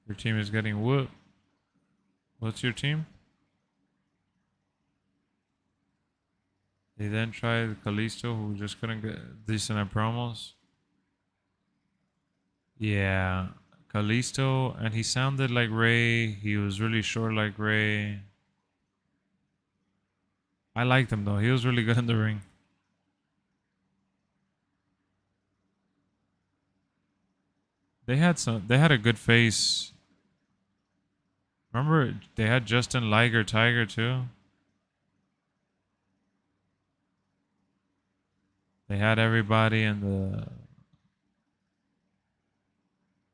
Your team is getting whooped. What's your team? They then tried Kalisto, who just couldn't get decent at promos. Yeah, Kalisto, and he sounded like Ray. He was really short like Ray. I liked him though. He was really good in the ring. They had a good face. Remember they had Justin Liger Tiger too? They had everybody, and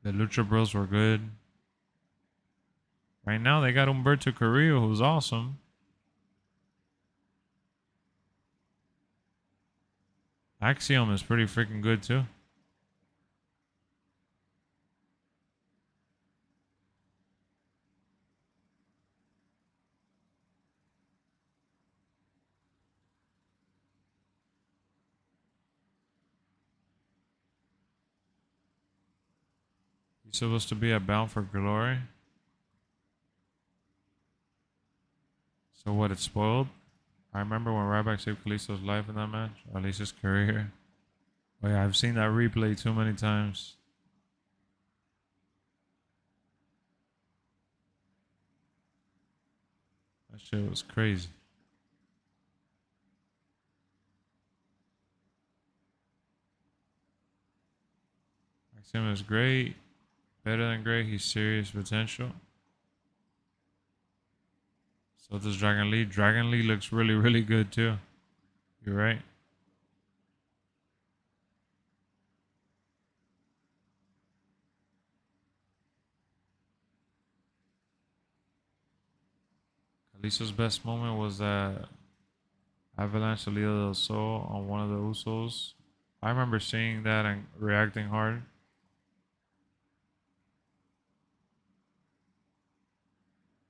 the Lucha Bros were good. Right now they got Humberto Carrillo, who's awesome. Axiom is pretty freaking good too. He's supposed to be at Bound for Glory. So what, it's spoiled? I remember when Ryback saved Kalisto's life in that match, or at least his career. Oh yeah, I've seen that replay too many times. That shit was crazy. Maxim is great. Better than great. He's serious potential. So does Dragon Lee. Dragon Lee looks really, really good too. You're right. Kalisto's best moment was that Avalanche Salida del Sol on one of the Usos. I remember seeing that and reacting hard.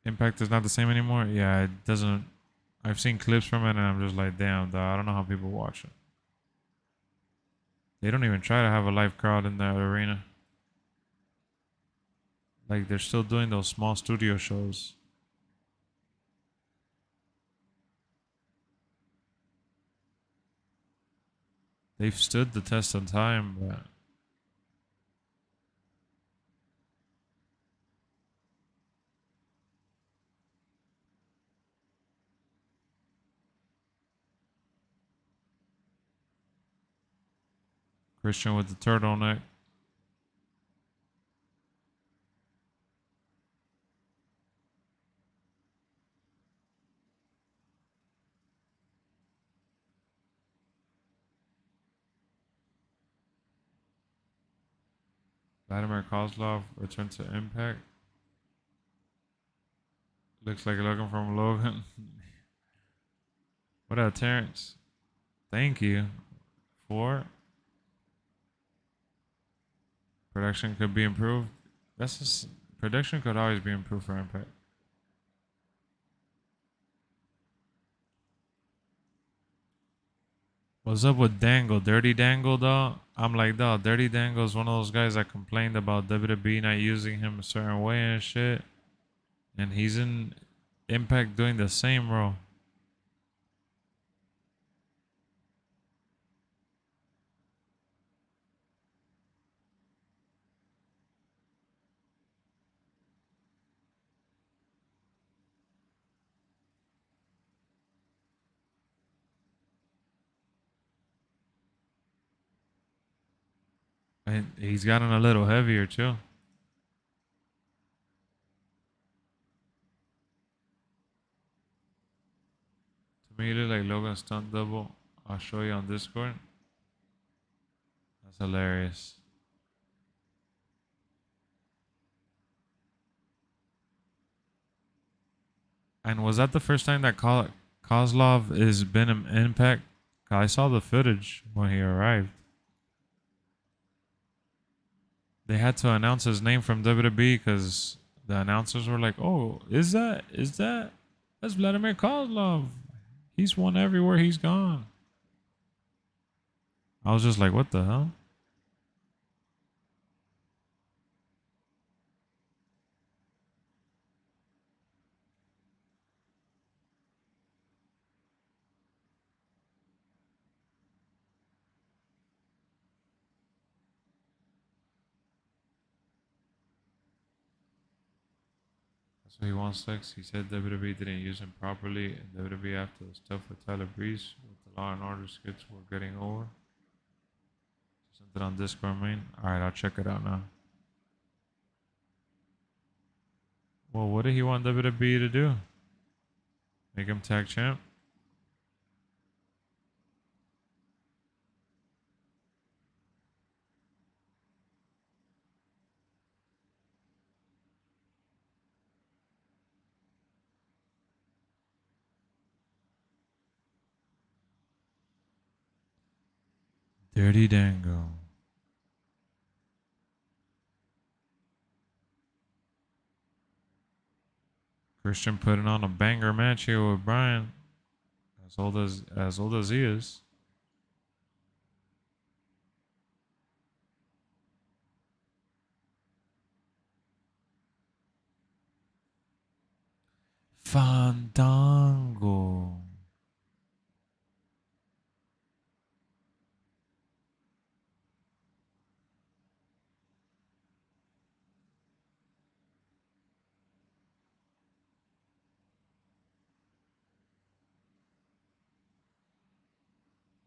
Impact is not the same anymore. Yeah, it doesn't. I've seen clips from it and I'm just like, damn, dog, I don't know how people watch it. They don't even try to have a live crowd in that arena. Like, they're still doing those small studio shows. They've stood the test of time, but Christian with the turtleneck. Vladimir Kozlov returned to Impact. Looks like Logan from Logan. What up, Terrence? Thank you. For production could be improved. That's just, production could always be improved for Impact. What's up with Dangle? Dirty Dangle, dog? I'm like, dog, Dirty Dangle is one of those guys that complained about WWE not using him a certain way and shit. And he's in Impact doing the same role. And he's gotten a little heavier too. To me, he look like Logan's stunt double. I'll show you on Discord. That's hilarious. And was that the first time that Kozlov has been in Impact? I saw the footage when he arrived. They had to announce his name from WWE because the announcers were like, "Oh, that's Vladimir Kozlov. He's won everywhere he's gone." I was just like, "What the hell?" So he wants Lexx. He said WWE didn't use him properly, and WWE after the stuff with Tyler Breeze with the Law and Order skits were getting over. Something on Discord, main. All right, I'll check it out now. Well, what did he want WWE to do? Make him tag champ? Dirty Dango. Christian putting on a banger match here with Brian. As old as he is. Fandango.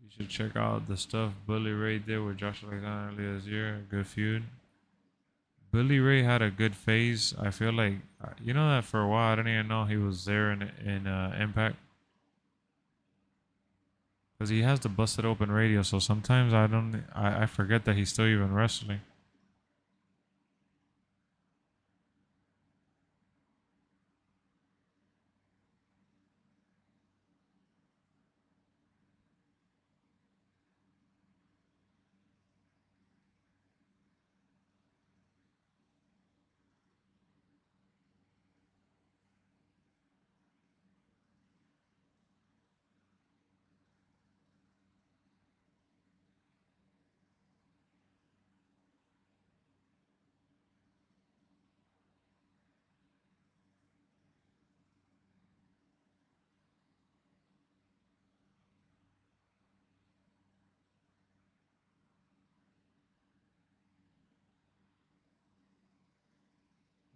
You should check out the stuff Bully Ray did with Josh Alexander earlier this year. Good feud. Billy Ray had a good phase. I feel like you know that for a while I didn't even know he was there in Impact because he has the busted open radio. So sometimes I forget that he's still even wrestling.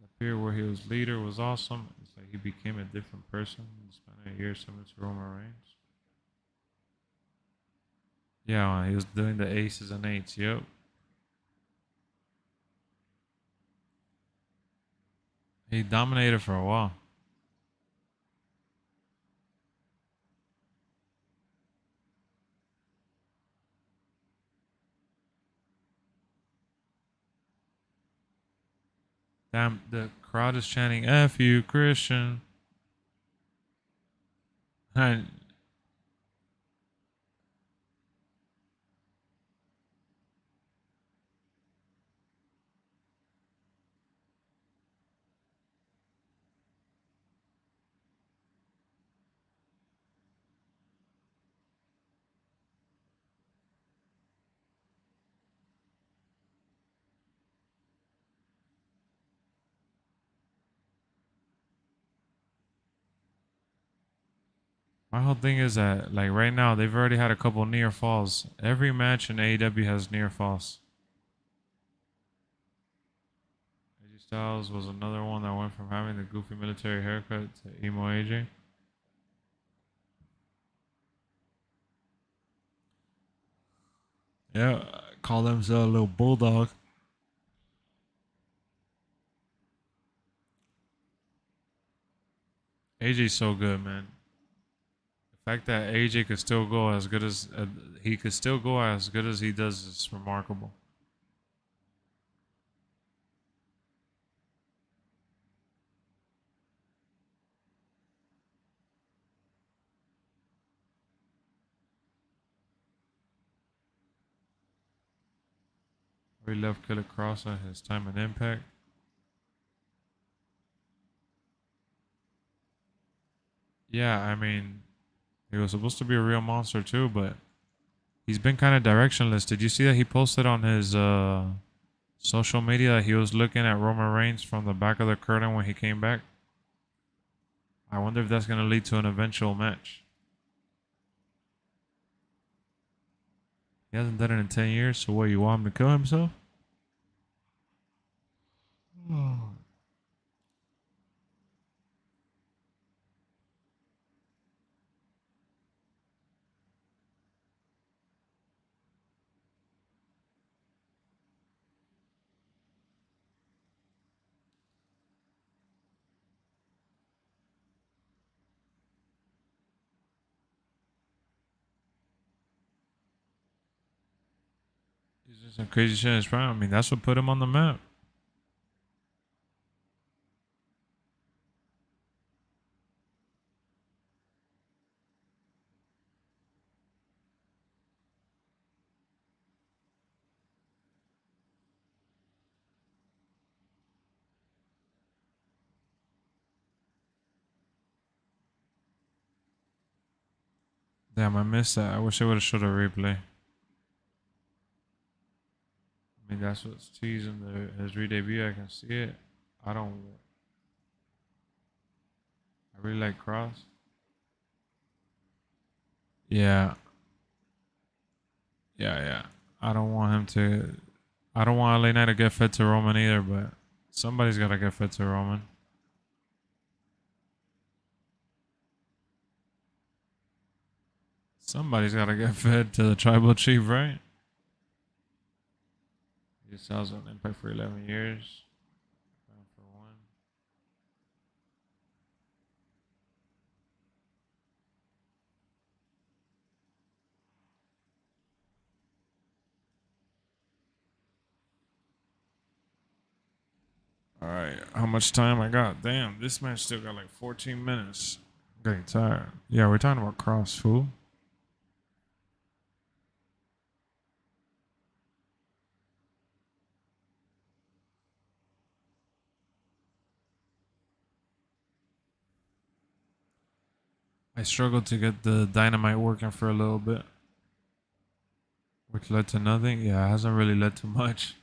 The period where he was leader was awesome. It's like he became a different person. He spent a year similar to Roman Reigns. Yeah, he was doing the aces and eights. Yep. He dominated for a while. Damn, the crowd is chanting "F you, Christian." And my whole thing is that, like, right now, they've already had a couple near falls. Every match in AEW has near falls. AJ Styles was another one that went from having the goofy military haircut to emo AJ. Yeah, call themselves a little bulldog. AJ's so good, man. The fact that AJ could still go as good as he could still go as good as he does is remarkable. We love Killer Cross on his time and impact. Yeah, I mean, he was supposed to be a real monster too, but he's been kind of directionless. Did you see that he posted on his social media that he was looking at Roman Reigns from the back of the curtain when he came back? I wonder if that's going to lead to an eventual match. He hasn't done it in 10 years, so what, you want him to kill himself? He's just some crazy shit in his prime. I mean, that's what put him on the map. Damn, I missed that. I wish I would have showed a replay. I mean, that's what's teasing his re-debut. I can see it. I really like Cross. Yeah. Yeah. I don't want him to. I don't want LA Knight to get fed to Roman either, but somebody's got to get fed to Roman. Somebody's got to get fed to the tribal chief, right? He sells on Impact for 11 years. For one. All right, how much time I got? Damn, this match still got like 14 minutes. I'm getting tired. Yeah, we're talking about Cross, fool. I struggled to get the dynamite working for a little bit, which led to nothing. Yeah, it hasn't really led to much.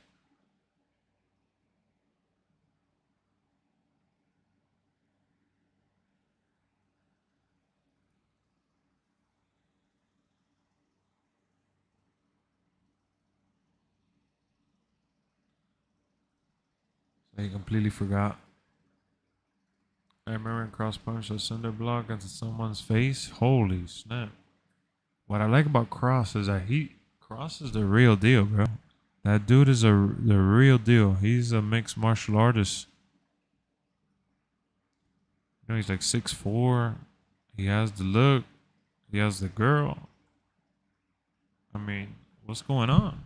So he completely forgot. I remember Cross punched a cinder block into someone's face. Holy snap. What I like about Cross is that Cross is the real deal, bro. That dude is the real deal. He's a mixed martial artist. You know, he's like 6'4". He has the look. He has the girl. I mean, what's going on?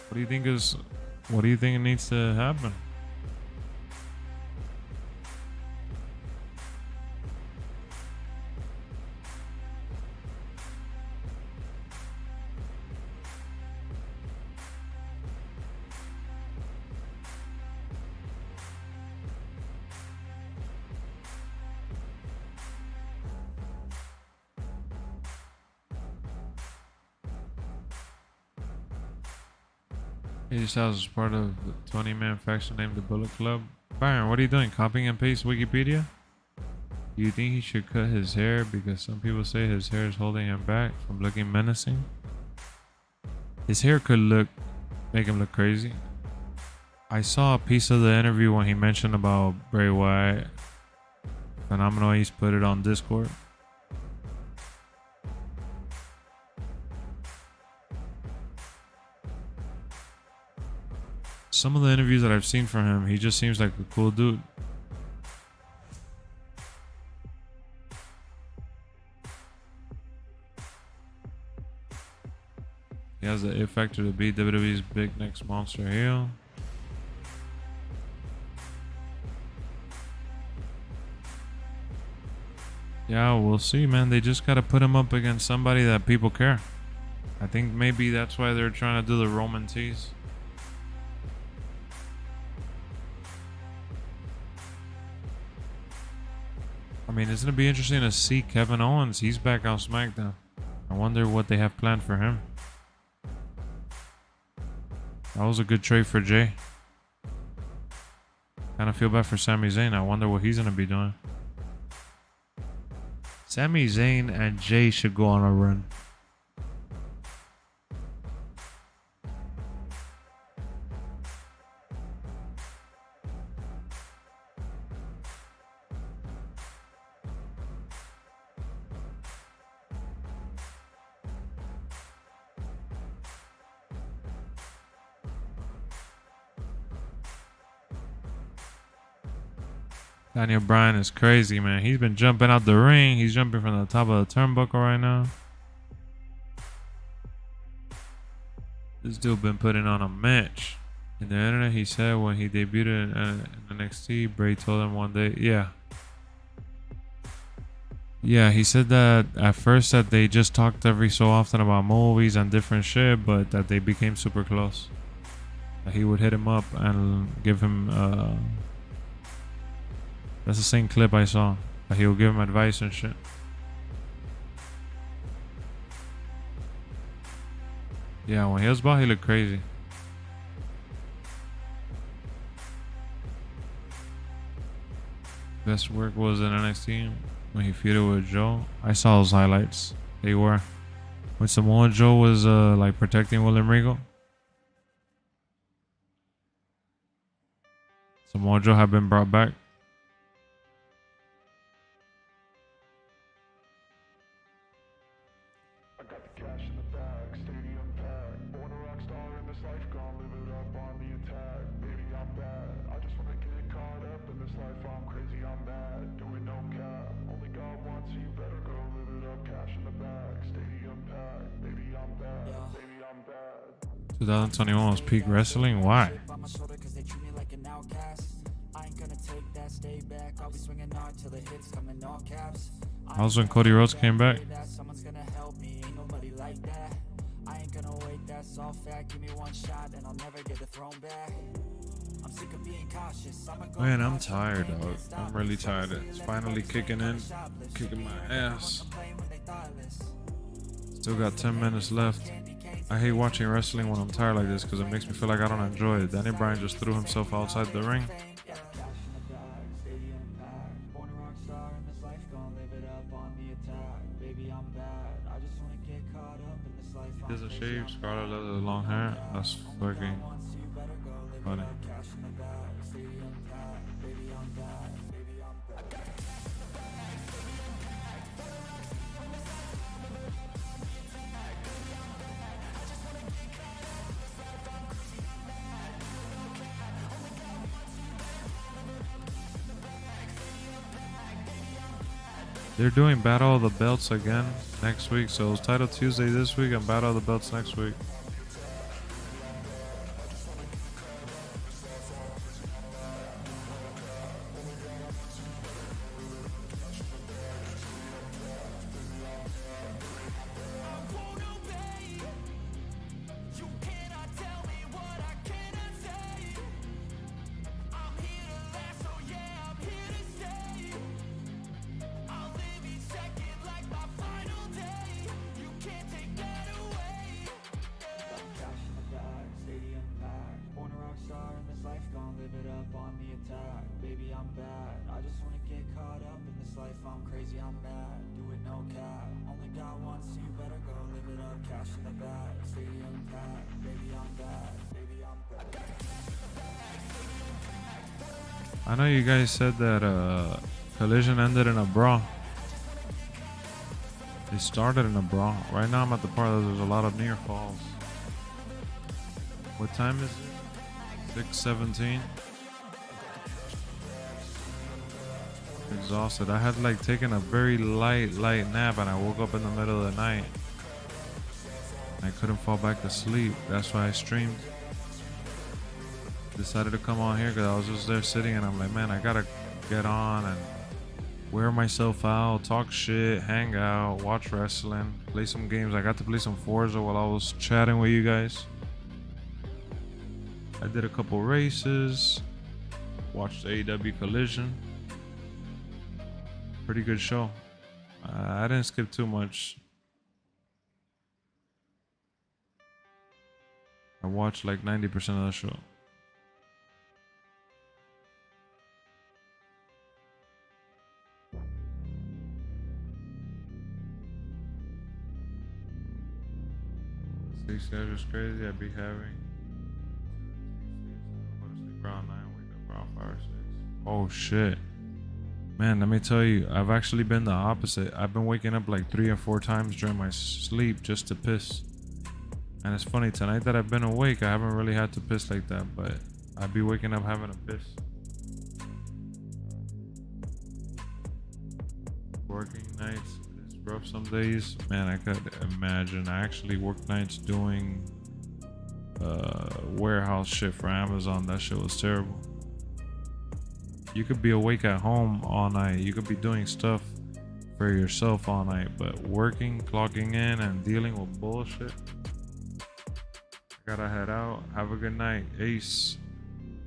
What do you think needs to happen? AJ Styles is part of the 20-man faction named the Bullet Club. Byron, what are you doing? Copying and paste Wikipedia? Do you think he should cut his hair because some people say his hair is holding him back from looking menacing? His hair could make him look crazy. I saw a piece of the interview when he mentioned about Bray Wyatt Phenomenal Ace put it on Discord. Some of the interviews that I've seen from him, he just seems like a cool dude. He has the it factor to beat WWE's big next monster heel. Yeah, we'll see, man. They just gotta put him up against somebody that people care. I think maybe that's why they're trying to do the Roman tease. I mean, it's gonna be interesting to see Kevin Owens. He's back on SmackDown. I wonder what they have planned for him. That was a good trade for Jay. Kind of feel bad for Sami Zayn. I wonder what he's gonna be doing. Sami Zayn and Jay should go on a run. Daniel Bryan is crazy, man. He's been jumping out the ring. He's jumping from the top of the turnbuckle right now. This dude been putting on a match. In the internet, he said when he debuted in NXT, Bray told him one day, yeah, he said that at first that they just talked every so often about movies and different shit, but that they became super close. That he would hit him up and give him that's the same clip I saw. That he'll give him advice and shit. Yeah, when he was bald, he looked crazy. Best work was in NXT when he feuded with Joe. I saw those highlights. They were when Samoa Joe was like protecting William Regal. Samoa Joe had been brought back. Yeah. 2021 was peak wrestling. Why? That was when Cody Rhodes came back. Man, I'm tired, dog. I'm really tired. It's finally kicking in, kicking my ass. Still got 10 minutes left. I hate watching wrestling when I'm tired like this because it makes me feel like I don't enjoy it. Daniel Bryan just threw himself outside the ring. He doesn't shave. Scarlett loves the long hair. That's fucking funny. They're doing Battle of the Belts again next week. So it's Title Tuesday this week and Battle of the Belts next week. I know you guys said that Collision ended in a brawl. It started in a brawl. Right now I'm at the part that there's a lot of near falls. What time is it? 6:17. Exhausted. I had like taken a very light nap and I woke up in the middle of the night. I couldn't fall back to sleep. That's why I streamed. Decided to come on here because I was just there sitting and I'm like, man, I gotta get on and wear myself out, talk shit, hang out, watch wrestling, play some games. I got to play some Forza while I was chatting with you guys. I did a couple races, watched AEW Collision. Pretty good show. I didn't skip too much. I watched like 90% of the show. Sleep schedule's crazy. I be having. Go to sleep around 9, wake up around 5 or 6. Oh shit. Man, let me tell you, I've actually been the opposite. I've been waking up like 3 or 4 times during my sleep just to piss. And it's funny, tonight that I've been awake, I haven't really had to piss like that, but I'd be waking up having a piss. Working nights is rough some days. Man, I could imagine. I actually worked nights doing warehouse shit for Amazon. That shit was terrible. You could be awake at home all night. You could be doing stuff for yourself all night, but working, clocking in, and dealing with bullshit. I gotta head out. Have a good night. Ace.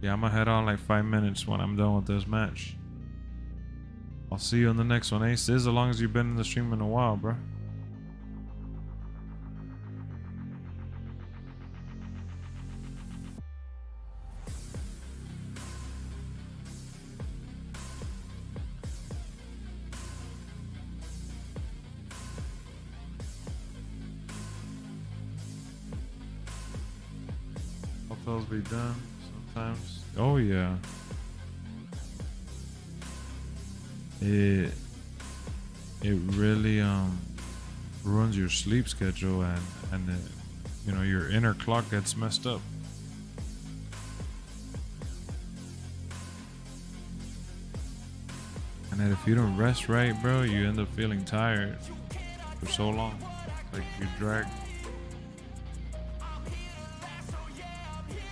Yeah, I'm gonna head out in like 5 minutes when I'm done with this match. I'll see you on the next one, Ace. This is as long as you've been in the stream in a while, bro. Hotels be done sometimes. Oh yeah. It really ruins your sleep schedule and it, you know, your inner clock gets messed up. And then if you don't rest right, bro, you end up feeling tired for so long. Like you drag.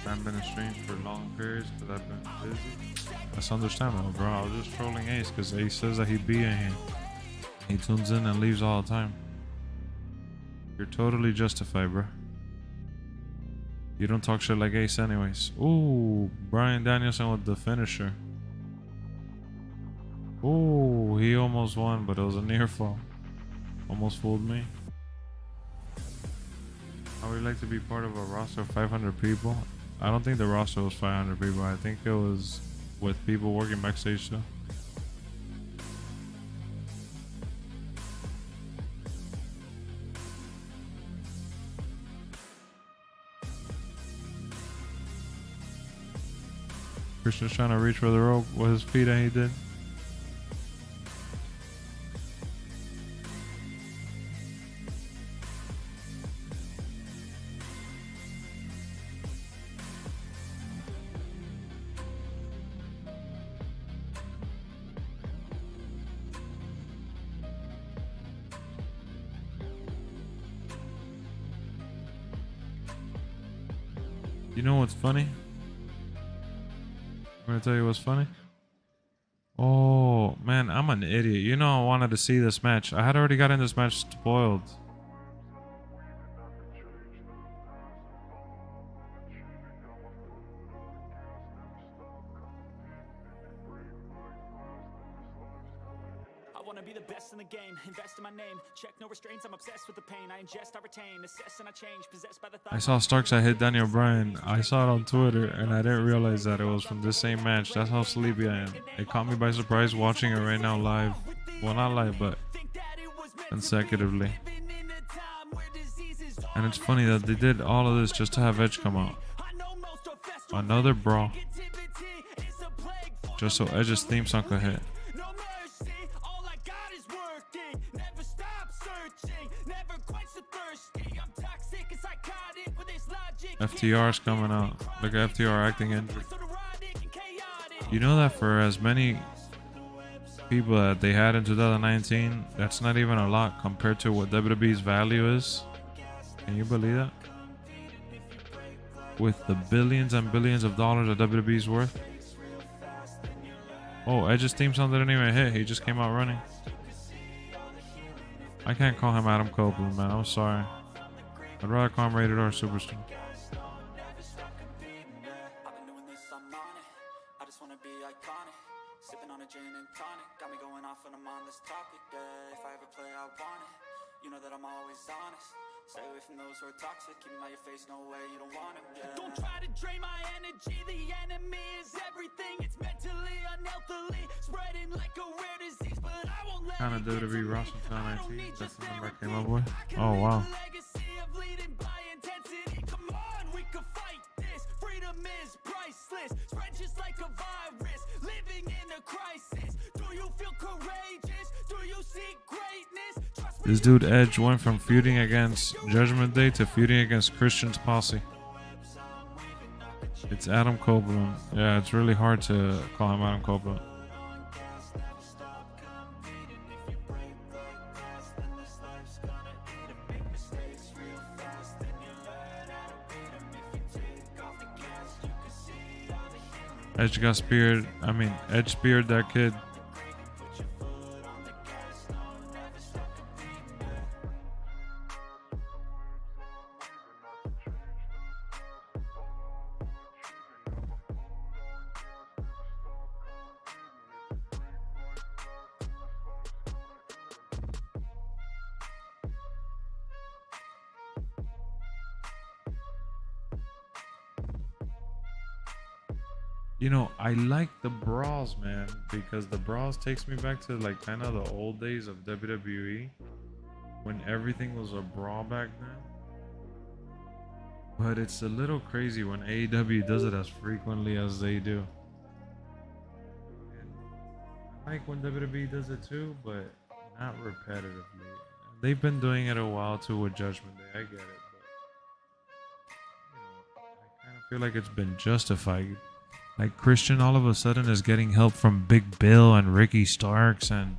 I haven't been in streams for long periods because I've been busy. That's understandable, bro. I was just trolling Ace because Ace says that he be in here. He tunes in and leaves all the time. You're totally justified, bro. You don't talk shit like Ace anyways. Ooh, Bryan Danielson with the finisher. Ooh, he almost won, but it was a near fall. Almost fooled me. I would like to be part of a roster of 500 people. I don't think the roster was 500 people. I think it was with people working backstage too. Christian's trying to reach for the rope with his feet and he did. You know what's funny? I'm gonna tell you what's funny. Oh man, I'm an idiot. You know I wanted to see this match. I had already gotten this match spoiled. Be the best in the game, invest in my name, check no restraints, I'm obsessed with the pain, I ingest, I retain, assess and I change, possessed by the thought. I saw Starks that hit Daniel Bryan. I saw it on Twitter and I didn't realize that it was from this same match. That's how sleepy I am. It caught me by surprise watching it right now live. Well, not live, but consecutively. And it's funny that they did all of this just to have Edge come out. Another brawl. Just so Edge's theme song could hit. FTR's coming out. Look at FTR acting injured. You know that for as many people that they had in 2019, that's not even a lot compared to what WWE's value is. Can you believe that? With the billions and billions of dollars that WWE's worth. Oh, Edge's theme song didn't even hit. He just came out running. I can't call him Adam Copeland, man. I'm sorry. I'd rather call him Rated R Superstar. Sipping on a gin and tonic, got me going off when I'm on this topic. If I ever play, I want it. You know that I'm always honest. Stay away from those who are toxic. Keep them out your face, no way, you don't want it. Don't try to drain my energy. The enemy is everything. It's mentally, unhealthily, spreading like a rare disease. But I won't let kind of WWE roster 2019. That's the number I came up with. Oh wow. legacy of leading by intensity. Come on, we can fight this. Freedom is priceless. Spread just like a virus. Living in a crisis. Do you feel courageous? Do you seek greatness? Trust me. This dude Edge went from feuding against Judgment Day to feuding against Christian's posse. It's Adam Copeland. Yeah, it's really hard to call him Adam Copeland. Edge got speared. Edge speared that kid. You know, I like the brawls, man, because the brawls takes me back to like kind of the old days of WWE when everything was a brawl back then. But it's a little crazy when AEW does it as frequently as they do. And I like when WWE does it too, but not repetitively. They've been doing it a while too with Judgment Day. I get it, but you know, I kind of feel like it's been justified. Like Christian all of a sudden is getting help from Big Bill and Ricky Starks and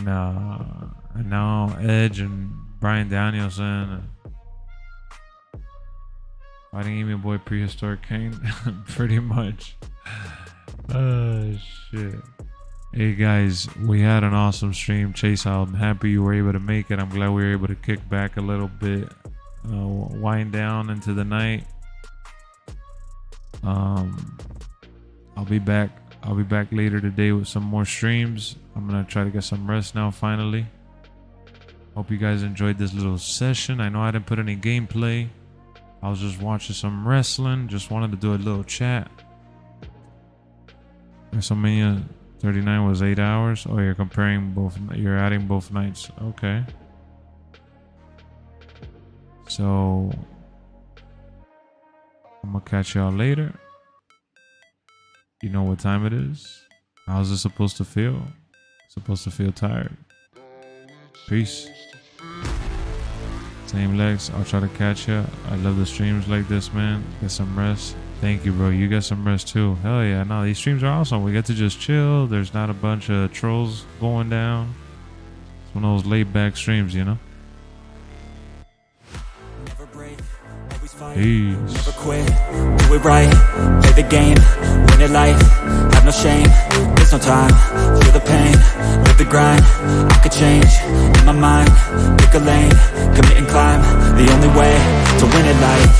now Edge and Bryan Danielson fighting Amy Boy Prehistoric Kane. Pretty much. Oh shit. Hey guys, we had an awesome stream. Chase, I'm happy you were able to make it. I'm glad we were able to kick back a little bit, wind down into the night. I'll be back later today with some more streams. I'm gonna try to get some rest now finally. Hope you guys enjoyed this little session. I know I didn't put any gameplay. I was just watching some wrestling. Just wanted to do a little chat. WrestleMania 39 was 8 hours. Oh, you're comparing both. You're adding both nights. Okay. So I'm gonna catch y'all later. You know what time it is. How's it supposed to feel? Supposed to feel tired. Peace. Same Lex. I'll try to catch ya. I love the streams like this, man. Get some rest. Thank you, bro. You get some rest too. Hell yeah. No, these streams are awesome. We get to just chill. There's not a bunch of trolls going down. It's one of those laid back streams, you know? Peace. Never quit, do it right, play the game, win it life, have no shame, there's no time, feel the pain, live the grind, I could change, in my mind, pick a lane, commit and climb, the only way to win it life,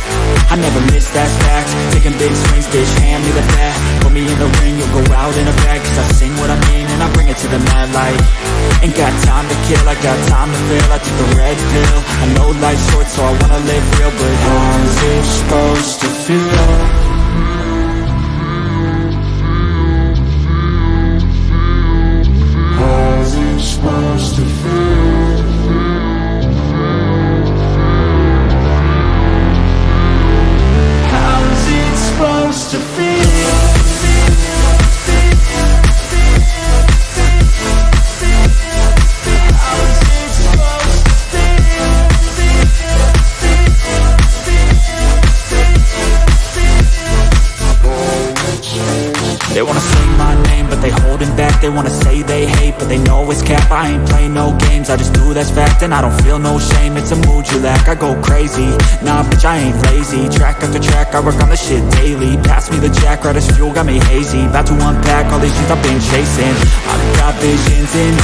I never miss, that's fact, taking big swings, bitch, hand me the bat, put me in the ring, you'll go out in a bag, cause I sing what I mean and I bring it to the mad light, ain't got time to kill, I got time to feel, I took the red pill, I know life's short so I wanna live real, but how's it supposed to feel? How's it supposed to feel? How's it supposed to feel? How's it supposed to feel? wanna say they hate, but they know it's cap. I ain't play no games, I just do that's fact. And I don't feel no shame, it's a mood you lack. I go crazy, nah bitch I ain't lazy. Track after track, I work on this shit daily. Pass me the jack, right as fuel, got me hazy. About to unpack all these things I've been chasing. I've got visions in